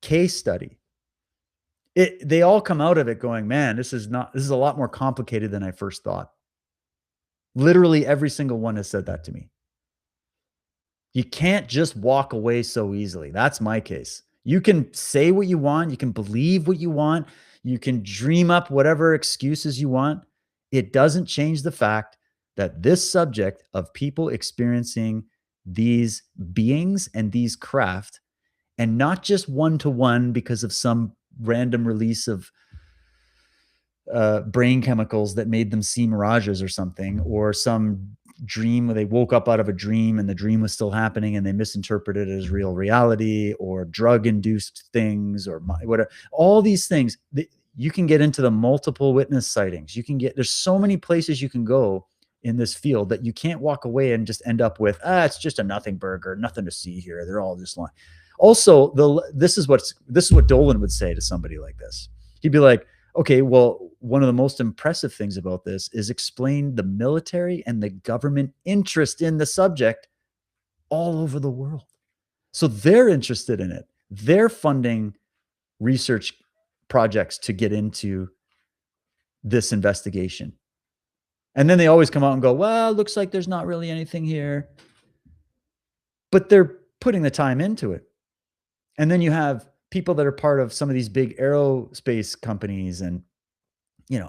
case study. They all come out of it going, man, this is a lot more complicated than I first thought. Literally every single one has said that to me. You can't just walk away so easily. That's my case. You can say what you want. You can believe what you want. You can dream up whatever excuses you want. It doesn't change the fact that this subject of people experiencing these beings and these craft, and not just one-to-one because of some random release of brain chemicals that made them see mirages or something, or some dream where they woke up out of a dream and the dream was still happening and they misinterpreted it as real reality, or drug-induced things, or whatever. All these things, you can get into the multiple witness sightings. There's so many places you can go in this field that you can't walk away and just end up with, it's just a nothing burger, nothing to see here. They're all just lying. Also, this is what Dolan would say to somebody like this. He'd be like, okay, well, one of the most impressive things about this is explain the military and the government interest in the subject all over the world. So they're interested in it. They're funding research projects to get into this investigation. And then they always come out and go, well, it looks like there's not really anything here. But they're putting the time into it. And then you have people that are part of some of these big aerospace companies, and,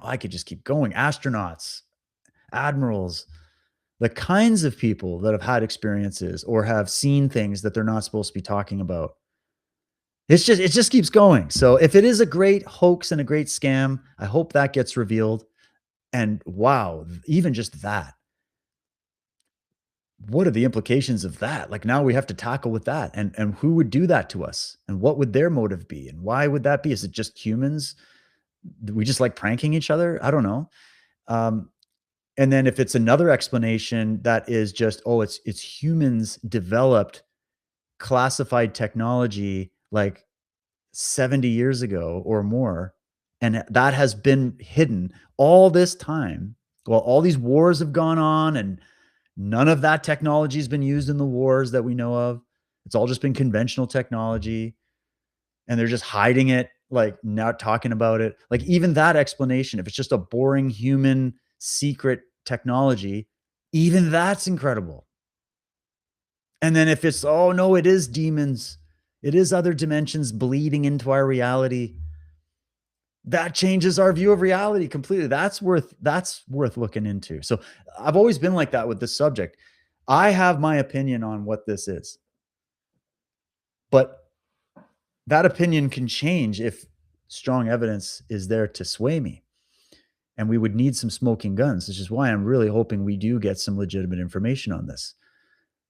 I could just keep going. Astronauts, admirals, the kinds of people that have had experiences or have seen things that they're not supposed to be talking about. It just keeps going. So if it is a great hoax and a great scam, I hope that gets revealed. And wow, even just that. What are the implications of that? Like, now we have to tackle with that, and who would do that to us, and what would their motive be, and why would that be? Is it just humans? Do we just like pranking each other? I don't know. And then if it's another explanation that is just, it's humans developed classified technology like 70 years ago or more, and that has been hidden all this time. Well, all these wars have gone on, and none of that technology has been used in the wars that we know of. It's all just been conventional technology, and they're just hiding it, like not talking about it. Like, even that explanation, if it's just a boring human secret technology, even that's incredible. And then if it's, oh no, it is demons, it is other dimensions bleeding into our reality, that changes our view of reality completely. That's worth looking into. So I've always been like that with this subject. I have my opinion on what this is, but that opinion can change if strong evidence is there to sway me. And we would need some smoking guns, which is why I'm really hoping we do get some legitimate information on this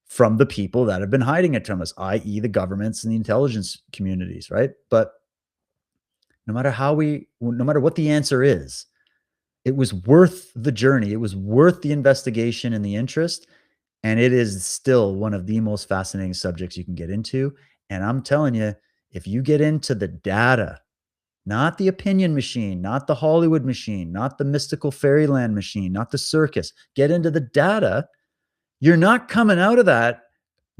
from the people that have been hiding it from us, i.e. the governments and the intelligence communities, right? But no matter what the answer is, it was worth the journey. It was worth the investigation and the interest. And it is still one of the most fascinating subjects you can get into. And I'm telling you, if you get into the data not the opinion machine, not the Hollywood machine, not the mystical fairyland machine, not the circus. Get into the data. You're not coming out of that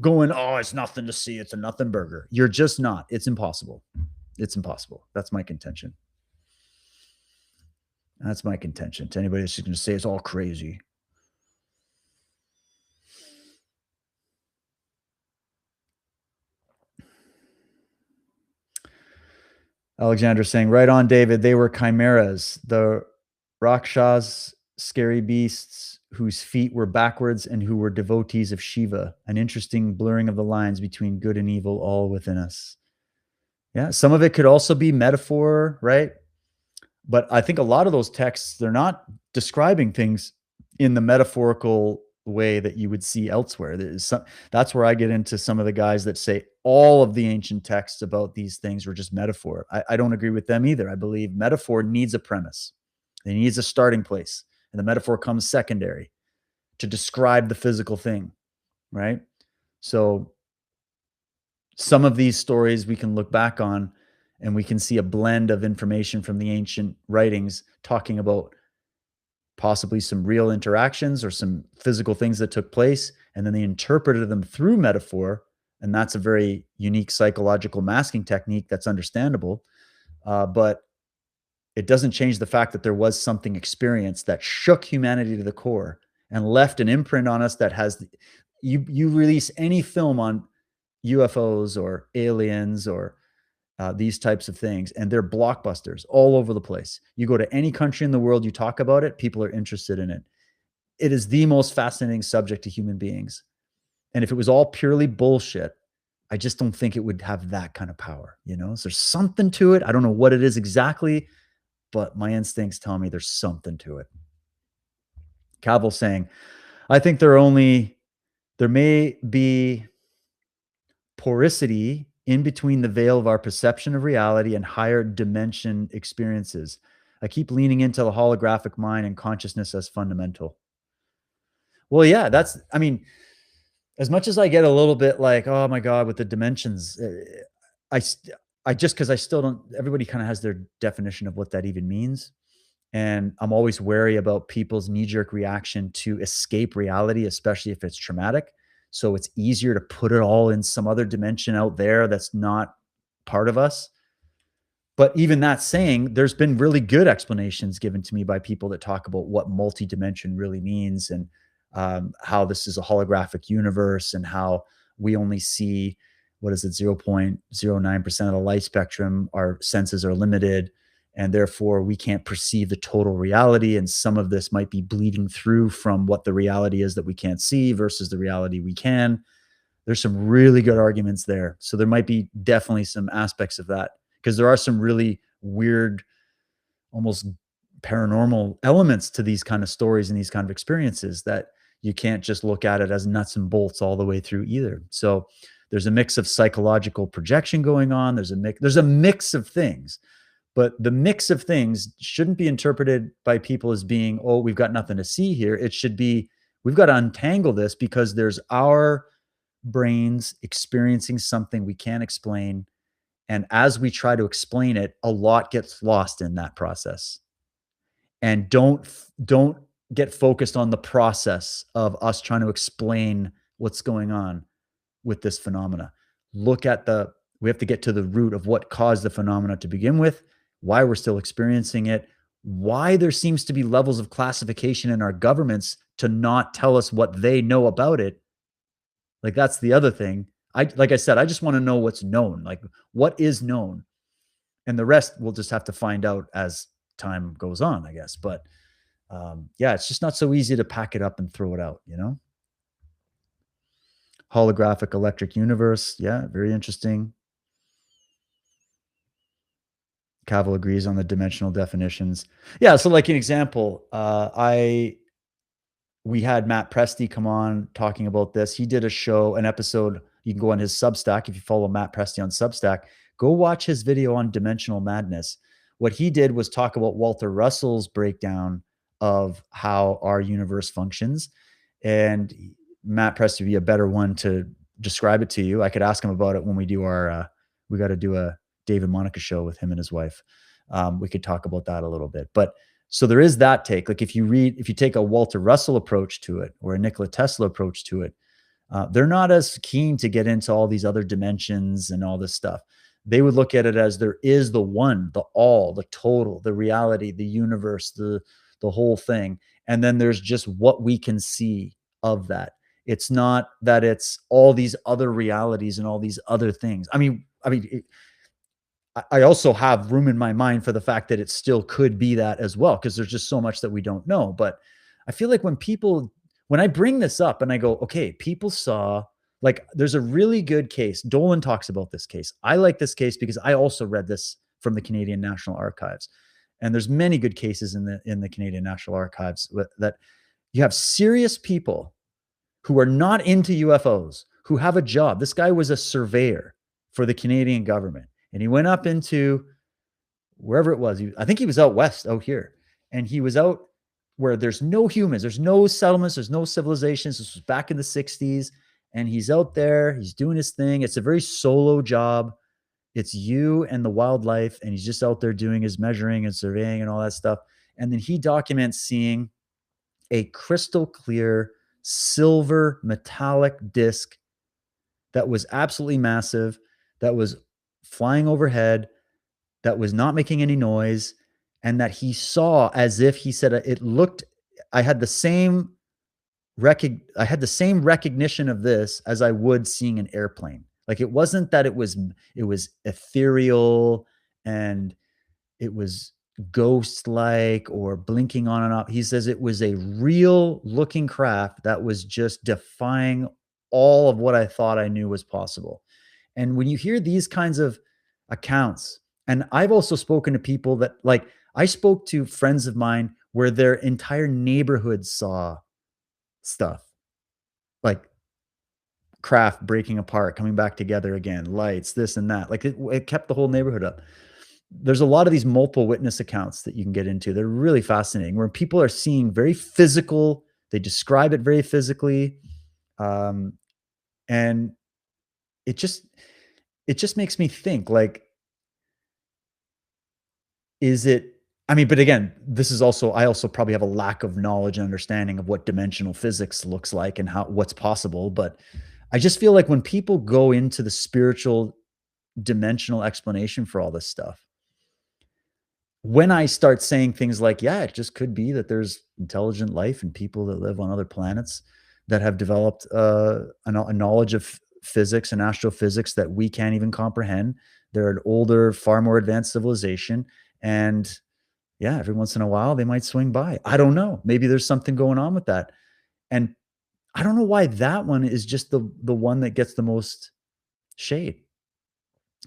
going, oh, it's nothing to see. It's a nothing burger. You're just not. It's impossible. It's impossible. That's my contention. That's my contention. To anybody that's just going to say it's all crazy. Alexander saying, right on, David. They were chimeras. The Rakshas, scary beasts whose feet were backwards and who were devotees of Shiva. An interesting blurring of the lines between good and evil all within us. Yeah, some of it could also be metaphor, right? But I think a lot of those texts, they're not describing things in the metaphorical way that you would see elsewhere. That's where I get into some of the guys that say all of the ancient texts about these things were just metaphor. I don't agree with them either. I believe metaphor needs a premise. It needs a starting place. And the metaphor comes secondary to describe the physical thing, right? So some of these stories we can look back on and we can see a blend of information from the ancient writings talking about possibly some real interactions or some physical things that took place, and then they interpreted them through metaphor, and that's a very unique psychological masking technique that's understandable, but it doesn't change the fact that there was something experienced that shook humanity to the core and left an imprint on us that has, you release any film on UFOs or aliens or these types of things, and they're blockbusters all over the place. You go to any country in the world, you talk about it, people are interested in it. It is the most fascinating subject to human beings. And if it was all purely bullshit, I just don't think it would have that kind of power. So there's something to it. I don't know what it is exactly, but my instincts tell me there's something to it. Cavill saying, I think there may be porosity in between the veil of our perception of reality and higher dimension experiences. I keep leaning into the holographic mind and consciousness as fundamental. Well, yeah, as much as I get a little bit like, oh my God, with the dimensions, because I still don't, everybody kind of has their definition of what that even means. And I'm always wary about people's knee-jerk reaction to escape reality, especially if it's traumatic. So it's easier to put it all in some other dimension out there that's not part of us. But even that saying, there's been really good explanations given to me by people that talk about what multi-dimension really means, and how this is a holographic universe, and how we only see, 0.09% of the light spectrum. Our senses are limited, and therefore we can't perceive the total reality. And some of this might be bleeding through from what the reality is that we can't see versus the reality we can. There's some really good arguments there. So there might be definitely some aspects of that, because there are some really weird, almost paranormal elements to these kind of stories and these kind of experiences that you can't just look at it as nuts and bolts all the way through either. So there's a mix of psychological projection going on. There's a mix of things. But the mix of things shouldn't be interpreted by people as being, oh, we've got nothing to see here. It should be, we've got to untangle this because there's our brains experiencing something we can't explain. And as we try to explain it, a lot gets lost in that process. And don't get focused on the process of us trying to explain what's going on with this phenomena. We have to get to the root of what caused the phenomena to begin with, why we're still experiencing it, why there seems to be levels of classification in our governments to not tell us what they know about it. Like, that's the other thing. Like I said, I just want to know what's known, like what is known, and the rest we'll just have to find out as time goes on, I guess. But yeah, it's just not so easy to pack it up and throw it out, Holographic electric universe. Yeah, very interesting. Cavill agrees on the dimensional definitions. Yeah, so like an example, we had Matt Presti come on talking about this. He did an episode. You can go on his Substack. If you follow Matt Presti on Substack, go watch his video on dimensional madness. What he did was talk about Walter Russell's breakdown of how our universe functions. And Matt Presti would be a better one to describe it to you. I could ask him about it when we do we got to do a David Monica show with him and his wife. We could talk about that a little bit. But so there is that take. Like if you take a Walter Russell approach to it or a Nikola Tesla approach to it, they're not as keen to get into all these other dimensions and all this stuff. They would look at it as there is the one, the all, the total, the reality, the universe, the whole thing. And then there's just what we can see of that. It's not that it's all these other realities and all these other things. I also have room in my mind for the fact that it still could be that as well, because there's just so much that we don't know. But I feel like when I bring this up and I go, okay, people saw, like, there's a really good case. Dolan talks about this case. I like this case because I also read this from the Canadian National Archives. And there's many good cases in the Canadian National Archives that you have serious people who are not into UFOs, who have a job. This guy was a surveyor for the Canadian government. And he went up into wherever it was. I think he was out west, out here. And he was out where there's no humans, there's no settlements, there's no civilizations. This was back in the 60s. And he's out there, he's doing his thing. It's a very solo job. It's you and the wildlife. And he's just out there doing his measuring and surveying and all that stuff. And then he documents seeing a crystal clear silver metallic disc that was absolutely massive, that was flying overhead, that was not making any noise, and that he saw, as if he said, it looked, I had the same recognition of this as I would seeing an airplane. Like, it wasn't that it was ethereal and it was ghost-like or blinking on and off. He says it was a real looking craft that was just defying all of what I thought I knew was possible. And when you hear these kinds of accounts, and I've also spoken to people that, like, I spoke to friends of mine where their entire neighborhood saw stuff, like craft breaking apart, coming back together again, lights, this and that. Like, it kept the whole neighborhood up. There's a lot of these multiple witness accounts that you can get into. They're really fascinating, where people are seeing very physical, they describe it very physically. And it just makes me think, like, is it, but again, this is also, I also probably have a lack of knowledge and understanding of what dimensional physics looks like and what's possible. But I just feel like when people go into the spiritual dimensional explanation for all this stuff, when I start saying things like, yeah, it just could be that there's intelligent life and people that live on other planets that have developed a knowledge of physics and astrophysics that we can't even comprehend. They're an older, far more advanced civilization. And yeah, every once in a while they might swing by. I don't know. Maybe there's something going on with that. And I don't know why that one is just the one that gets the most shade.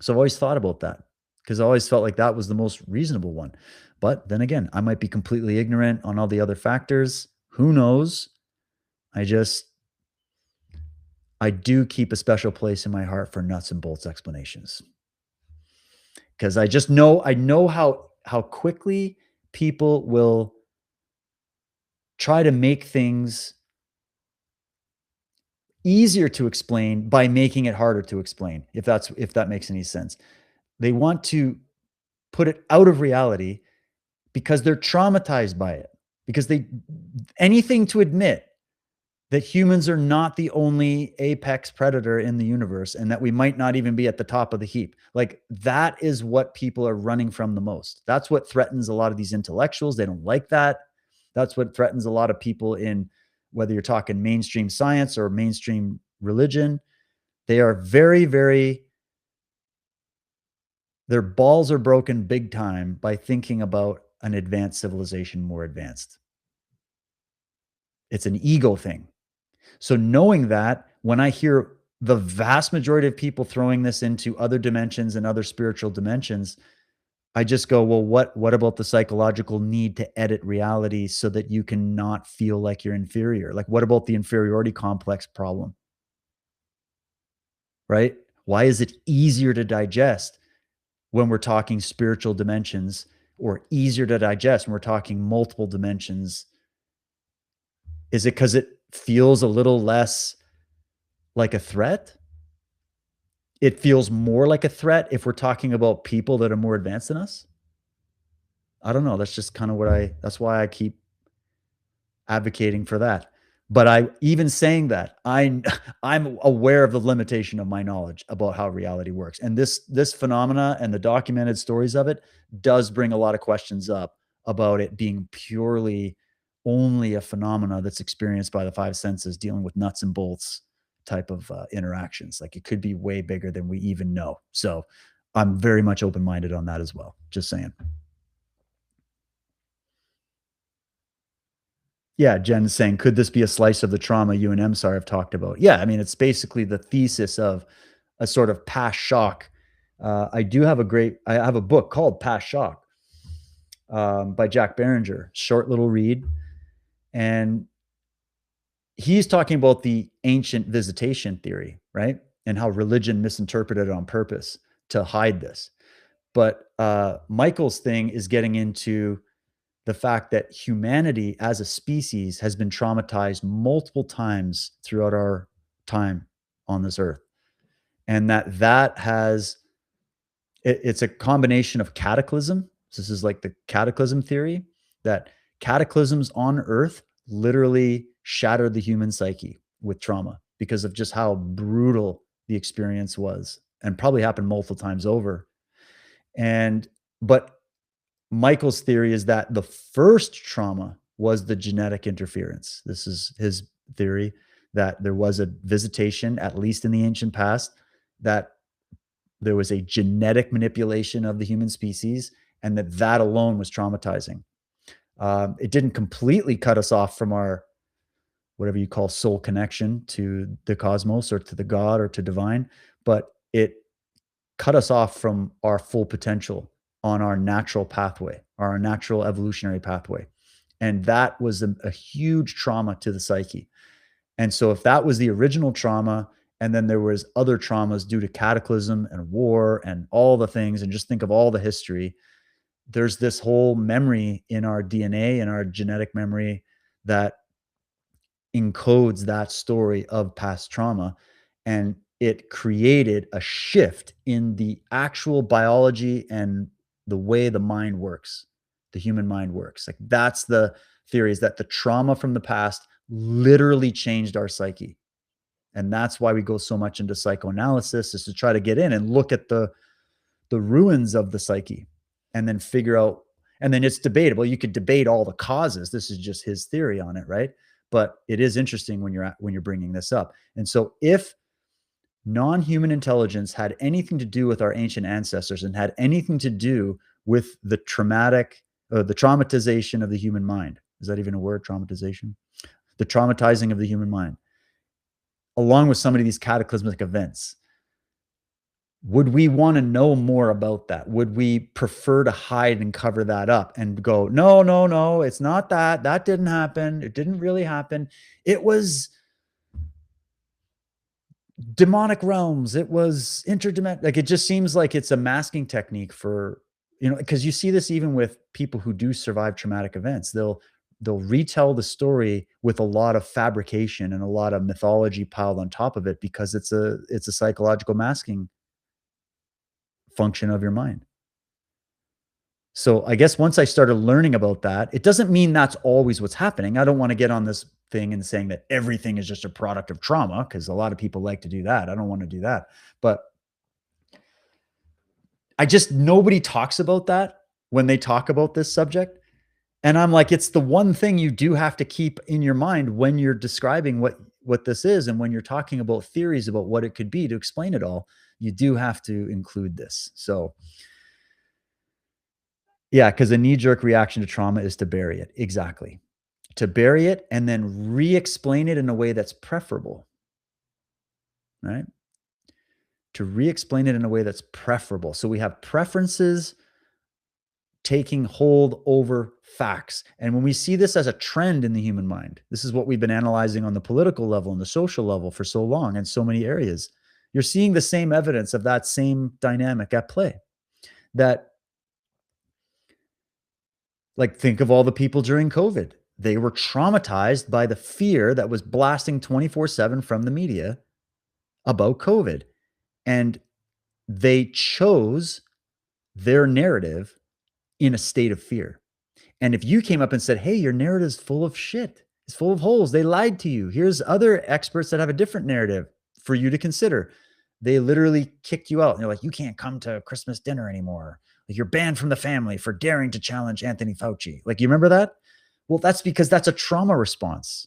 So I've always thought about that, because I always felt like that was the most reasonable one. But then again, I might be completely ignorant on all the other factors. Who knows? I do keep a special place in my heart for nuts and bolts explanations, because I know how quickly people will try to make things easier to explain by making it harder to explain, if that makes any sense. They want to put it out of reality because they're traumatized by it, because anything to admit that humans are not the only apex predator in the universe and that we might not even be at the top of the heap. Like, that is what people are running from the most. That's what threatens a lot of these intellectuals. They don't like that. That's what threatens a lot of people in, whether you're talking mainstream science or mainstream religion. They are very, very, their balls are broken big time by thinking about an advanced civilization more advanced. It's an ego thing. So knowing that, when I hear the vast majority of people throwing this into other dimensions and other spiritual dimensions, I just go, well, what about the psychological need to edit reality so that you can not feel like you're inferior? Like, what about the inferiority complex problem? Right? Why is it easier to digest when we're talking spiritual dimensions, or easier to digest when we're talking multiple dimensions? Is it because it feels a little less like a threat? It feels more like a threat if we're talking about people that are more advanced than us. I don't know. That's just kind of that's why I keep advocating for that. But even saying that, I'm aware of the limitation of my knowledge about how reality works. And this phenomena and the documented stories of it does bring a lot of questions up about it being purely only a phenomena that's experienced by the five senses, dealing with nuts and bolts type of interactions. Like, it could be way bigger than we even know. So I'm very much open-minded on that as well. Just saying. Yeah, Jen's saying, could this be a slice of the trauma you and MSAR have talked about? Yeah, I mean, it's basically the thesis of a sort of past shock. I have a book called Past Shock by Jack Berenger, short little read. And he's talking about the ancient visitation theory, right? And how religion misinterpreted it on purpose to hide this. But Michael's thing is getting into the fact that humanity as a species has been traumatized multiple times throughout our time on this earth. And it's a combination of cataclysm. So this is like the cataclysm theory, that cataclysms on earth literally shattered the human psyche with trauma because of just how brutal the experience was, and probably happened multiple times over. But Michael's theory is that the first trauma was the genetic interference. This is his theory, that there was a visitation, at least in the ancient past, that there was a genetic manipulation of the human species, and that alone was traumatizing. It didn't completely cut us off from our, whatever you call, soul connection to the cosmos or to the God or to divine, but it cut us off from our full potential on our natural pathway, our natural evolutionary pathway. And that was a huge trauma to the psyche. And so if that was the original trauma, and then there was other traumas due to cataclysm and war and all the things, and just think of all the history, there's this whole memory in our DNA and our genetic memory that encodes that story of past trauma. And it created a shift in the actual biology and the way the mind works, the human mind works. Like, that's the theory, is that the trauma from the past literally changed our psyche. And that's why we go so much into psychoanalysis, is to try to get in and look at the ruins of the psyche and then figure out, and then it's debatable. You could debate all the causes. This is just his theory on it, right? But it is interesting when you're bringing this up. And so if non-human intelligence had anything to do with our ancient ancestors and had anything to do with the traumatization of the human mind. Is that even a word, traumatization? The traumatizing of the human mind, along with some of these cataclysmic events. Would we want to know more about that? Would we prefer to hide and cover that up and go, no, it's not that. That didn't happen. It didn't really happen. It was demonic realms. It was interdimensional. Like, it just seems like it's a masking technique for, because you see this even with people who do survive traumatic events. They'll retell the story with a lot of fabrication and a lot of mythology piled on top of it, because it's a psychological masking function of your mind. So I guess once I started learning about that, it doesn't mean that's always what's happening. I don't want to get on this thing and saying that everything is just a product of trauma, because a lot of people like to do that. I don't want to do that. But nobody talks about that when they talk about this subject. And I'm like, it's the one thing you do have to keep in your mind when you're describing what this is, and when you're talking about theories about what it could be to explain it all, you do have to include this. So yeah, because a knee-jerk reaction to trauma is to bury it. Exactly. To bury it and then re-explain it in a way that's preferable, right? To re-explain it in a way that's preferable. So we have preferences taking hold over facts. And when we see this as a trend in the human mind, this is what we've been analyzing on the political level and the social level for so long in so many areas. You're seeing the same evidence of that same dynamic at play. That, like, think of all the people during COVID. They were traumatized by the fear that was blasting 24/7 from the media about COVID. And they chose their narrative in a state of fear. And if you came up and said, hey, your narrative's full of shit, it's full of holes, they lied to you, here's other experts that have a different narrative for you to consider. They literally kicked you out. And they're like, you can't come to Christmas dinner anymore. Like, you're banned from the family for daring to challenge Anthony Fauci. Like, you remember that? Well, that's because that's a trauma response.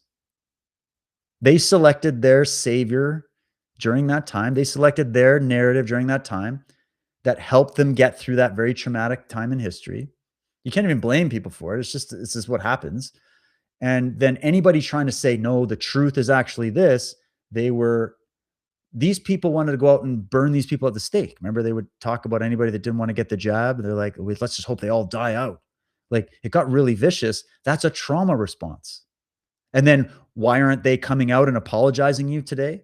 They selected their savior during that time. They selected their narrative during that time that helped them get through that very traumatic time in history. You can't even blame people for it. It's just what happens. And then anybody trying to say, no, the truth is actually this, these people wanted to go out and burn these people at the stake. Remember, they would talk about anybody that didn't want to get the jab. They're like, let's just hope they all die out. Like, it got really vicious. That's a trauma response. And then why aren't they coming out and apologizing you today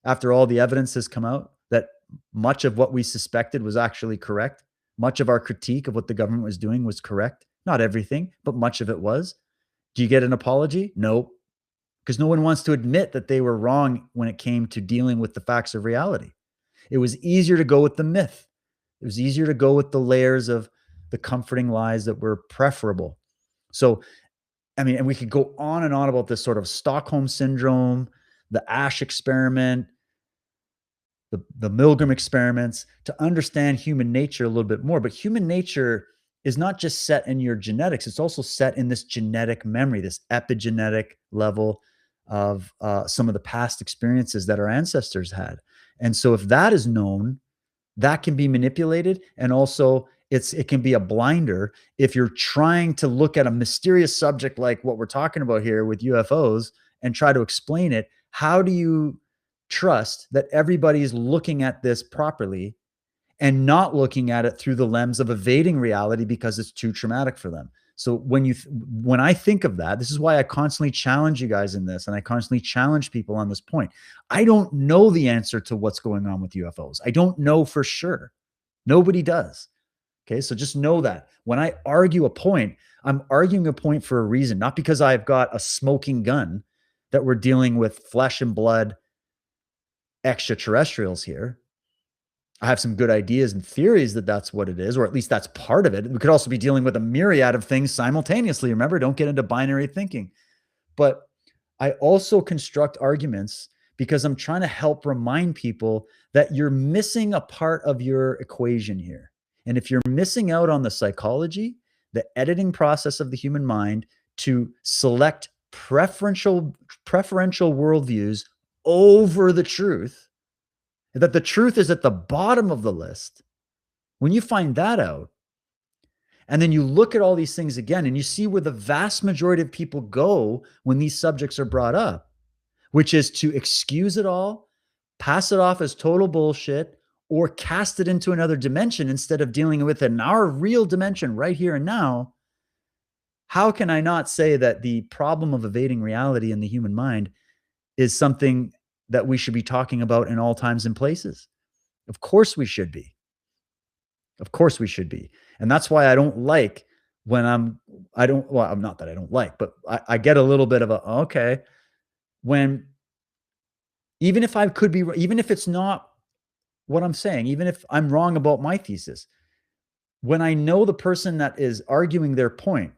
after all the evidence has come out that much of what we suspected was actually correct? Much of our critique of what the government was doing was correct. Not everything, but much of it was. Do you get an apology? No, because no one wants to admit that they were wrong when it came to dealing with the facts of reality. It was easier to go with the myth. It was easier to go with the layers of the comforting lies that were preferable. So, I mean, and we could go on and on about this sort of Stockholm syndrome, the Ash experiment, the Milgram experiments, to understand human nature a little bit more. But human nature is not just set in your genetics. It's also set in this genetic memory, this epigenetic level of some of the past experiences that our ancestors had. And so if that is known, that can be manipulated. And also it can be a blinder if you're trying to look at a mysterious subject like what we're talking about here with UFOs and try to explain it. How do you trust that everybody is looking at this properly and not looking at it through the lens of evading reality because it's too traumatic for them? So when I think of that, this is why I constantly challenge you guys in this, and I constantly challenge people on this point. I don't know the answer to what's going on with UFOs. I don't know for sure. Nobody does. Okay, so just know that when I argue a point, I'm arguing a point for a reason, not because I've got a smoking gun that we're dealing with flesh and blood extraterrestrials here. I have some good ideas and theories that that's what it is, or at least that's part of it. We could also be dealing with a myriad of things simultaneously. Remember, don't get into binary thinking. But I also construct arguments because I'm trying to help remind people that you're missing a part of your equation here. And if you're missing out on the psychology, the editing process of the human mind to select preferential worldviews over the truth, that the truth is at the bottom of the list, when you find that out, and then you look at all these things again, and you see where the vast majority of people go when these subjects are brought up, which is to excuse it all, pass it off as total bullshit, or cast it into another dimension instead of dealing with it in our real dimension right here and now. How can I not say that the problem of evading reality in the human mind is something that we should be talking about in all times and places? Of course we should be. Of course we should be. And that's why I don't like when I'm not that I don't like, but I get a little bit of when, even if I could be, even if it's not what I'm saying, even if I'm wrong about my thesis, when I know the person that is arguing their point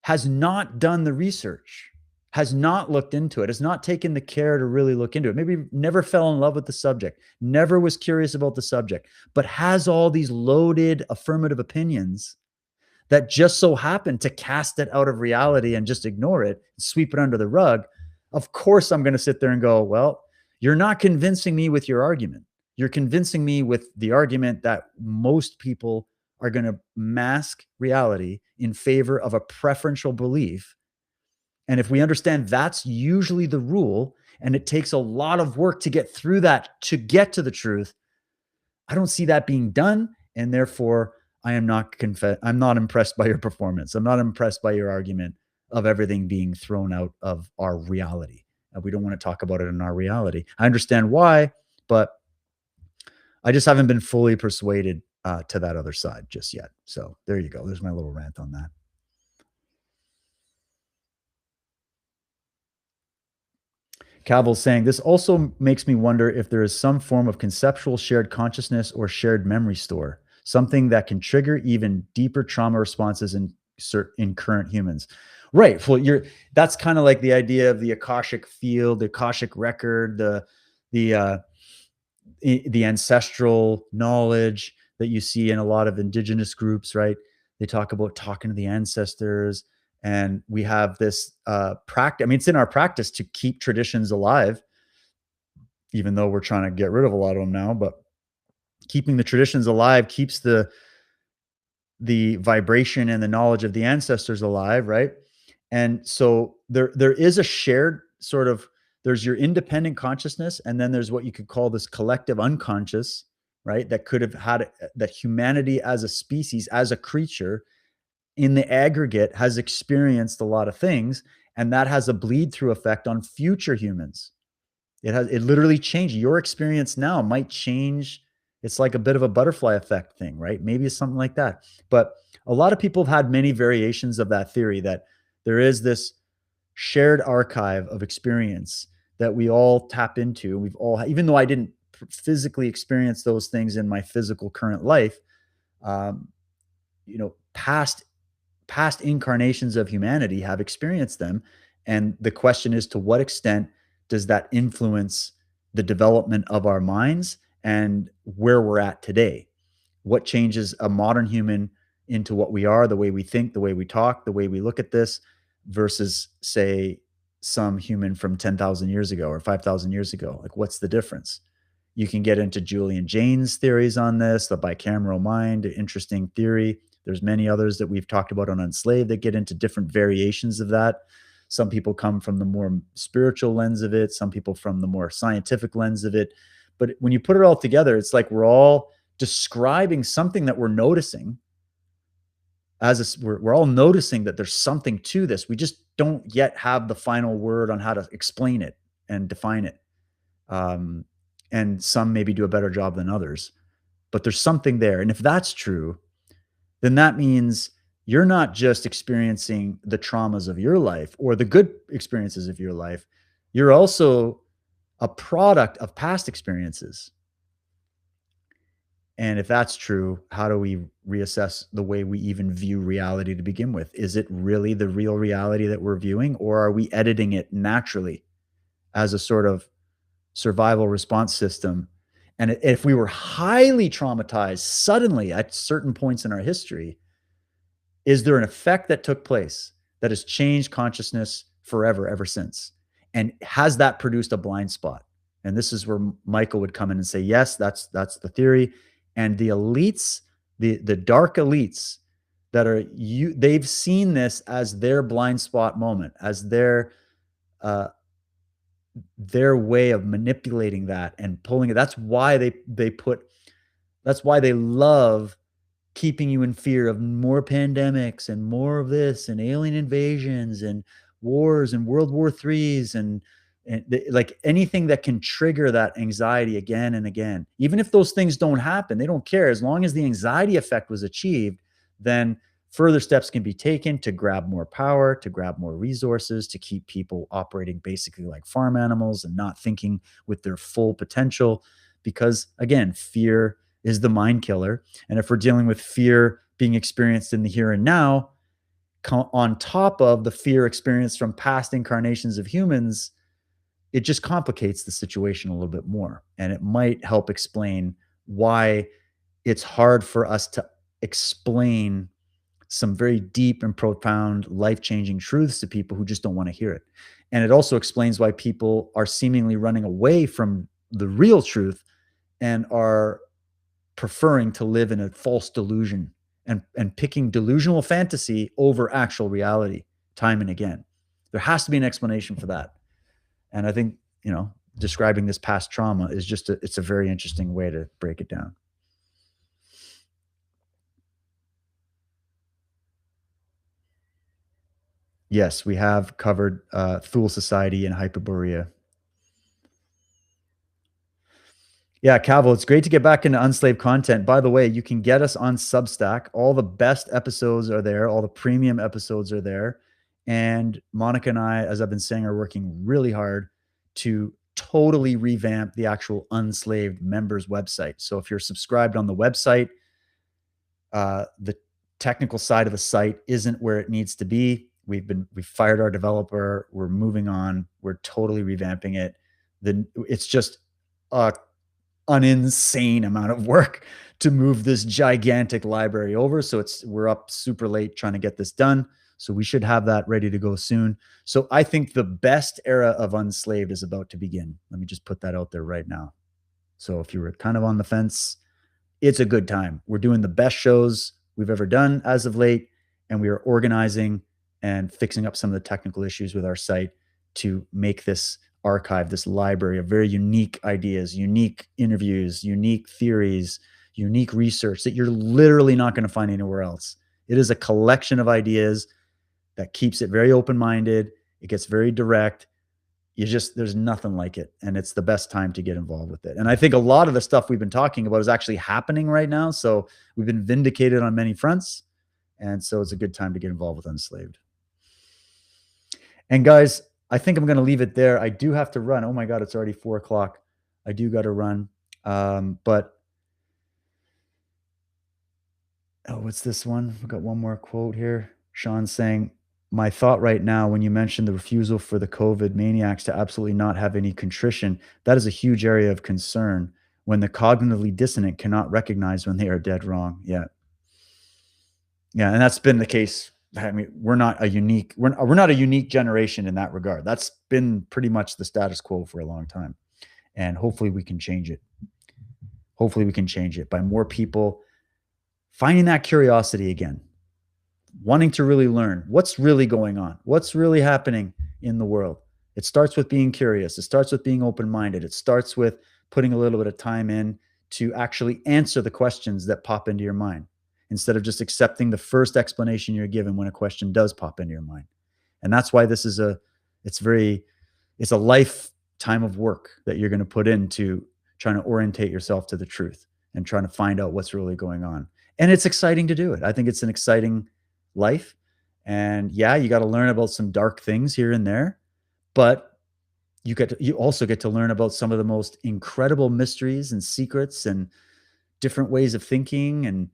has not done the research, has not looked into it, has not taken the care to really look into it, maybe never fell in love with the subject, never was curious about the subject, but has all these loaded affirmative opinions that just so happen to cast it out of reality and just ignore it, sweep it under the rug. Of course, I'm going to sit there and go, well, you're not convincing me with your argument. You're convincing me with the argument that most people are going to mask reality in favor of a preferential belief. And if we understand that's usually the rule, and it takes a lot of work to get through that, to get to the truth, I don't see that being done. And therefore, I'm not impressed by your performance. I'm not impressed by your argument of everything being thrown out of our reality. We don't want to talk about it in our reality. I understand why, but I just haven't been fully persuaded to that other side just yet. So there you go. There's my little rant on that. Cavill saying, this also makes me wonder if there is some form of conceptual shared consciousness or shared memory store. something that can trigger even deeper trauma responses in current humans. Right. Well, that's kind of like the idea of the Akashic field, the Akashic record, the ancestral knowledge that you see in a lot of indigenous groups, right? They talk about talking to the ancestors, and we have this practice. I mean, it's in our practice to keep traditions alive, even though we're trying to get rid of a lot of them now. But keeping the traditions alive keeps the vibration and the knowledge of the ancestors alive, right? And so there is a shared sort of, there's your independent consciousness, and then there's what you could call this collective unconscious, right? That could have had, that humanity as a species, as a creature, in the aggregate has experienced a lot of things, and that has a bleed through effect on future humans. It literally changed. Your experience now might change. It's like a bit of a butterfly effect thing, right? Maybe it's something like that. But a lot of people have had many variations of that theory, that there is this shared archive of experience that we all tap into. We've all, even though I didn't physically experience those things in my physical current life, past incarnations of humanity have experienced them. And the question is, to what extent does that influence the development of our minds and where we're at today? What changes a modern human into what we are, the way we think, the way we talk, the way we look at this, versus, say, some human from 10,000 years ago or 5,000 years ago? Like, what's the difference? You can get into Julian Jaynes' theories on this, the bicameral mind, interesting theory. There's many others that we've talked about on Enslaved that get into different variations of that. Some people come from the more spiritual lens of it, some people from the more scientific lens of it. But when you put it all together, it's like we're all describing something that we're noticing. We're all noticing that there's something to this. We just don't yet have the final word on how to explain it and define it. And some maybe do a better job than others. But there's something there. And if that's true, then that means you're not just experiencing the traumas of your life or the good experiences of your life. You're also a product of past experiences. And if that's true, how do we reassess the way we even view reality to begin with? Is it really the real reality that we're viewing, or are we editing it naturally as a sort of survival response system? And if we were highly traumatized suddenly at certain points in our history, is there an effect that took place that has changed consciousness forever ever since? And has that produced a blind spot? And this is where Michael would come in and say, yes, that's the theory. And the elites, the dark elites that are, they've seen this as their blind spot moment, as their way of manipulating that and pulling it. That's why that's why they love keeping you in fear of more pandemics and more of this and alien invasions and wars and World War IIIs and like anything that can trigger that anxiety again and again. Even if those things don't happen, they don't care. As long as the anxiety effect was achieved, then further steps can be taken to grab more power, to grab more resources, to keep people operating basically like farm animals and not thinking with their full potential. Because again, fear is the mind killer. And if we're dealing with fear being experienced in the here and now, on top of the fear experienced from past incarnations of humans, it just complicates the situation a little bit more. And it might help explain why it's hard for us to explain some very deep and profound life-changing truths to people who just don't want to hear it. And it also explains why people are seemingly running away from the real truth and are preferring to live in a false delusion and picking delusional fantasy over actual reality time and again. There has to be an explanation for that. And I think, describing this past trauma is it's a very interesting way to break it down. Yes, we have covered Thule Society and Hyperborea. Yeah, Cavill, it's great to get back into Unslaved content. By the way, you can get us on Substack. All the best episodes are there. All the premium episodes are there. And Monica and I, as I've been saying, are working really hard to totally revamp the actual Unslaved members website. So if you're subscribed on the website, The technical side of the site isn't where it needs to be. We fired our developer. We're moving on. We're totally revamping it. It's just an insane amount of work to move this gigantic library over. So we're up super late trying to get this done. So we should have that ready to go soon. So I think the best era of Unslaved is about to begin. Let me just put that out there right now. So if you were kind of on the fence, it's a good time. We're doing the best shows we've ever done as of late, and we are organizing and fixing up some of the technical issues with our site to make this archive, this library of very unique ideas, unique interviews, unique theories, unique research that you're literally not going to find anywhere else. It is a collection of ideas that keeps it very open-minded. It gets very direct. There's nothing like it. And it's the best time to get involved with it. And I think a lot of the stuff we've been talking about is actually happening right now. So we've been vindicated on many fronts. And so it's a good time to get involved with Unslaved. And guys, I think I'm going to leave it there. I do have to run. Oh my God, it's already 4 o'clock. I do got to run. But what's this one? We got one more quote here. Sean saying, my thought right now, when you mentioned the refusal for the COVID maniacs to absolutely not have any contrition, that is a huge area of concern when the cognitively dissonant cannot recognize when they are dead wrong. Yeah. Yeah. And that's been the case. I mean, we're not a unique generation in that regard. That's been pretty much the status quo for a long time. And hopefully we can change it. Hopefully we can change it by more people finding that curiosity again, wanting to really learn what's really going on, what's really happening in the world. It starts with being curious. It starts with being open-minded. It starts with putting a little bit of time in to actually answer the questions that pop into your mind, instead of just accepting the first explanation you're given when a question does pop into your mind. And that's why this is it's a lifetime of work that you're going to put into trying to orientate yourself to the truth and trying to find out what's really going on. And it's exciting to do it. I think it's an exciting life. And yeah, you got to learn about some dark things here and there, but you also get to learn about some of the most incredible mysteries and secrets and different ways of thinking. And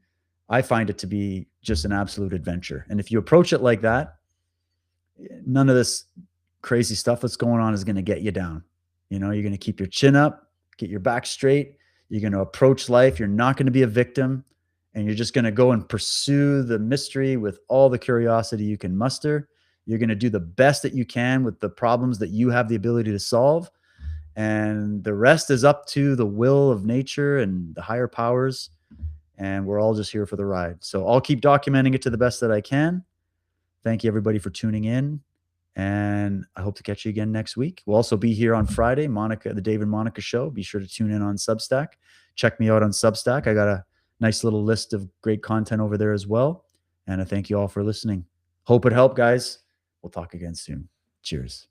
I find it to be just an absolute adventure. And if you approach it like that, none of this crazy stuff that's going on is going to get you down. You're going to keep your chin up, get your back straight. You're going to approach life. You're not going to be a victim, and you're just going to go and pursue the mystery with all the curiosity you can muster. You're going to do the best that you can with the problems that you have the ability to solve. And the rest is up to the will of nature and the higher powers. And we're all just here for the ride. So I'll keep documenting it to the best that I can. Thank you, everybody, for tuning in. And I hope to catch you again next week. We'll also be here on Friday, the Dave and Monica Show. Be sure to tune in on Substack. Check me out on Substack. I got a nice little list of great content over there as well. And I thank you all for listening. Hope it helped, guys. We'll talk again soon. Cheers.